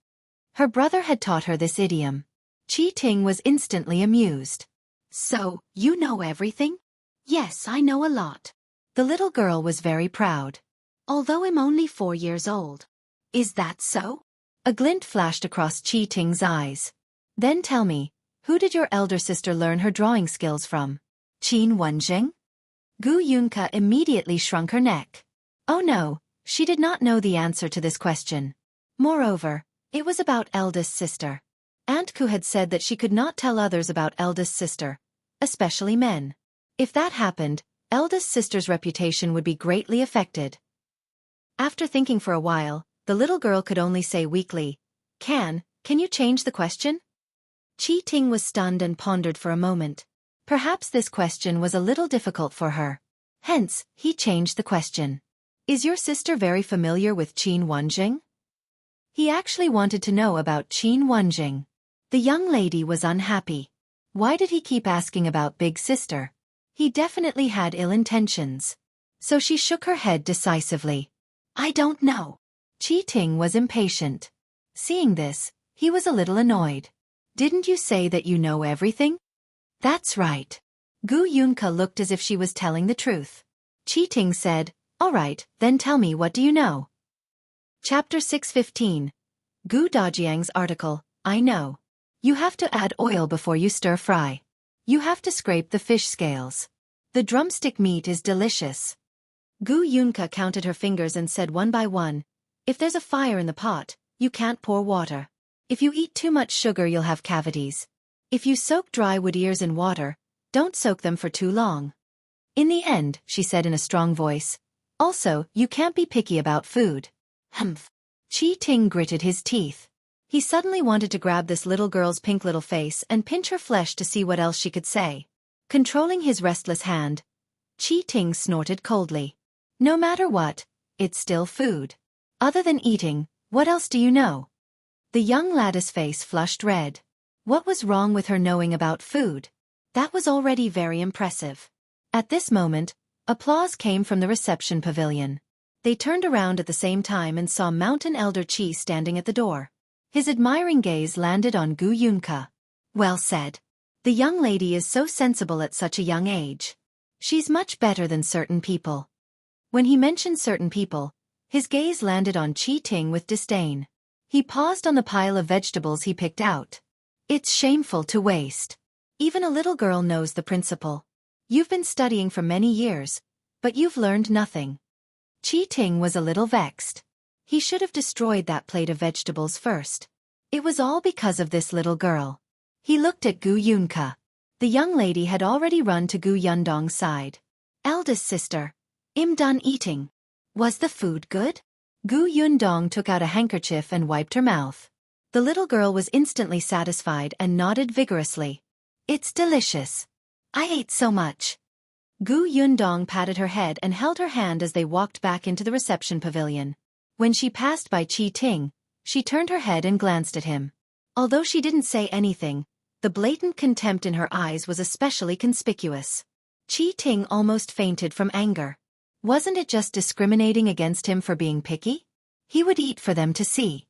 Her brother had taught her this idiom. Qi Ting was instantly amused. So, you know everything? Yes, I know a lot. The little girl was very proud. Although I'm only 4 years old. Is that so? A glint flashed across Qi Ting's eyes. Then tell me, who did your elder sister learn her drawing skills from? Qin Wenjing? Gu Yunka immediately shrunk her neck. Oh no, she did not know the answer to this question. Moreover, it was about eldest sister. Aunt Ku had said that she could not tell others about eldest sister, especially men. If that happened, eldest sister's reputation would be greatly affected. After thinking for a while, the little girl could only say weakly, Can you change the question? Qi Ting was stunned and pondered for a moment. Perhaps this question was a little difficult for her. Hence, he changed the question. Is your sister very familiar with Qin Wenjing? He actually wanted to know about Qin Wenjing. The young lady was unhappy. Why did he keep asking about big sister? He definitely had ill intentions. So she shook her head decisively. I don't know. Qi Ting was impatient. Seeing this, he was a little annoyed. Didn't you say that you know everything? That's right. Gu Yunka looked as if she was telling the truth. Qi Ting said, All right, then tell me, what do you know? Chapter 6:15. Gu Dajiang's article, I know. You have to add oil before you stir fry. You have to scrape the fish scales. The drumstick meat is delicious. Gu Yunka counted her fingers and said one by one, If there's a fire in the pot, you can't pour water. If you eat too much sugar, you'll have cavities. If you soak dry wood ears in water, don't soak them for too long. In the end, she said in a strong voice, Also, you can't be picky about food. Humph. Qi Ting gritted his teeth. He suddenly wanted to grab this little girl's pink little face and pinch her flesh to see what else she could say. Controlling his restless hand, Qi Ting snorted coldly. No matter what, it's still food. Other than eating, what else do you know? The young lad's face flushed red. What was wrong with her knowing about food? That was already very impressive. At this moment, applause came from the reception pavilion. They turned around at the same time and saw Mountain Elder Qi standing at the door. His admiring gaze landed on Gu Yunka. Well said. The young lady is so sensible at such a young age. She's much better than certain people. When he mentioned certain people, his gaze landed on Qi Ting with disdain. He paused on the pile of vegetables he picked out. It's shameful to waste. Even a little girl knows the principle. You've been studying for many years, but you've learned nothing. Qi Ting was a little vexed. He should have destroyed that plate of vegetables first. It was all because of this little girl. He looked at Gu Yunka. The young lady had already run to Gu Yundong's side. Eldest sister, I'm done eating. Was the food good? Gu Yundong took out a handkerchief and wiped her mouth. The little girl was instantly satisfied and nodded vigorously. It's delicious. I ate so much. Gu Yundong patted her head and held her hand as they walked back into the reception pavilion. When she passed by Qi Ting, she turned her head and glanced at him. Although she didn't say anything, the blatant contempt in her eyes was especially conspicuous. Qi Ting almost fainted from anger. Wasn't it just discriminating against him for being picky? He would eat for them to see.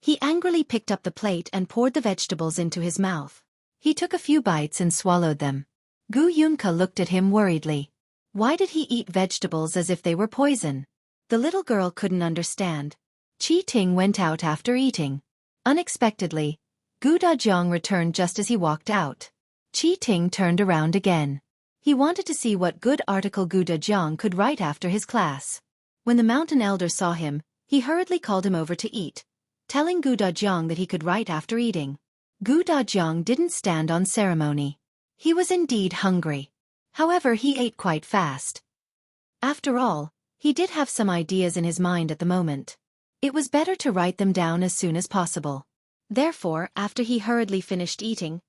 He angrily picked up the plate and poured the vegetables into his mouth. He took a few bites and swallowed them. Gu Yunka looked at him worriedly. Why did he eat vegetables as if they were poison? The little girl couldn't understand. Qi Ting went out after eating. Unexpectedly, Gu Dajiang returned just as he walked out. Qi Ting turned around again. He wanted to see what good article Gu Dajiang could write after his class. When the mountain elder saw him, he hurriedly called him over to eat, telling Gu Dajiang that he could write after eating. Gu Dajiang didn't stand on ceremony. He was indeed hungry. However, he ate quite fast. After all, he did have some ideas in his mind at the moment. It was better to write them down as soon as possible. Therefore, after he hurriedly finished eating,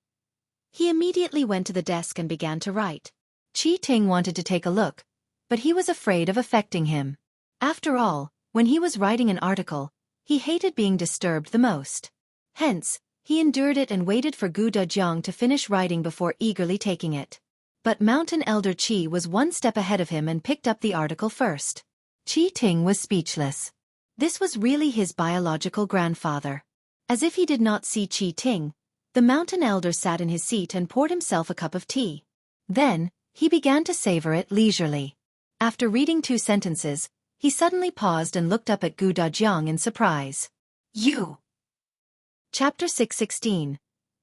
he immediately went to the desk and began to write. Qi Ting wanted to take a look, but he was afraid of affecting him. After all, when he was writing an article, he hated being disturbed the most. Hence, he endured it and waited for Gu Dajiang to finish writing before eagerly taking it. But Mountain Elder Qi was one step ahead of him and picked up the article first. Qi Ting was speechless. This was really his biological grandfather. As if he did not see Qi Ting, the mountain elder sat in his seat and poured himself a cup of tea. Then, he began to savor it leisurely. After reading 2 sentences, he suddenly paused and looked up at Gu Dajiang in surprise. You! Chapter 616.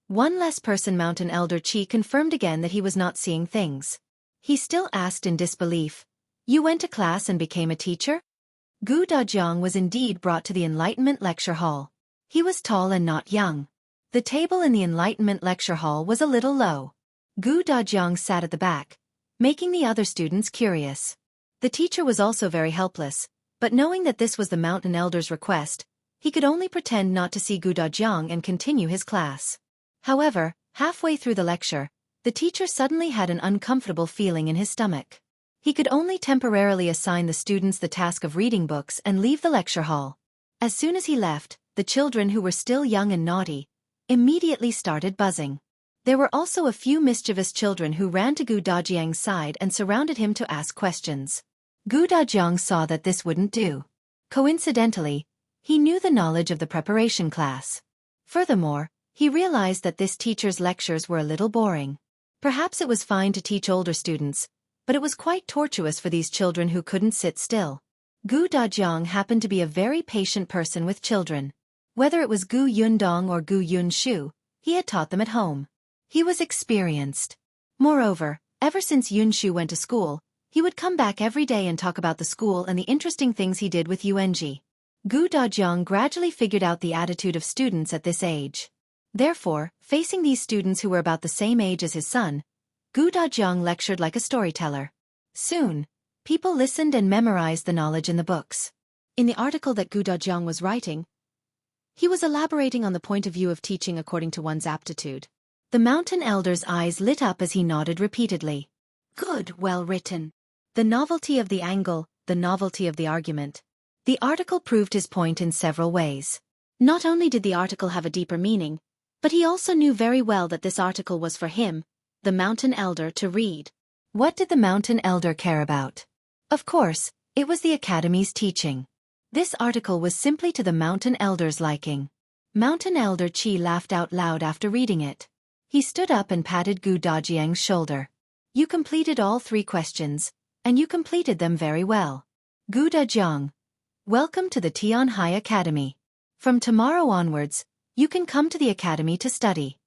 One less person. Mountain Elder Qi confirmed again that he was not seeing things. He still asked in disbelief, You went to class and became a teacher? Gu Dajiang was indeed brought to the Enlightenment Lecture Hall. He was tall and not young. The table in the Enlightenment Lecture Hall was a little low. Gu Dajiang sat at the back, making the other students curious. The teacher was also very helpless, but knowing that this was the mountain elder's request, he could only pretend not to see Gu Dajiang and continue his class. However, halfway through the lecture, the teacher suddenly had an uncomfortable feeling in his stomach. He could only temporarily assign the students the task of reading books and leave the lecture hall. As soon as he left, the children who were still young and naughty immediately started buzzing. There were also a few mischievous children who ran to Gu Dajiang's side and surrounded him to ask questions. Gu Dajiang saw that this wouldn't do. Coincidentally, he knew the knowledge of the preparation class. Furthermore, he realized that this teacher's lectures were a little boring. Perhaps it was fine to teach older students, but it was quite tortuous for these children who couldn't sit still. Gu Dajiang happened to be a very patient person with children. Whether it was Gu Yundong or Gu Yunshu, he had taught them at home. He was experienced. Moreover, ever since Yunshu went to school, he would come back every day and talk about the school and the interesting things he did with Yuanji. Gu Dajiang gradually figured out the attitude of students at this age. Therefore, facing these students who were about the same age as his son, Gu Dajiang lectured like a storyteller. Soon, people listened and memorized the knowledge in the books. In the article that Gu Dajiang was writing, he was elaborating on the point of view of teaching according to one's aptitude. The mountain elder's eyes lit up as he nodded repeatedly. Good, well written. The novelty of the angle, the novelty of the argument. The article proved his point in several ways. Not only did the article have a deeper meaning, But he also knew very well that this article was for him, the Mountain Elder, to read. What did the Mountain Elder care about? Of course, it was the Academy's teaching. This article was simply to the Mountain Elder's liking. Mountain Elder Qi laughed out loud after reading it. He stood up and patted Gu Dajiang's shoulder. You completed all 3 questions, and you completed them very well. Gu Dajiang, welcome to the Tianhai Academy. From tomorrow onwards, you can come to the academy to study.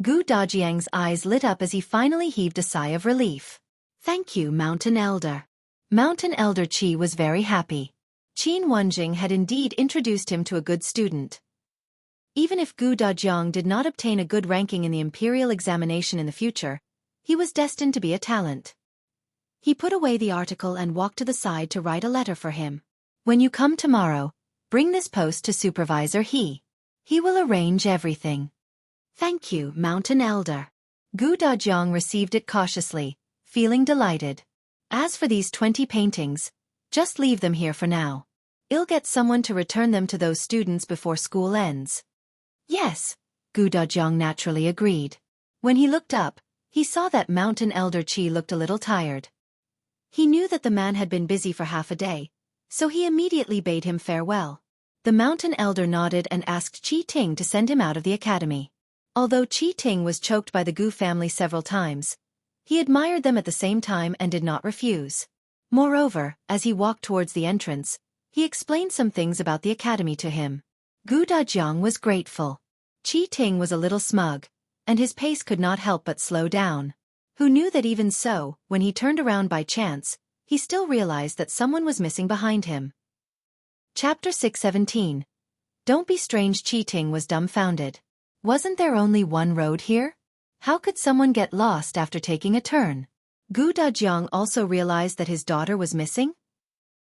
Gu Dajiang's eyes lit up as he finally heaved a sigh of relief. Thank you, Mountain Elder. Mountain Elder Qi was very happy. Qin Wenjing had indeed introduced him to a good student. Even if Gu Dajiang did not obtain a good ranking in the imperial examination in the future, he was destined to be a talent. He put away the article and walked to the side to write a letter for him. When you come tomorrow, bring this post to Supervisor He. He will arrange everything. Thank you, Mountain Elder. Gu Dajiang received it cautiously, feeling delighted. As for these 20 paintings, just leave them here for now. I'll get someone to return them to those students before school ends. Yes, Gu Dajiang naturally agreed. When he looked up, he saw that Mountain Elder Qi looked a little tired. He knew that the man had been busy for half a day, so he immediately bade him farewell. The Mountain Elder nodded and asked Qi Ting to send him out of the academy. Although Qi Ting was choked by the Gu family several times, he admired them at the same time and did not refuse. Moreover, as he walked towards the entrance, he explained some things about the academy to him. Gu Dajiang was grateful. Qi Ting was a little smug, and his pace could not help but slow down. Who knew that even so, when he turned around by chance, he still realized that someone was missing behind him. Chapter 617. Don't be strange. Qi Ting was dumbfounded. Wasn't there only one road here? How could someone get lost after taking a turn? Gu Dajiang also realized that his daughter was missing.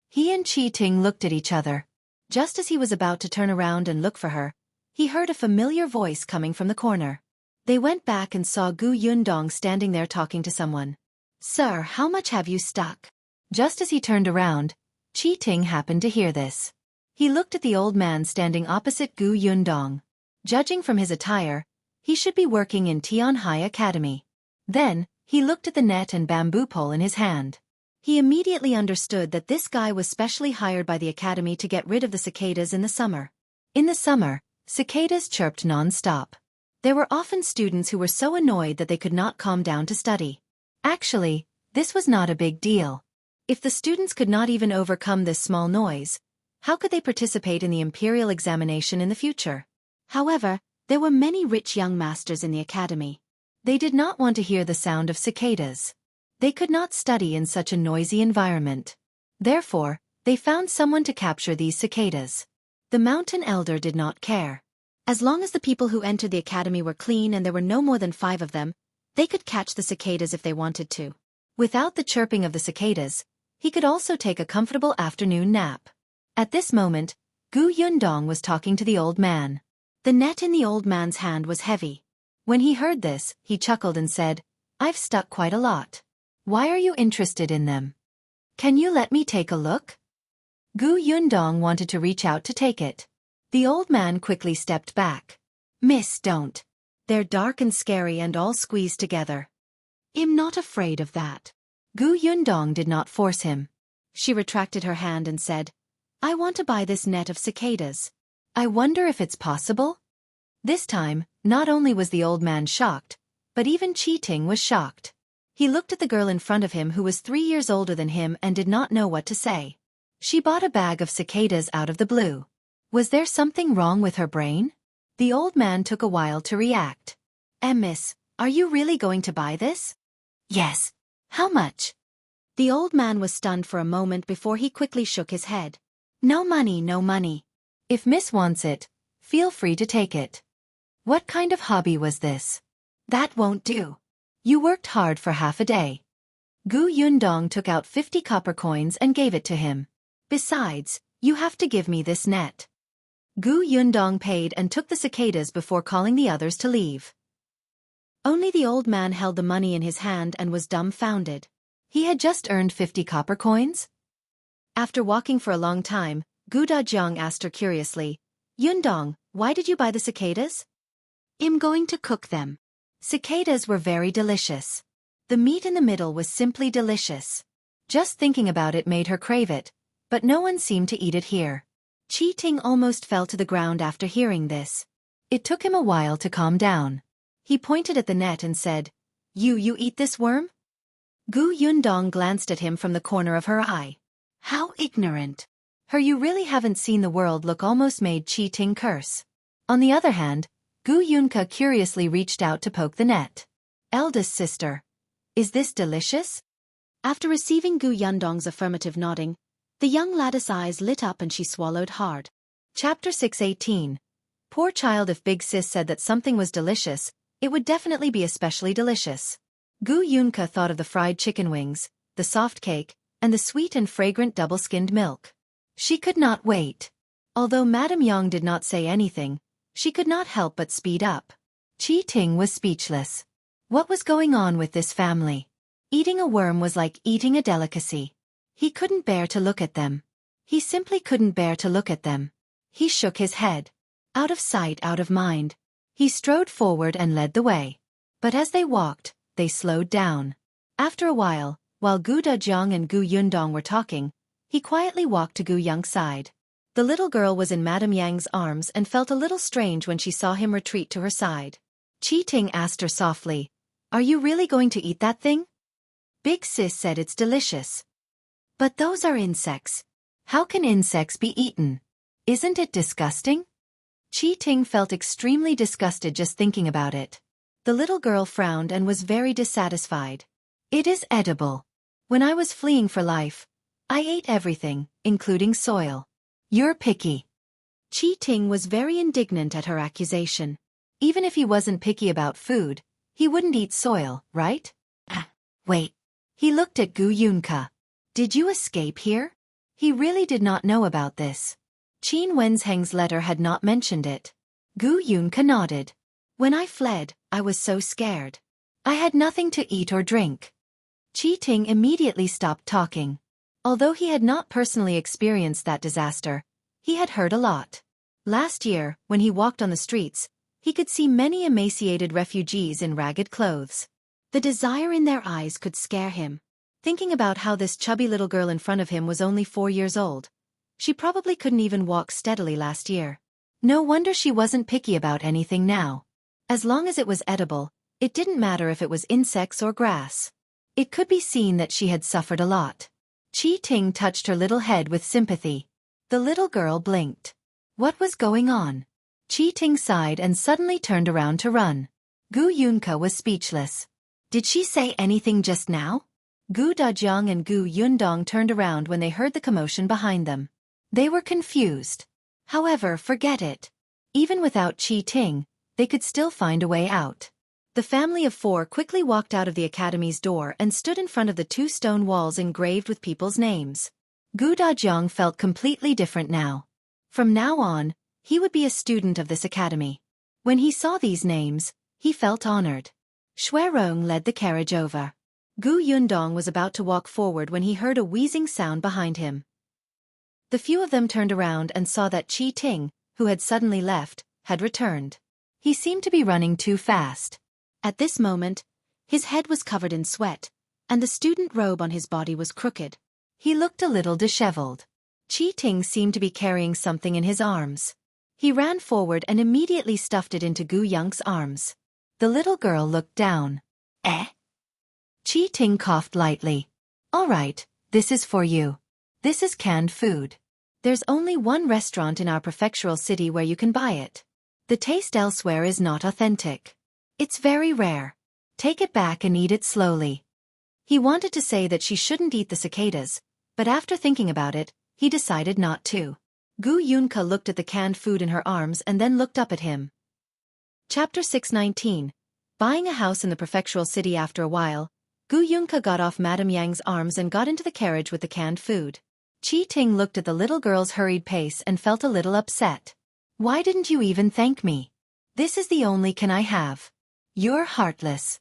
He and Qi Ting looked at each other. Just as he was about to turn around and look for her, he heard a familiar voice coming from the corner. They went back and saw Gu Yundong standing there talking to someone. Sir, how much have you stuck? Just as he turned around, Qi Ting happened to hear this. He looked at the old man standing opposite Gu Yundong. Judging from his attire, he should be working in Tianhai Academy. Then, he looked at the net and bamboo pole in his hand. He immediately understood that this guy was specially hired by the academy to get rid of the cicadas in the summer. In the summer, cicadas chirped non-stop. There were often students who were so annoyed that they could not calm down to study. Actually, this was not a big deal. If the students could not even overcome this small noise, how could they participate in the imperial examination in the future? However, there were many rich young masters in the academy. They did not want to hear the sound of cicadas. They could not study in such a noisy environment. Therefore, they found someone to capture these cicadas. The Mountain Elder did not care. As long as the people who entered the academy were clean and there were no more than 5 of them, they could catch the cicadas if they wanted to. Without the chirping of the cicadas, he could also take a comfortable afternoon nap. At this moment, Gu Yundong was talking to the old man. The net in the old man's hand was heavy. When he heard this, he chuckled and said, I've stuck quite a lot. Why are you interested in them? Can you let me take a look? Gu Yundong wanted to reach out to take it. The old man quickly stepped back. Miss, don't. They're dark and scary and all squeezed together. I'm not afraid of that. Gu Yundong did not force him. She retracted her hand and said, I want to buy this net of cicadas. I wonder if it's possible? This time, not only was the old man shocked, but even Qi Ting was shocked. He looked at the girl in front of him who was 3 years older than him and did not know what to say. She bought a bag of cicadas out of the blue. Was there something wrong with her brain? The old man took a while to react. Miss, are you really going to buy this? Yes. How much? The old man was stunned for a moment before he quickly shook his head. No money, no money. If Miss wants it, feel free to take it. What kind of hobby was this? That won't do. You worked hard for half a day. Gu Yundong took out 50 copper coins and gave it to him. Besides, you have to give me this net. Gu Yundong paid and took the cicadas before calling the others to leave. Only the old man held the money in his hand and was dumbfounded. He had just earned 50 copper coins? After walking for a long time, Gu Dajiang asked her curiously, Yundong, why did you buy the cicadas? I'm going to cook them. Cicadas were very delicious. The meat in the middle was simply delicious. Just thinking about it made her crave it, but no one seemed to eat it here. Qi Ting almost fell to the ground after hearing this. It took him a while to calm down. He pointed at the net and said, You eat this worm? Gu Yundong glanced at him from the corner of her eye. How ignorant. Her you really haven't seen the world look almost made Qi Ting curse. On the other hand, Gu Yunke curiously reached out to poke the net. Eldest sister. Is this delicious? After receiving Gu Yundong's affirmative nodding, the young lady's eyes lit up and she swallowed hard. Chapter 618. Poor child, if Big Sis said that something was delicious, it would definitely be especially delicious. Gu Yunke thought of the fried chicken wings, the soft cake, and the sweet and fragrant double-skinned milk. She could not wait. Although Madame Yang did not say anything, she could not help but speed up. Qi Ting was speechless. What was going on with this family? Eating a worm was like eating a delicacy. He couldn't bear to look at them. He simply couldn't bear to look at them. He shook his head. Out of sight, out of mind. He strode forward and led the way. But as they walked, they slowed down. After a while Gu Dajiang and Gu Yundong were talking, he quietly walked to Gu Yang's side. The little girl was in Madame Yang's arms and felt a little strange when she saw him retreat to her side. Qi Ting asked her softly, Are you really going to eat that thing? Big Sis said it's delicious. But those are insects. How can insects be eaten? Isn't it disgusting? Qi Ting felt extremely disgusted just thinking about it. The little girl frowned and was very dissatisfied. It is edible. When I was fleeing for life, I ate everything, including soil. You're picky. Qi Ting was very indignant at her accusation. Even if he wasn't picky about food, he wouldn't eat soil, right? Wait. He looked at Gu Yunke. Did you escape here? He really did not know about this. Qin Wenzheng's letter had not mentioned it. Gu Yunke nodded. When I fled, I was so scared. I had nothing to eat or drink. Qi Ting immediately stopped talking. Although he had not personally experienced that disaster, he had heard a lot. Last year, when he walked on the streets, he could see many emaciated refugees in ragged clothes. The desire in their eyes could scare him. Thinking about how this chubby little girl in front of him was only 4 years old. She probably couldn't even walk steadily last year. No wonder she wasn't picky about anything now. As long as it was edible, it didn't matter if it was insects or grass. It could be seen that she had suffered a lot. Qi Ting touched her little head with sympathy. The little girl blinked. What was going on? Qi Ting sighed and suddenly turned around to run. Gu Yunke was speechless. Did she say anything just now? Gu Dajiang and Gu Yundong turned around when they heard the commotion behind them. They were confused. However, forget it. Even without Qi Ting, they could still find a way out. The family of 4 quickly walked out of the academy's door and stood in front of the 2 stone walls engraved with people's names. Gu Dajiang felt completely different now. From now on, he would be a student of this academy. When he saw these names, he felt honored. Xuerong led the carriage over. Gu Yundong was about to walk forward when he heard a wheezing sound behind him. The few of them turned around and saw that Qi Ting, who had suddenly left, had returned. He seemed to be running too fast. At this moment, his head was covered in sweat, and the student robe on his body was crooked. He looked a little disheveled. Qi Ting seemed to be carrying something in his arms. He ran forward and immediately stuffed it into Gu Yunke's arms. The little girl looked down. Eh? Qi Ting coughed lightly. All right, this is for you. This is canned food. There's only one restaurant in our prefectural city where you can buy it. The taste elsewhere is not authentic. It's very rare. Take it back and eat it slowly. He wanted to say that she shouldn't eat the cicadas, but after thinking about it, he decided not to. Gu Yunke looked at the canned food in her arms and then looked up at him. Chapter 619. Buying a house in the prefectural city. After a while, Gu Yunke got off Madame Yang's arms and got into the carriage with the canned food. Qi Ting looked at the little girl's hurried pace and felt a little upset. Why didn't you even thank me? This is the only can I have. You're heartless.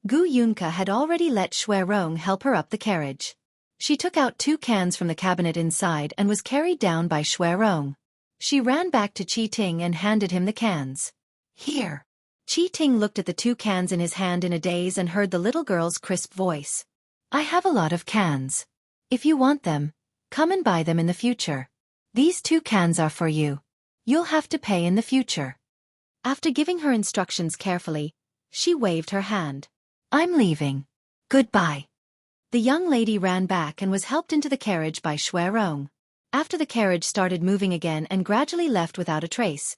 Gu Yunke had already let Xuerong help her up the carriage. She took out 2 cans from the cabinet inside and was carried down by Xuerong. She ran back to Qi Ting and handed him the cans. Here. Qi Ting looked at the 2 cans in his hand in a daze and heard the little girl's crisp voice. I have a lot of cans. If you want them, come and buy them in the future. These 2 cans are for you. You'll have to pay in the future. After giving her instructions carefully, she waved her hand. I'm leaving. Goodbye. The young lady ran back and was helped into the carriage by Shui Rong. After the carriage started moving again and gradually left without a trace,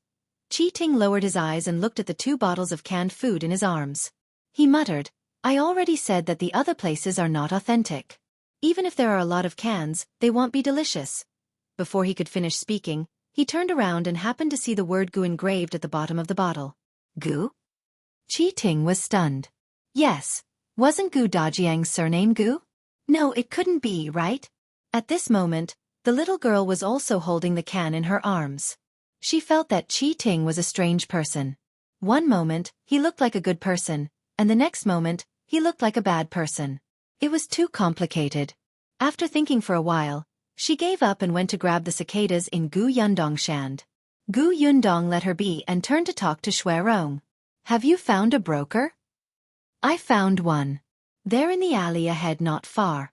Qi Ting lowered his eyes and looked at the 2 bottles of canned food in his arms. He muttered, I already said that the other places are not authentic. Even if there are a lot of cans, they won't be delicious. Before he could finish speaking, he turned around and happened to see the word Gu engraved at the bottom of the bottle. Gu? Qi Ting was stunned. Yes. Wasn't Gu Dajiang's surname Gu? No, it couldn't be, right? At this moment, the little girl was also holding the can in her arms. She felt that Qi Ting was a strange person. One moment, he looked like a good person, and the next moment, he looked like a bad person. It was too complicated. After thinking for a while, she gave up and went to grab the cicadas in Gu Yundong's hand. Gu Yundong let her be and turned to talk to Shui Rong. Have you found a broker? I found one. There in the alley ahead not far.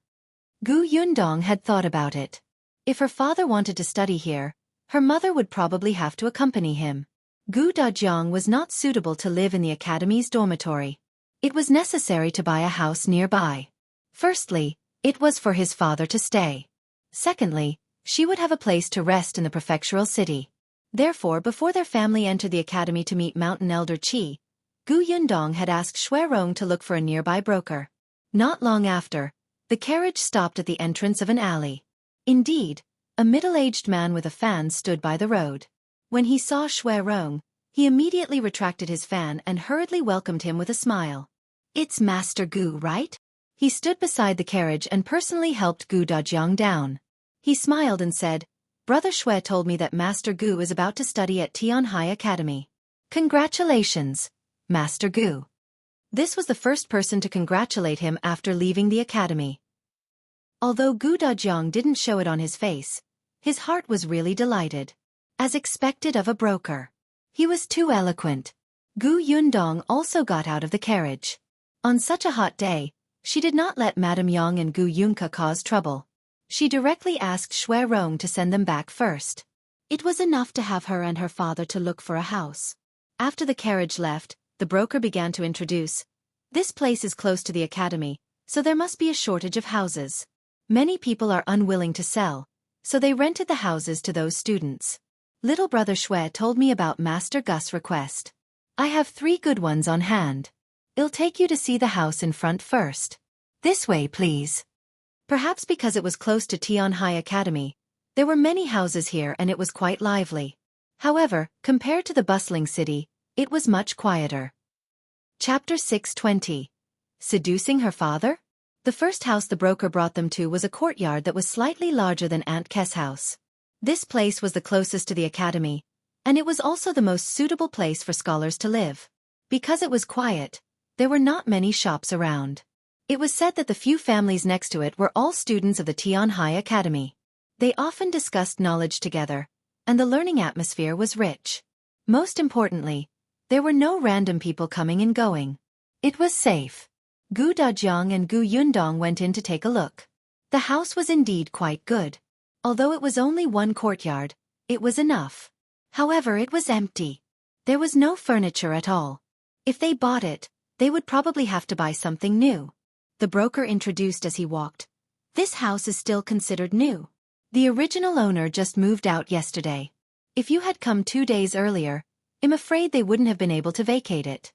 Gu Yundong had thought about it. If her father wanted to study here, her mother would probably have to accompany him. Gu Dajiang was not suitable to live in the academy's dormitory. It was necessary to buy a house nearby. Firstly, it was for his father to stay. Secondly, she would have a place to rest in the prefectural city. Therefore, before their family entered the academy to meet Mountain Elder Qi, Gu Yundong had asked Shui Rong to look for a nearby broker. Not long after, the carriage stopped at the entrance of an alley. Indeed, a middle-aged man with a fan stood by the road. When he saw Shui Rong, he immediately retracted his fan and hurriedly welcomed him with a smile. It's Master Gu, right? He stood beside the carriage and personally helped Gu Dajiang down. He smiled and said, Brother Shui told me that Master Gu is about to study at Tianhai Academy. Congratulations, Master Gu. This was the first person to congratulate him after leaving the academy. Although Gu Dajiang didn't show it on his face, his heart was really delighted. As expected of a broker. He was too eloquent. Gu Yundong also got out of the carriage. On such a hot day, she did not let Madame Yang and Gu Yunka cause trouble. She directly asked Shui Rong to send them back first. It was enough to have her and her father to look for a house. After the carriage left, the broker began to introduce. This place is close to the academy, so there must be a shortage of houses. Many people are unwilling to sell, so they rented the houses to those students. Little brother Shui told me about Master Gus' request. I have 3 good ones on hand. I'll take you to see the house in front first. This way, please. Perhaps because it was close to Tianhai Academy, there were many houses here and it was quite lively. However, compared to the bustling city, it was much quieter. Chapter 620. Seducing her father? The first house the broker brought them to was a courtyard that was slightly larger than Aunt Kes' house. This place was the closest to the academy, and it was also the most suitable place for scholars to live. Because it was quiet, there were not many shops around. It was said that the few families next to it were all students of the Tianhai Academy. They often discussed knowledge together, and the learning atmosphere was rich. Most importantly, there were no random people coming and going. It was safe. Gu Dajiang and Gu Yundong went in to take a look. The house was indeed quite good. Although it was only one courtyard, it was enough. However, it was empty. There was no furniture at all. If they bought it, they would probably have to buy something new. The broker introduced as he walked. This house is still considered new. The original owner just moved out yesterday. If you had come 2 days earlier, I'm afraid they wouldn't have been able to vacate it.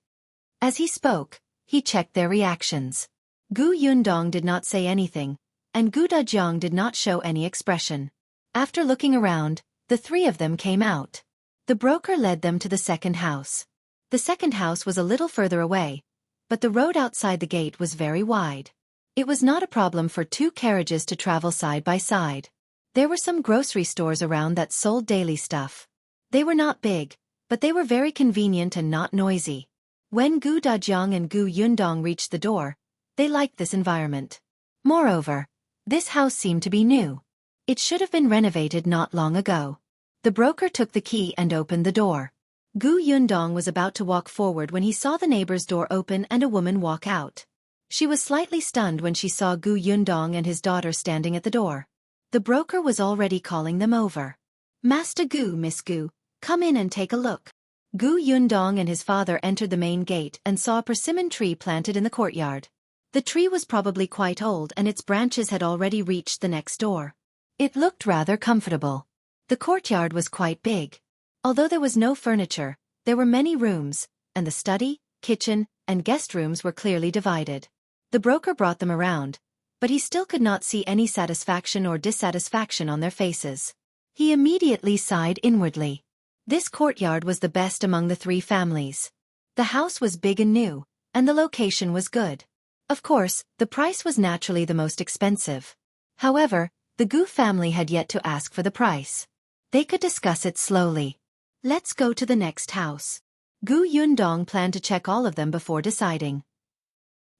As he spoke, he checked their reactions. Gu Yundong did not say anything, and Gu Dajiang did not show any expression. After looking around, the 3 of them came out. The broker led them to the second house. The second house was a little further away, but the road outside the gate was very wide. It was not a problem for 2 carriages to travel side by side. There were some grocery stores around that sold daily stuff. They were not big, but they were very convenient and not noisy. When Gu Dajiang and Gu Yundong reached the door, they liked this environment. Moreover, this house seemed to be new. It should have been renovated not long ago. The broker took the key and opened the door. Gu Yundong was about to walk forward when he saw the neighbor's door open and a woman walk out. She was slightly stunned when she saw Gu Yundong and his daughter standing at the door. The broker was already calling them over. "Master Gu, Miss Gu, come in and take a look." Gu Yundong and his father entered the main gate and saw a persimmon tree planted in the courtyard. The tree was probably quite old and its branches had already reached the next door. It looked rather comfortable. The courtyard was quite big. Although there was no furniture, there were many rooms, and the study, kitchen, and guest rooms were clearly divided. The broker brought them around, but he still could not see any satisfaction or dissatisfaction on their faces. He immediately sighed inwardly. This courtyard was the best among the three families. The house was big and new, and the location was good. Of course, the price was naturally the most expensive. However, the Gu family had yet to ask for the price. They could discuss it slowly. "Let's go to the next house." Gu Yundong planned to check all of them before deciding.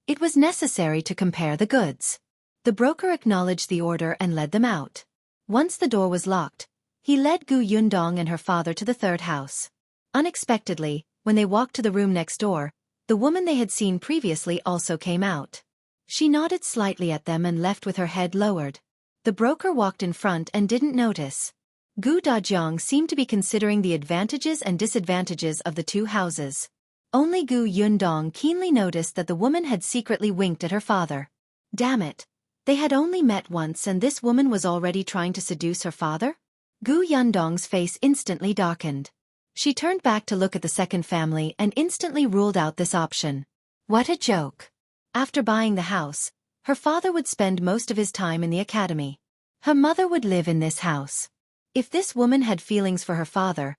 It was necessary to compare the goods. The broker acknowledged the order and led them out. Once the door was locked, he led Gu Yundong and her father to the third house. Unexpectedly, when they walked to the room next door, the woman they had seen previously also came out. She nodded slightly at them and left with her head lowered. The broker walked in front and didn't notice. Gu Dajiang seemed to be considering the advantages and disadvantages of the two houses. Only Gu Yundong keenly noticed that the woman had secretly winked at her father. Damn it! They had only met once and this woman was already trying to seduce her father? Gu Yundong's face instantly darkened. She turned back to look at the second family and instantly ruled out this option. What a joke! After buying the house, her father would spend most of his time in the academy. Her mother would live in this house. If this woman had feelings for her father,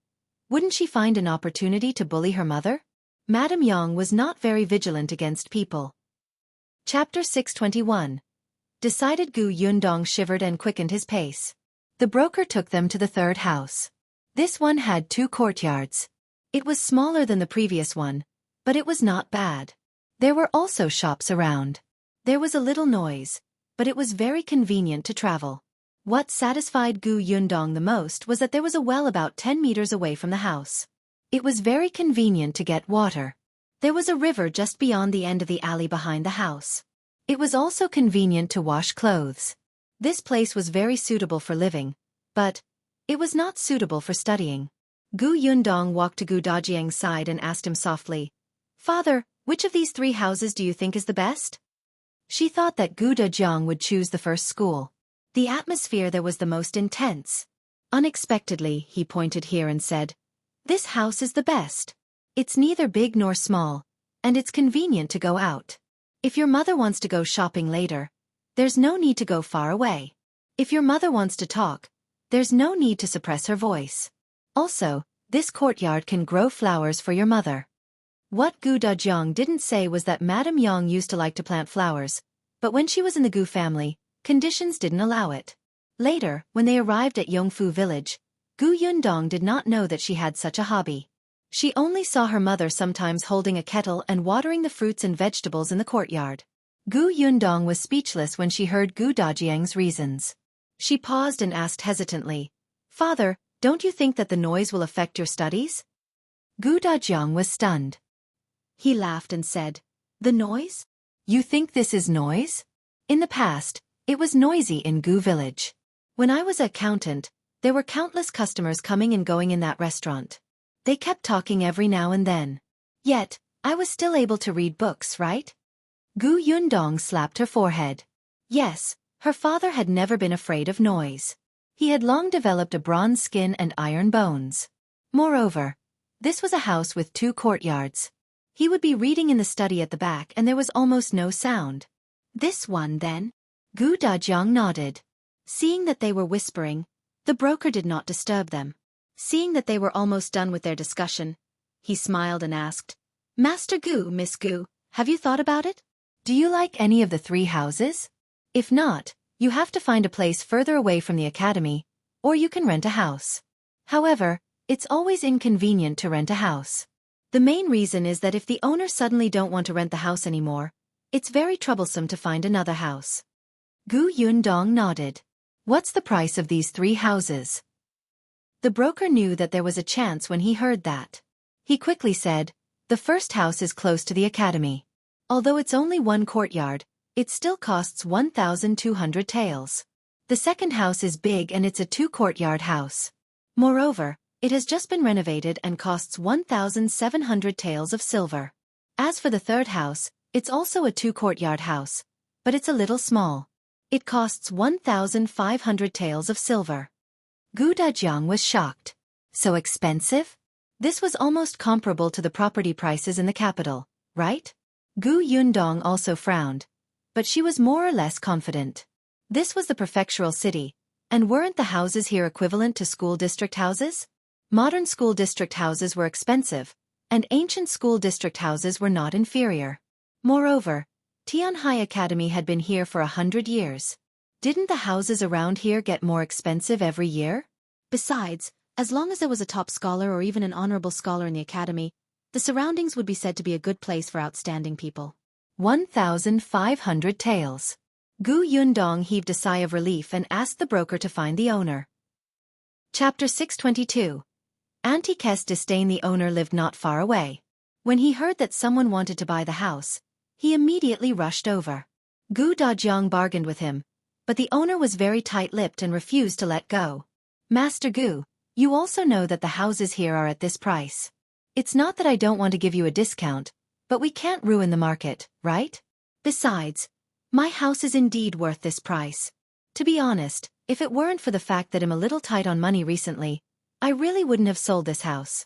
wouldn't she find an opportunity to bully her mother? Madame Yang was not very vigilant against people. Chapter 621. Decided. Gu Yundong shivered and quickened his pace. The broker took them to the third house. This one had 2 courtyards. It was smaller than the previous one, but it was not bad. There were also shops around. There was a little noise, but it was very convenient to travel. What satisfied Gu Yundong the most was that there was a well about 10 meters away from the house. It was very convenient to get water. There was a river just beyond the end of the alley behind the house. It was also convenient to wash clothes. This place was very suitable for living, but it was not suitable for studying. Gu Yundong walked to Gu Dajiang's side and asked him softly, "Father, which of these 3 houses do you think is the best?" She thought that Gu Dajiang would choose the first school. The atmosphere there was the most intense. Unexpectedly, he pointed here and said, "This house is the best. It's neither big nor small, and it's convenient to go out. If your mother wants to go shopping later, there's no need to go far away. If your mother wants to talk, there's no need to suppress her voice. Also, this courtyard can grow flowers for your mother." What Gu Dajiang didn't say was that Madame Yang used to like to plant flowers, but when she was in the Gu family, conditions didn't allow it. Later, when they arrived at Yongfu village, Gu Yundong did not know that she had such a hobby. She only saw her mother sometimes holding a kettle and watering the fruits and vegetables in the courtyard. Gu Yundong was speechless when she heard Gu Dajiang's reasons. She paused and asked hesitantly, "Father, don't you think that the noise will affect your studies?" Gu Dajiang was stunned. He laughed and said, "The noise? You think this is noise? In the past, it was noisy in Gu village. When I was an accountant, there were countless customers coming and going in that restaurant. They kept talking every now and then. Yet, I was still able to read books, right?" Gu Yundong slapped her forehead. Yes, her father had never been afraid of noise. He had long developed a bronze skin and iron bones. Moreover, this was a house with 2 courtyards. He would be reading in the study at the back and there was almost no sound. "This one, then?" Gu Dajiang nodded. Seeing that they were whispering, the broker did not disturb them. Seeing that they were almost done with their discussion, he smiled and asked, "Master Gu, Miss Gu, have you thought about it? Do you like any of the 3 houses? If not, you have to find a place further away from the academy, or you can rent a house. However, it's always inconvenient to rent a house. The main reason is that if the owner suddenly don't want to rent the house anymore, it's very troublesome to find another house." Gu Yundong nodded. "What's the price of these 3 houses?" The broker knew that there was a chance when he heard that. He quickly said, "The first house is close to the academy. Although it's only one courtyard, it still costs 1,200 taels. The second house is big and it's a two-courtyard house. Moreover, it has just been renovated and costs 1,700 taels of silver. As for the third house, it's also a two-courtyard house, but it's a little small. It costs 1,500 taels of silver." Gu Dajiang was shocked. So expensive? This was almost comparable to the property prices in the capital, right? Gu Yundong also frowned, but she was more or less confident. This was the prefectural city, and weren't the houses here equivalent to school district houses? Modern school district houses were expensive, and ancient school district houses were not inferior. Moreover, Tianhai Academy had been here for 100 years. Didn't the houses around here get more expensive every year? Besides, as long as there was a top scholar or even an honorable scholar in the academy, the surroundings would be said to be a good place for outstanding people. 1,500 taels. Gu Yundong heaved a sigh of relief and asked the broker to find the owner. Chapter 622. Auntie's Disdain. The owner lived not far away. When he heard that someone wanted to buy the house, he immediately rushed over. Gu Dajiang bargained with him, but the owner was very tight-lipped and refused to let go. "Master Gu, you also know that the houses here are at this price. It's not that I don't want to give you a discount, but we can't ruin the market, right? Besides, my house is indeed worth this price. To be honest, if it weren't for the fact that I'm a little tight on money recently, I really wouldn't have sold this house."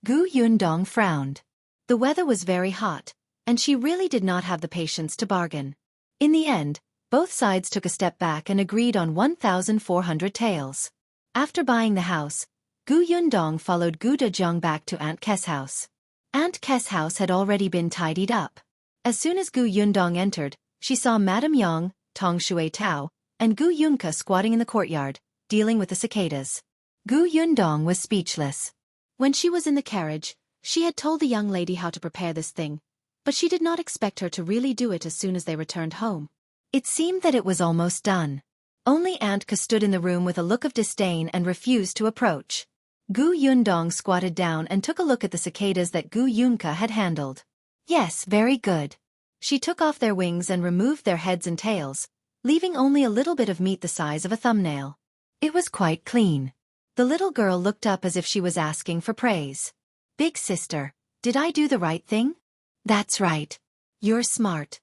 Gu Yundong frowned. The weather was very hot, and she really did not have the patience to bargain. In the end, both sides took a step back and agreed on 1,400 taels. After buying the house, Gu Yundong followed Gu Dajiang back to Auntie's house. Auntie's house had already been tidied up. As soon as Gu Yundong entered, she saw Madame Yang, Tong Shui Tao, and Gu Yunka squatting in the courtyard, dealing with the cicadas. Gu Yundong was speechless. When she was in the carriage, she had told the young lady how to prepare this thing, but she did not expect her to really do it as soon as they returned home. It seemed that it was almost done. Only Auntie stood in the room with a look of disdain and refused to approach. Gu Yundong squatted down and took a look at the cicadas that Gu Yunka had handled. Yes, very good. She took off their wings and removed their heads and tails, leaving only a little bit of meat the size of a thumbnail. It was quite clean. The little girl looked up as if she was asking for praise. "Big sister, did I do the right thing?" "That's right. You're smart."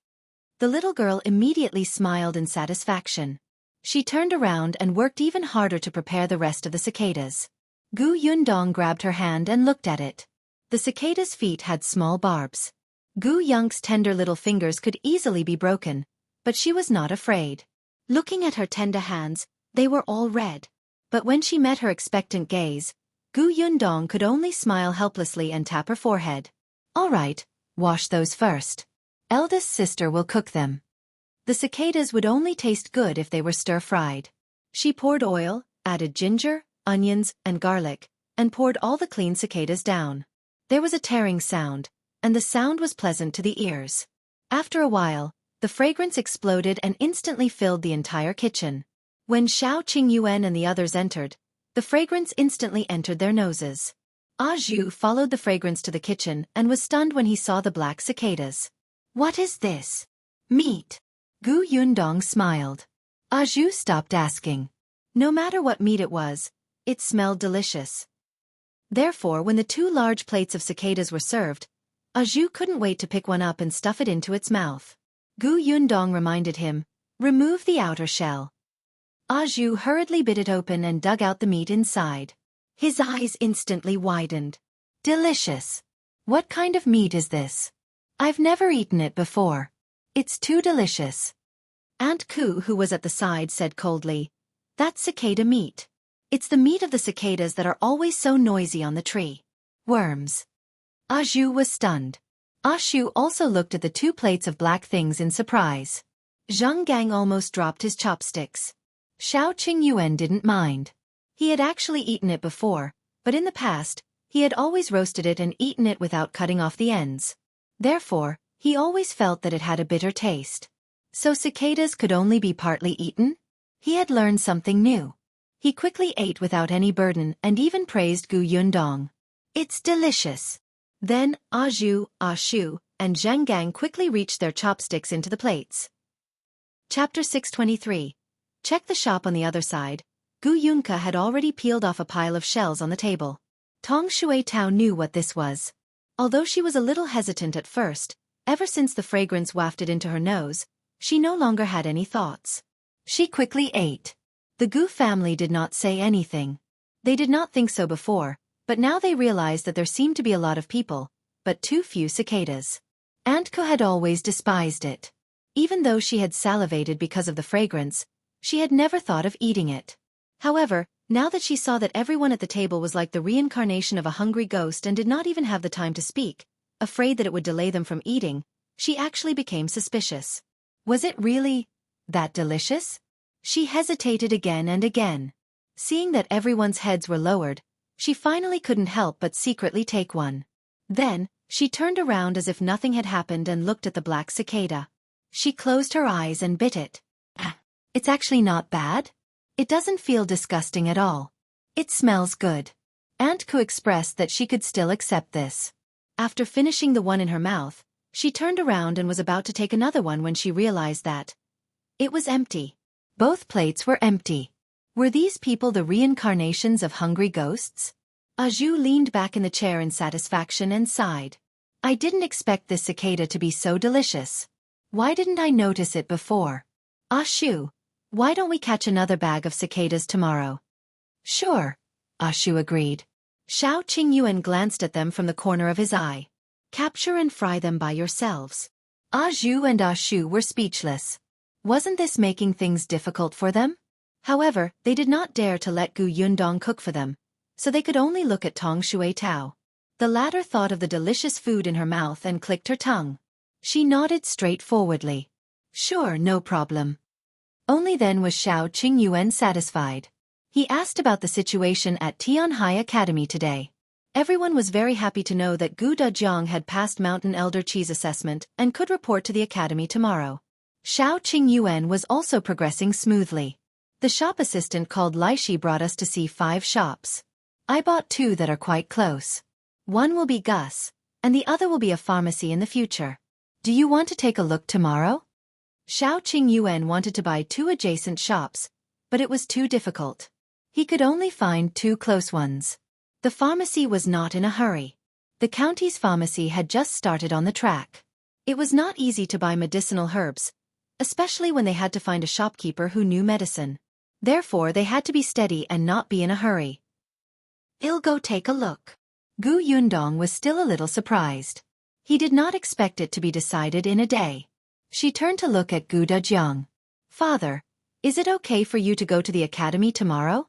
The little girl immediately smiled in satisfaction. She turned around and worked even harder to prepare the rest of the cicadas. Gu Yundong grabbed her hand and looked at it. The cicada's feet had small barbs. Gu Yunk's tender little fingers could easily be broken, but she was not afraid. Looking at her tender hands, they were all red. But when she met her expectant gaze, Gu Yundong could only smile helplessly and tap her forehead. "All right, wash those first. Eldest sister will cook them." The cicadas would only taste good if they were stir-fried. She poured oil, added ginger, onions, and garlic, and poured all the clean cicadas down. There was a tearing sound, and the sound was pleasant to the ears. After a while, the fragrance exploded and instantly filled the entire kitchen. When Xiao Qingyuan and the others entered, the fragrance instantly entered their noses. Zhu followed the fragrance to the kitchen and was stunned when he saw the black cicadas. "What is this? Meat?" Gu Yundong smiled. Zhu stopped asking. No matter what meat it was, it smelled delicious. Therefore, when the two large plates of cicadas were served, Zhu couldn't wait to pick one up and stuff it into its mouth. Gu Yundong reminded him, "Remove the outer shell." Zhu hurriedly bit it open and dug out the meat inside. His eyes instantly widened. "Delicious. What kind of meat is this? I've never eaten it before. It's too delicious." Aunt Ku, who was at the side, said coldly, "That's cicada meat. It's the meat of the cicadas that are always so noisy on the tree. Worms." Zhu was stunned. Zhu also looked at the two plates of black things in surprise. Zhang Gang almost dropped his chopsticks. Xiao Qingyuan didn't mind. He had actually eaten it before, but in the past, he had always roasted it and eaten it without cutting off the ends. Therefore, he always felt that it had a bitter taste. So cicadas could only be partly eaten? He had learned something new. He quickly ate without any burden and even praised Gu Yundong. "It's delicious. Then, Zhu, Shu, and Zhang Gang quickly reached their chopsticks into the plates. Chapter 623. Check the shop on the other side. Gu Yunke had already peeled off a pile of shells on the table. Tong Shui Tao knew what this was. Although she was a little hesitant at first, ever since the fragrance wafted into her nose, she no longer had any thoughts. She quickly ate. The Gu family did not say anything. They did not think so before, but now they realized that there seemed to be a lot of people, but too few cicadas. Aunt Ko had always despised it. Even though she had salivated because of the fragrance, she had never thought of eating it. However, now that she saw that everyone at the table was like the reincarnation of a hungry ghost and did not even have the time to speak, afraid that it would delay them from eating, she actually became suspicious. Was it really that delicious? She hesitated again and again. Seeing that everyone's heads were lowered, she finally couldn't help but secretly take one. Then, she turned around as if nothing had happened and looked at the black cicada. She closed her eyes and bit it. It's actually not bad. It doesn't feel disgusting at all. It smells good. Aunt Ko expressed that she could still accept this. After finishing the one in her mouth, she turned around and was about to take another one when she realized that it was empty. Both plates were empty. Were these people the reincarnations of hungry ghosts? Zhu leaned back in the chair in satisfaction and sighed. I didn't expect this cicada to be so delicious. Why didn't I notice it before? Shu, why don't we catch another bag of cicadas tomorrow? Sure, Shu agreed. Xiao Qingyuan glanced at them from the corner of his eye. Capture and fry them by yourselves. Zhu and Shu were speechless. Wasn't this making things difficult for them? However, they did not dare to let Gu Yundong cook for them, so they could only look at Tong Shui Tao. The latter thought of the delicious food in her mouth and clicked her tongue. She nodded straightforwardly. Sure, no problem. Only then was Xiao Qingyuan satisfied. He asked about the situation at Tianhai Academy today. Everyone was very happy to know that Gu Dajiang had passed Mountain Elder Cheese assessment and could report to the academy tomorrow. Xiao Qingyuan was also progressing smoothly. The shop assistant called Laishi brought us to see 5 shops. I bought 2 that are quite close. One will be Gus, and the other will be a pharmacy in the future. Do you want to take a look tomorrow? Xiao Qingyuan wanted to buy 2 adjacent shops, but it was too difficult. He could only find 2 close ones. The pharmacy was not in a hurry. The county's pharmacy had just started on the track. It was not easy to buy medicinal herbs, especially when they had to find a shopkeeper who knew medicine. Therefore they had to be steady and not be in a hurry. I'll go take a look. Gu Yundong was still a little surprised. He did not expect it to be decided in a day. She turned to look at Gu Dajiang. Father, is it okay for you to go to the academy tomorrow?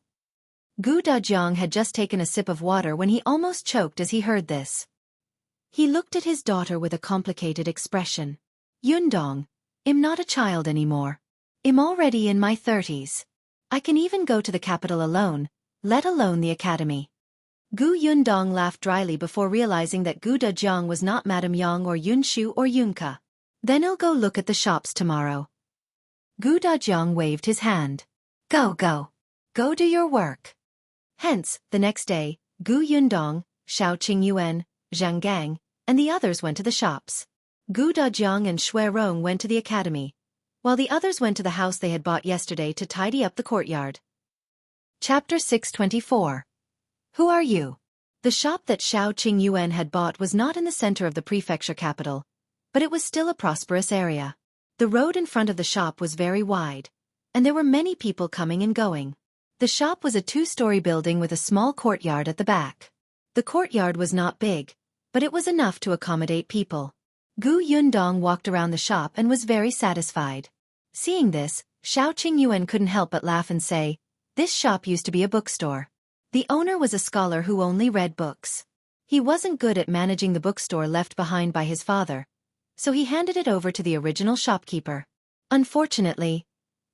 Gu Dajiang had just taken a sip of water when he almost choked as he heard this. He looked at his daughter with a complicated expression. Yundong, I'm not a child anymore. I'm already in my 30s. I can even go to the capital alone, let alone the academy. Gu Yundong laughed dryly before realizing that Gu Dajiang was not Madame Yang or Yunshu or Yunka. Then I'll go look at the shops tomorrow. Gu Dajiang waved his hand. Go. Go do your work. Hence, the next day, Gu Yundong, Xiao Qingyuan, Zhang Gang, and the others went to the shops. Gu Dajiang and Shui Rong went to the academy, while the others went to the house they had bought yesterday to tidy up the courtyard. Chapter 624. Who are you? The shop that Xiao Qingyuan had bought was not in the center of the prefecture capital, but it was still a prosperous area. The road in front of the shop was very wide, and there were many people coming and going. The shop was a 2-story building with a small courtyard at the back. The courtyard was not big, but it was enough to accommodate people. Gu Yundong walked around the shop and was very satisfied. Seeing this, Xiao Qingyuan couldn't help but laugh and say, this shop used to be a bookstore. The owner was a scholar who only read books. He wasn't good at managing the bookstore left behind by his father, so he handed it over to the original shopkeeper. Unfortunately,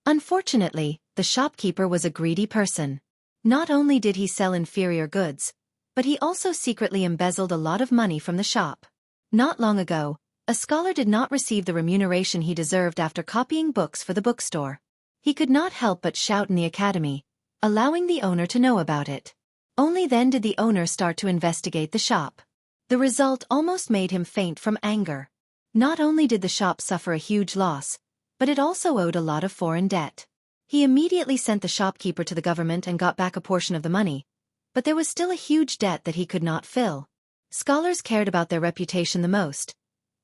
the shopkeeper was a greedy person. Not only did he sell inferior goods, but he also secretly embezzled a lot of money from the shop. Not long ago, a scholar did not receive the remuneration he deserved after copying books for the bookstore. He could not help but shout in the academy, allowing the owner to know about it. Only then did the owner start to investigate the shop. The result almost made him faint from anger. Not only did the shop suffer a huge loss, but it also owed a lot of foreign debt. He immediately sent the shopkeeper to the government and got back a portion of the money, but there was still a huge debt that he could not fill. Scholars cared about their reputation the most,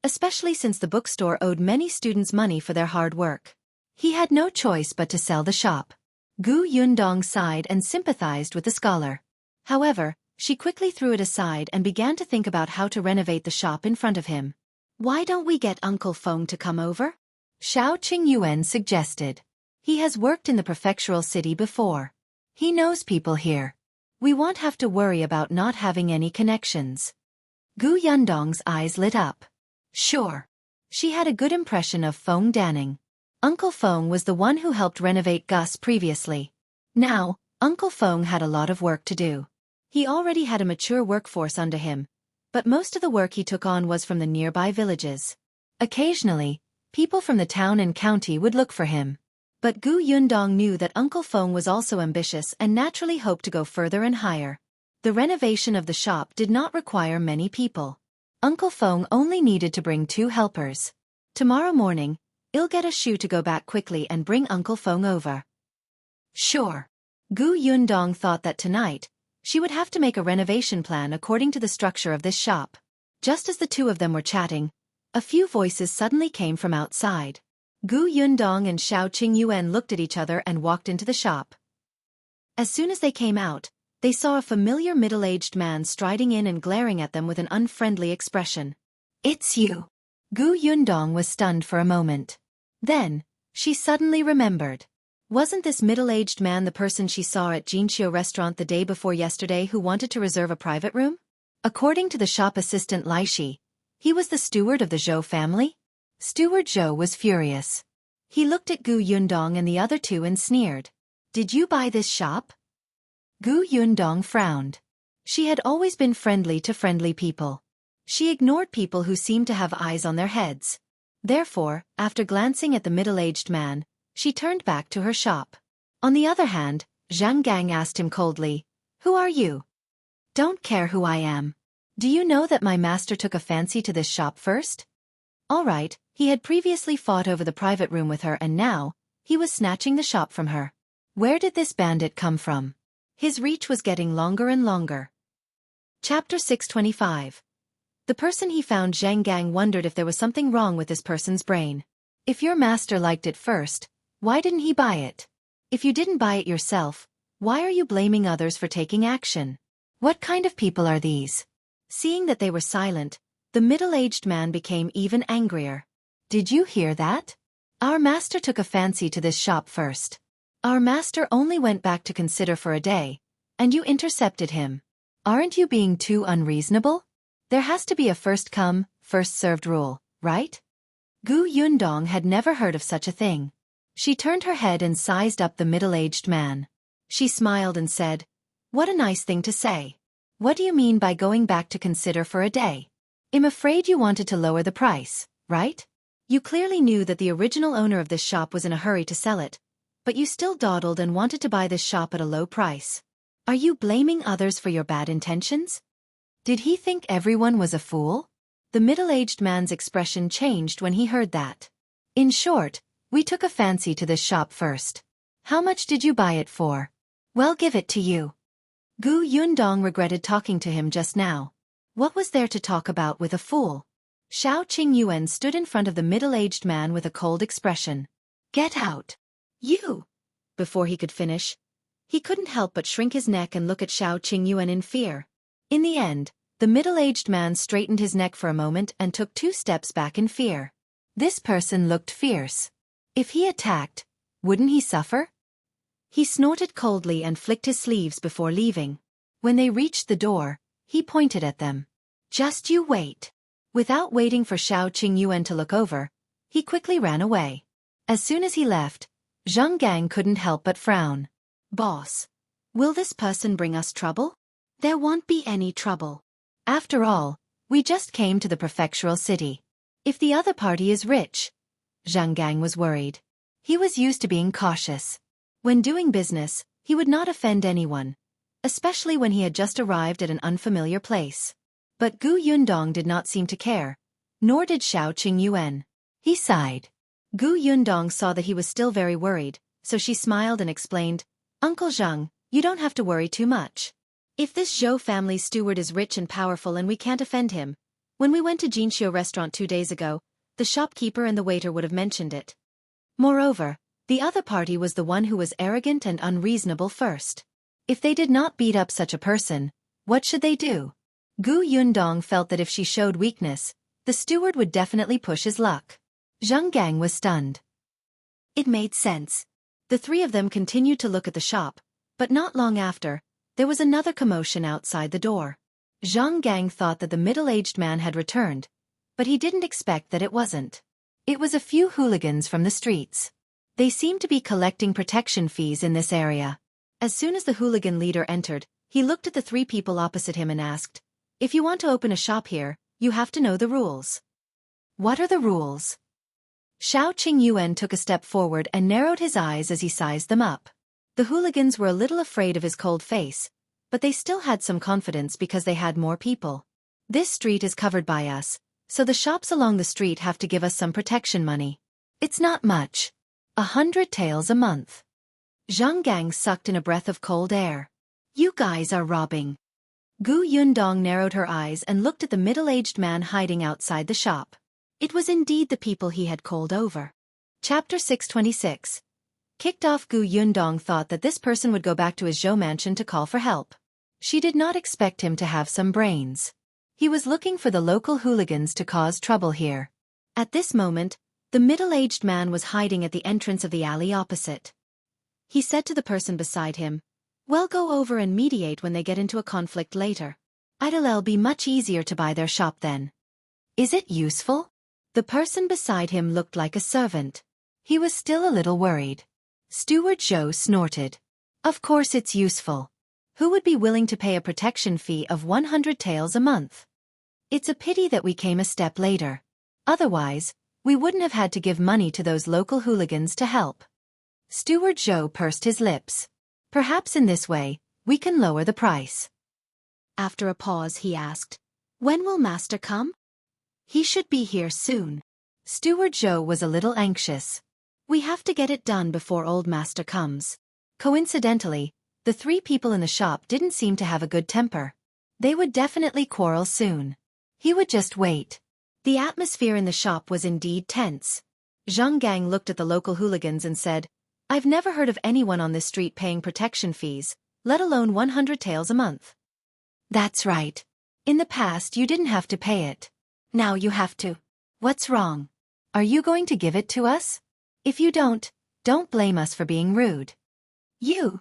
especially since the bookstore owed many students money for their hard work. He had no choice but to sell the shop. Gu Yundong sighed and sympathized with the scholar. However, she quickly threw it aside and began to think about how to renovate the shop in front of him. "Why don't we get Uncle Feng to come over?" Xiao Qingyuan suggested. "He has worked in the prefectural city before. He knows people here. We won't have to worry about not having any connections." Gu Yundong's eyes lit up. Sure. She had a good impression of Feng Danning. Uncle Feng was the one who helped renovate Gus previously. Now, Uncle Feng had a lot of work to do. He already had a mature workforce under him, but most of the work he took on was from the nearby villages. Occasionally, people from the town and county would look for him. But Gu Yundong knew that Uncle Feng was also ambitious and naturally hoped to go further and higher. The renovation of the shop did not require many people. Uncle Feng only needed to bring 2 helpers. Tomorrow morning, I'll get a shoe to go back quickly and bring Uncle Feng over. Sure. Gu Yundong thought that tonight, she would have to make a renovation plan according to the structure of this shop. Just as the two of them were chatting, a few voices suddenly came from outside. Gu Yundong and Xiao Qingyuan looked at each other and walked into the shop. As soon as they came out, they saw a familiar middle-aged man striding in and glaring at them with an unfriendly expression. "It's you." Gu Yundong was stunned for a moment. Then, she suddenly remembered. Wasn't this middle-aged man the person she saw at Jinxiu restaurant the day before yesterday who wanted to reserve a private room? According to the shop assistant Lai Shi, he was the steward of the Zhou family? Steward Zhou was furious. He looked at Gu Yundong and the other two and sneered. "Did you buy this shop?" Gu Yundong frowned. She had always been friendly to friendly people. She ignored people who seemed to have eyes on their heads. Therefore, after glancing at the middle-aged man, she turned back to her shop. On the other hand, Zhang Gang asked him coldly, "Who are you?" "Don't care who I am. Do you know that my master took a fancy to this shop first?" All right, he had previously fought over the private room with her and now, he was snatching the shop from her. Where did this bandit come from? His reach was getting longer and longer. Chapter 625. The person he found. Zhang Gang wondered if there was something wrong with this person's brain. If your master liked it first, why didn't he buy it? If you didn't buy it yourself, why are you blaming others for taking action? What kind of people are these? Seeing that they were silent, the middle-aged man became even angrier. Did you hear that? Our master took a fancy to this shop first. Our master only went back to consider for a day, and you intercepted him. Aren't you being too unreasonable? There has to be a first-come, first-served rule, right? Gu Yundong had never heard of such a thing. She turned her head and sized up the middle-aged man. She smiled and said, "What a nice thing to say. What do you mean by going back to consider for a day? I'm afraid you wanted to lower the price, right? You clearly knew that the original owner of this shop was in a hurry to sell it, but you still dawdled and wanted to buy this shop at a low price. Are you blaming others for your bad intentions?" Did he think everyone was a fool? The middle-aged man's expression changed when he heard that. In short, we took a fancy to this shop first. How much did you buy it for? Well, give it to you. Gu Yundong regretted talking to him just now. What was there to talk about with a fool? Xiao Qingyuan stood in front of the middle-aged man with a cold expression. "Get out. You!" Before he could finish, he couldn't help but shrink his neck and look at Xiao Qingyuan in fear. In the end, the middle-aged man straightened his neck for a moment and took 2 steps back in fear. This person looked fierce. If he attacked, wouldn't he suffer? He snorted coldly and flicked his sleeves before leaving. When they reached the door, he pointed at them. "Just you wait." Without waiting for Xiao Qingyuan to look over, he quickly ran away. As soon as he left, Zhang Gang couldn't help but frown. "Boss, will this person bring us trouble?" "There won't be any trouble. After all, we just came to the prefectural city. If the other party is rich..." Zhang Gang was worried. He was used to being cautious. When doing business, he would not offend anyone, especially when he had just arrived at an unfamiliar place. But Gu Yundong did not seem to care, nor did Xiao Qingyuan. He sighed. Gu Yundong saw that he was still very worried, so she smiled and explained, Uncle Zhang, you don't have to worry too much. If this Zhou family's steward is rich and powerful and we can't offend him, when we went to Jinxiu restaurant 2 days ago, the shopkeeper and the waiter would have mentioned it. Moreover, the other party was the one who was arrogant and unreasonable first. If they did not beat up such a person, what should they do? Gu Yundong felt that if she showed weakness, the steward would definitely push his luck. Zhang Gang was stunned. It made sense. The three of them continued to look at the shop, but not long after, there was another commotion outside the door. Zhang Gang thought that the middle-aged man had returned, but he didn't expect that it wasn't. It was a few hooligans from the streets. They seemed to be collecting protection fees in this area. As soon as the hooligan leader entered, he looked at the three people opposite him and asked, If you want to open a shop here, you have to know the rules. What are the rules? Xiao Qingyuan took a step forward and narrowed his eyes as he sized them up. The hooligans were a little afraid of his cold face, but they still had some confidence because they had more people. This street is covered by us, so the shops along the street have to give us some protection money. It's not much. 100 taels a month. Zhang Gang sucked in a breath of cold air. You guys are robbing. Gu Yundong narrowed her eyes and looked at the middle-aged man hiding outside the shop. It was indeed the people he had called over. Chapter 626. Kicked off. Gu Yundong thought that this person would go back to his Zhou mansion to call for help. She did not expect him to have some brains. He was looking for the local hooligans to cause trouble here. At this moment, the middle-aged man was hiding at the entrance of the alley opposite. He said to the person beside him, Well, go over and mediate when they get into a conflict later. It'll be much easier to buy their shop then. Is it useful? The person beside him looked like a servant. He was still a little worried. Steward Zhou snorted. Of course it's useful. Who would be willing to pay a protection fee of 100 taels a month? It's a pity that we came a step later. Otherwise, we wouldn't have had to give money to those local hooligans to help. Steward Zhou pursed his lips. Perhaps in this way, we can lower the price. After a pause he asked, When will master come? He should be here soon. Steward Zhou was a little anxious. We have to get it done before old master comes. Coincidentally, the three people in the shop didn't seem to have a good temper. They would definitely quarrel soon. He would just wait. The atmosphere in the shop was indeed tense. Zhang Gang looked at the local hooligans and said, I've never heard of anyone on this street paying protection fees, let alone 100 taels a month. That's right. In the past you didn't have to pay it. Now you have to. What's wrong? Are you going to give it to us? If you don't blame us for being rude. You?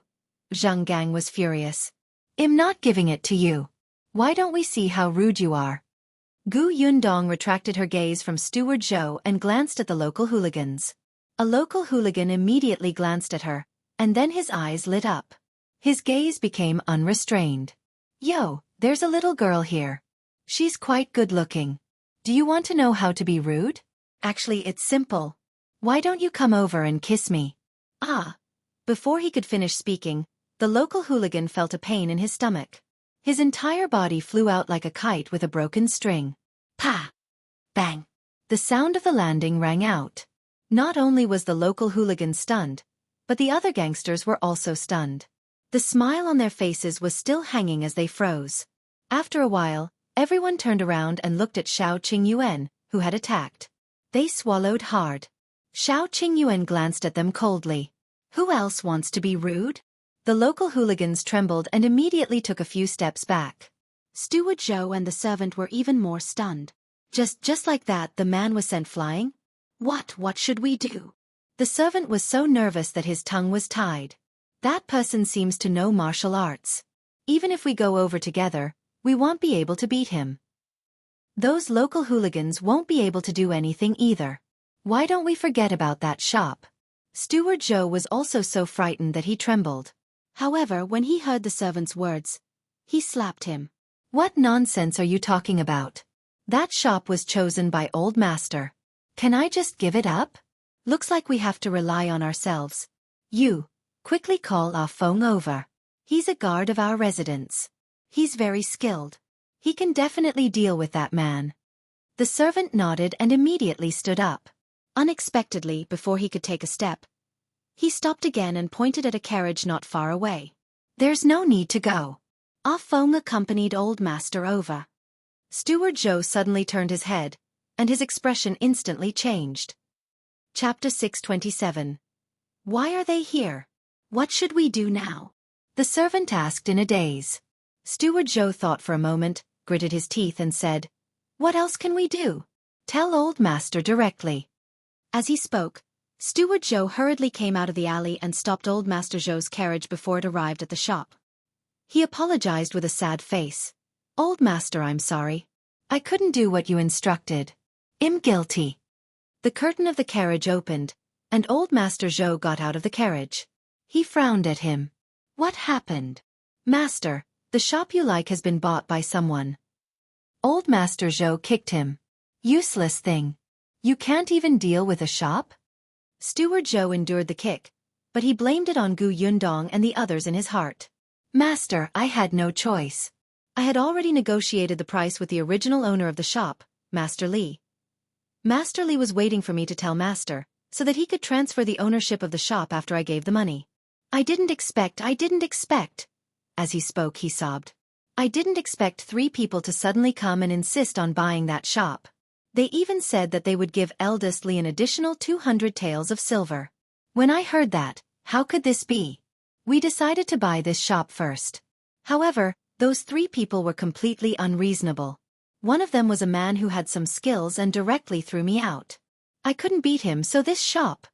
Zhang Gang was furious. I'm not giving it to you. Why don't we see how rude you are? Gu Yundong retracted her gaze from Steward Zhou and glanced at the local hooligans. A local hooligan immediately glanced at her, and then his eyes lit up. His gaze became unrestrained. Yo, there's a little girl here. She's quite good-looking. Do you want to know how to be rude? Actually, it's simple. Why don't you come over and kiss me? Ah. Before he could finish speaking, the local hooligan felt a pain in his stomach. His entire body flew out like a kite with a broken string. Pa! Bang! The sound of the landing rang out. Not only was the local hooligan stunned, but the other gangsters were also stunned. The smile on their faces was still hanging as they froze. After a while, everyone turned around and looked at Xiao Qingyuan, who had attacked. They swallowed hard. Xiao Qingyuan glanced at them coldly. Who else wants to be rude? The local hooligans trembled and immediately took a few steps back. Steward Zhou and the servant were even more stunned. Just like that, the man was sent flying? What should we do? The servant was so nervous that his tongue was tied. That person seems to know martial arts. Even if we go over together, we won't be able to beat him. Those local hooligans won't be able to do anything either. Why don't we forget about that shop? Steward Zhou was also so frightened that he trembled. However, when he heard the servant's words, he slapped him. What nonsense are you talking about? That shop was chosen by Old Master. Can I just give it up? Looks like we have to rely on ourselves. You, quickly call Ah Feng over. He's a guard of our residence. He's very skilled. He can definitely deal with that man. The servant nodded and immediately stood up. Unexpectedly, before he could take a step, he stopped again and pointed at a carriage not far away. There's no need to go. Ah Feng accompanied Old Master over. Steward Zhou suddenly turned his head, and his expression instantly changed. Chapter 627. Why are they here? What should we do now? The servant asked in a daze. Steward Zhou thought for a moment, gritted his teeth and said, What else can we do? Tell Old Master directly. As he spoke, Steward Zhou hurriedly came out of the alley and stopped Old Master Zhou's carriage before it arrived at the shop. He apologized with a sad face. Old Master, I'm sorry. I couldn't do what you instructed. I'm guilty. The curtain of the carriage opened, and Old Master Zhou got out of the carriage. He frowned at him. What happened? Master, the shop you like has been bought by someone. Old Master Zhou kicked him. Useless thing. You can't even deal with a shop? Steward Zhou endured the kick, but he blamed it on Gu Yundong and the others in his heart. Master, I had no choice. I had already negotiated the price with the original owner of the shop, Master Li. Master Li was waiting for me to tell Master, so that he could transfer the ownership of the shop after I gave the money. I didn't expect. As he spoke, he sobbed. I didn't expect 3 people to suddenly come and insist on buying that shop. They even said that they would give Eldest Li an additional 200 taels of silver. When I heard that, how could this be? We decided to buy this shop first. However, those 3 people were completely unreasonable. One of them was a man who had some skills and directly threw me out. I couldn't beat him, so this shop.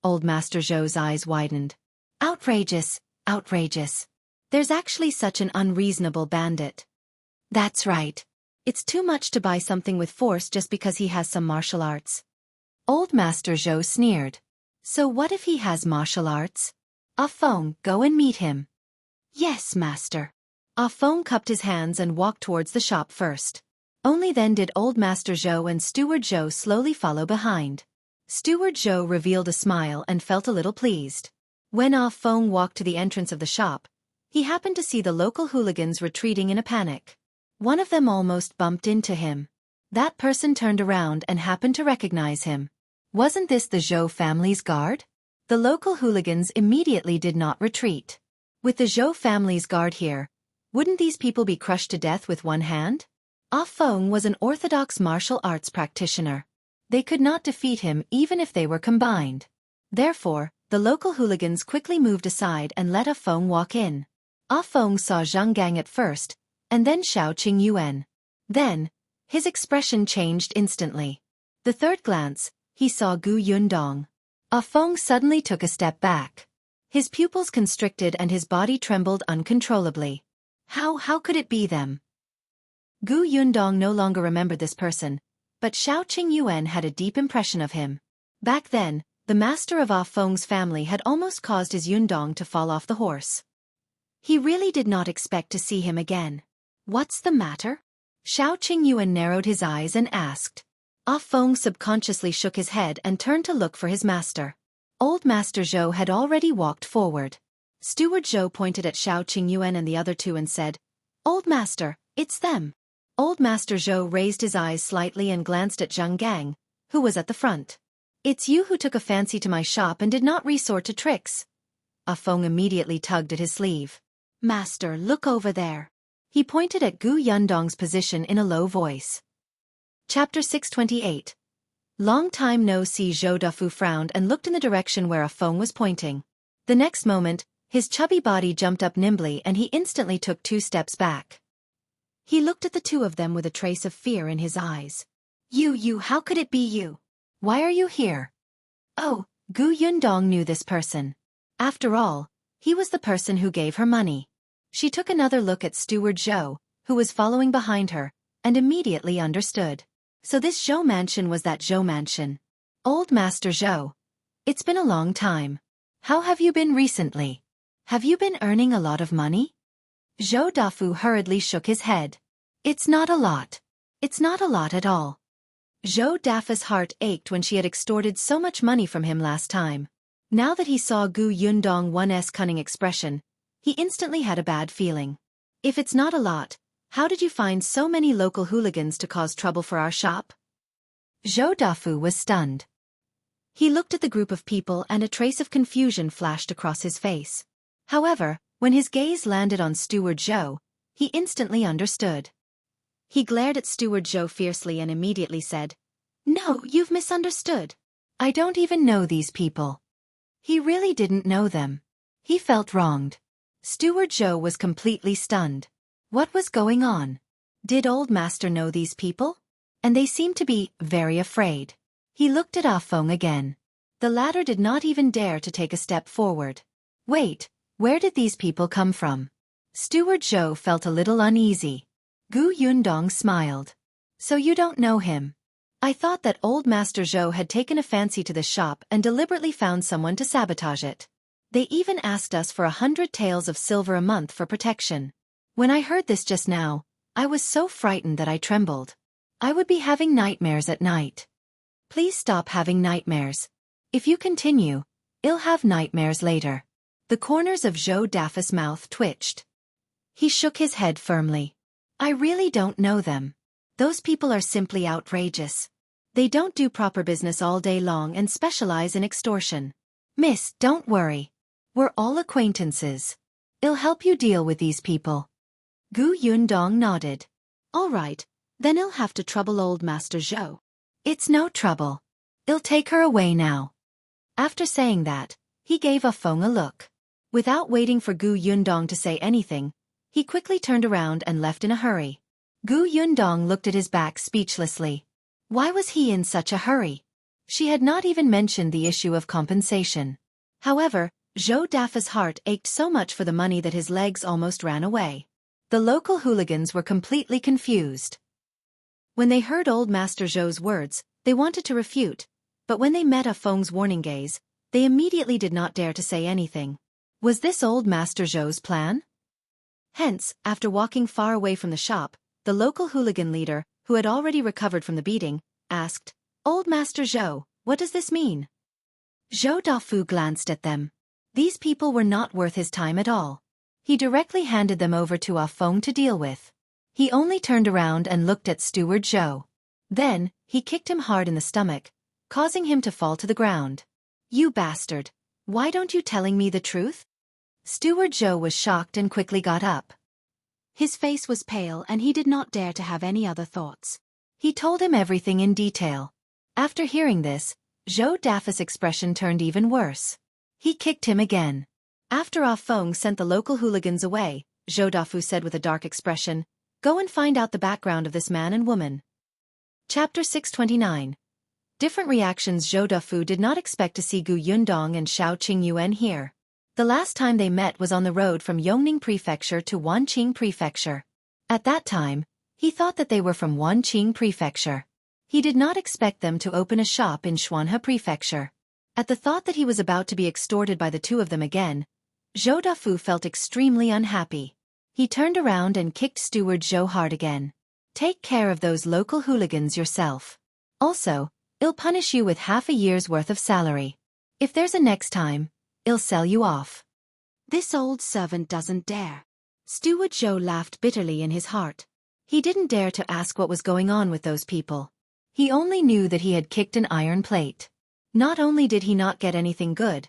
Old Master Zhou's eyes widened. Outrageous, outrageous. There's actually such an unreasonable bandit. That's right. It's too much to buy something with force just because he has some martial arts. Old Master Zhou sneered. So what if he has martial arts? Ah Feng, go and meet him. Yes, Master. Ah Feng cupped his hands and walked towards the shop first. Only then did Old Master Zhou and Steward Zhou slowly follow behind. Steward Zhou revealed a smile and felt a little pleased. When Ah Feng walked to the entrance of the shop, he happened to see the local hooligans retreating in a panic. One of them almost bumped into him. That person turned around and happened to recognize him. Wasn't this the Zhou family's guard? The local hooligans immediately did not retreat. With the Zhou family's guard here, wouldn't these people be crushed to death with one hand? Ah Feng was an orthodox martial arts practitioner. They could not defeat him even if they were combined. Therefore, the local hooligans quickly moved aside and let Ah Feng walk in. Ah Feng saw Zhang at first, and then Xiao Qingyuan. Then, his expression changed instantly. The third glance, he saw Gu Yundong. Ah Feng suddenly took a step back. His pupils constricted and his body trembled uncontrollably. How could it be them? Gu Yundong no longer remembered this person, but Xiao Qingyuan had a deep impression of him. Back then, the master of Ah Feng's family had almost caused his Yundong to fall off the horse. He really did not expect to see him again. What's the matter? Xiao Qingyuan narrowed his eyes and asked. Ah Feng subconsciously shook his head and turned to look for his master. Old Master Zhou had already walked forward. Steward Zhou pointed at Xiao Qingyuan and the other 2 and said, Old Master, it's them. Old Master Zhou raised his eyes slightly and glanced at Zhang, who was at the front. It's you who took a fancy to my shop and did not resort to tricks. Ah Feng immediately tugged at his sleeve. Master, look over there. He pointed at Gu Yundong's position in a low voice. Chapter 628. Long time no see. Zhou Dufu frowned and looked in the direction where Ah Feng was pointing. The next moment, his chubby body jumped up nimbly and he instantly took 2 steps back. He looked at the 2 of them with a trace of fear in his eyes. You, how could it be you? Why are you here? Oh, Gu Yundong knew this person. After all, he was the person who gave her money. She took another look at Steward Zhou, who was following behind her, and immediately understood. So this Zhou mansion was that Zhou mansion. Old Master Zhou. It's been a long time. How have you been recently? Have you been earning a lot of money? Zhou Dafu hurriedly shook his head. It's not a lot. It's not a lot at all. Zhou Dafu's heart ached when she had extorted so much money from him last time. Now that he saw Gu Yundong 1's cunning expression, he instantly had a bad feeling. If it's not a lot, How did you find so many local hooligans to cause trouble for our shop? Zhou Dafu was stunned. He looked at the group of people and a trace of confusion flashed across his face. However, when his gaze landed on Steward Zhou, he instantly understood. He glared at Steward Zhou fiercely and immediately said, "No, you've misunderstood. I don't even know these people." He really didn't know them. He felt wronged. Steward Zhou was completely stunned. What was going on? Did Old Master know these people? And they seemed to be very afraid. He looked at Ah Feng again. The latter did not even dare to take a step forward. Wait, where did these people come from? Steward Zhou felt a little uneasy. Gu Yundong smiled. So you don't know him? I thought that Old Master Zhou had taken a fancy to the shop and deliberately found someone to sabotage it. They even asked us for 100 taels of silver a month for protection. When I heard this just now, I was so frightened that I trembled. I would be having nightmares at night. Please stop having nightmares. If you continue, you'll have nightmares later. The corners of Zhou Dafu's mouth twitched. He shook his head firmly. I really don't know them. Those people are simply outrageous. They don't do proper business all day long and specialize in extortion. Miss, don't worry. We're all acquaintances. I'll help you deal with these people. Gu Yundong nodded. All right, then I'll have to trouble Old Master Zhou. It's no trouble. I'll take her away now. After saying that, he gave Ah Feng a look. Without waiting for Gu Yundong to say anything, he quickly turned around and left in a hurry. Gu Yundong looked at his back speechlessly. Why was he in such a hurry? She had not even mentioned the issue of compensation. However, Zhou Dafu's heart ached so much for the money that his legs almost ran away. The local hooligans were completely confused. When they heard Old Master Zhou's words, they wanted to refute, but when they met Ah Feng's warning gaze, they immediately did not dare to say anything. Was this Old Master Zhou's plan? Hence, after walking far away from the shop, the local hooligan leader, who had already recovered from the beating, asked, Old Master Zhou, what does this mean? Zhou Dafu glanced at them. These people were not worth his time at all. He directly handed them over to Ah Feng to deal with. He only turned around and looked at Steward Zhou. Then, he kicked him hard in the stomach, causing him to fall to the ground. You bastard! Why don't you telling me the truth? Steward Zhou was shocked and quickly got up. His face was pale and he did not dare to have any other thoughts. He told him everything in detail. After hearing this, Zhou Dafu's expression turned even worse. He kicked him again. After Ah Feng sent the local hooligans away, Zhou Dafu said with a dark expression, Go and find out the background of this man and woman. Chapter 629. Different reactions. Zhou Dafu did not expect to see Gu Yundong and Xiao Qingyuan here. The last time they met was on the road from Yongning Prefecture to Wanqing Prefecture. At that time, he thought that they were from Wanqing Prefecture. He did not expect them to open a shop in Tianhai Prefecture. At the thought that he was about to be extorted by the two of them again, Zhou Dafu felt extremely unhappy. He turned around and kicked Steward Zhou hard again. Take care of those local hooligans yourself. Also, I'll punish you with half a year's worth of salary. If there's a next time, I'll sell you off. This old servant doesn't dare. Steward Zhou laughed bitterly in his heart. He didn't dare to ask what was going on with those people. He only knew that he had kicked an iron plate. Not only did he not get anything good,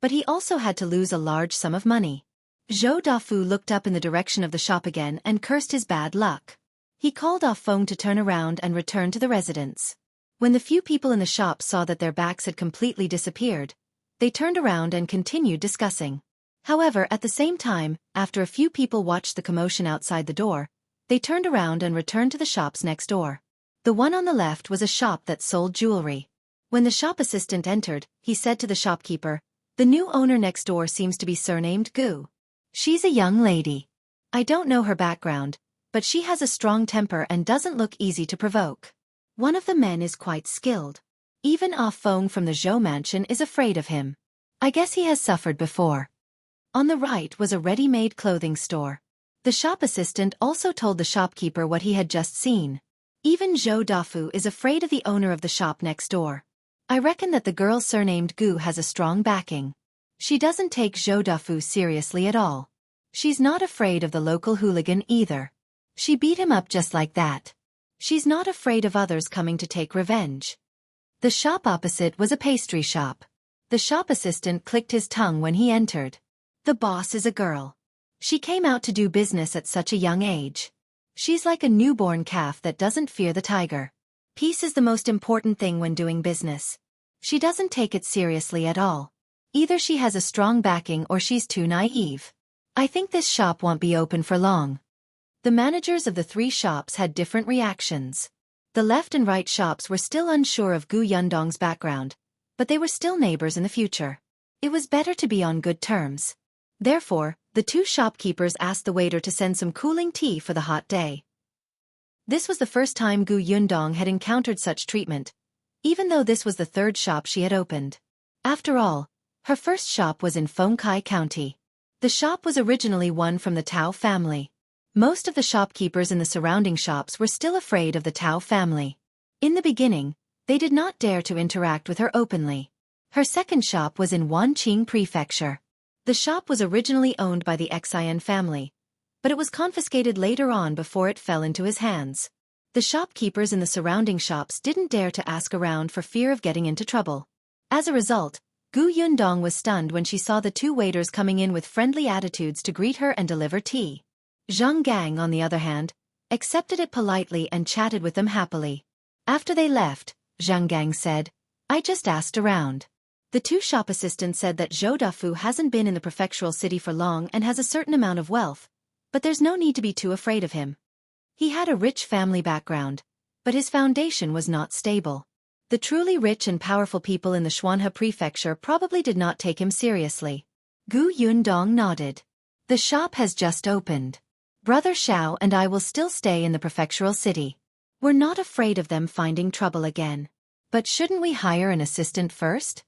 but he also had to lose a large sum of money. Zhou Dafu looked up in the direction of the shop again and cursed his bad luck. He called Ah Feng to turn around and return to the residence. When the few people in the shop saw that their backs had completely disappeared, they turned around and continued discussing. However, at the same time, after a few people watched the commotion outside the door, they turned around and returned to the shops next door. The one on the left was a shop that sold jewelry. When the shop assistant entered, he said to the shopkeeper, The new owner next door seems to be surnamed Gu. She's a young lady. I don't know her background, but she has a strong temper and doesn't look easy to provoke. One of the men is quite skilled. Even Ah Feng from the Zhou mansion is afraid of him. I guess he has suffered before. On the right was a ready-made clothing store. The shop assistant also told the shopkeeper what he had just seen. Even Zhou Dafu is afraid of the owner of the shop next door. I reckon that the girl surnamed Gu has a strong backing. She doesn't take Zhou Dafu seriously at all. She's not afraid of the local hooligan either. She beat him up just like that. She's not afraid of others coming to take revenge. The shop opposite was a pastry shop. The shop assistant clicked his tongue when he entered. The boss is a girl. She came out to do business at such a young age. She's like a newborn calf that doesn't fear the tiger. Peace is the most important thing when doing business. She doesn't take it seriously at all. Either she has a strong backing or she's too naive. I think this shop won't be open for long. The managers of the 3 shops had different reactions. The left and right shops were still unsure of Gu Yundong's background, but they were still neighbors in the future. It was better to be on good terms. Therefore, the 2 shopkeepers asked the waiter to send some cooling tea for the hot day. This was the first time Gu Yundong had encountered such treatment, even though this was the 3rd shop she had opened. After all, her first shop was in Fengkai County. The shop was originally one from the Tao family. Most of the shopkeepers in the surrounding shops were still afraid of the Tao family. In the beginning, they did not dare to interact with her openly. Her second shop was in Wanqing Prefecture. The shop was originally owned by the Xian family, but it was confiscated later on before it fell into his hands. The shopkeepers in the surrounding shops didn't dare to ask around for fear of getting into trouble. As a result, Gu Yundong was stunned when she saw the 2 waiters coming in with friendly attitudes to greet her and deliver tea. Zhang Gang, on the other hand, accepted it politely and chatted with them happily. After they left, Zhang Gang said, "I just asked around." The 2 shop assistants said that Zhou Dafu hasn't been in the prefectural city for long and has a certain amount of wealth, but there's no need to be too afraid of him. He had a rich family background, but his foundation was not stable. The truly rich and powerful people in the Tianhai prefecture probably did not take him seriously. Gu Yundong nodded. The shop has just opened. Brother Xiao and I will still stay in the prefectural city. We're not afraid of them finding trouble again. But shouldn't we hire an assistant first?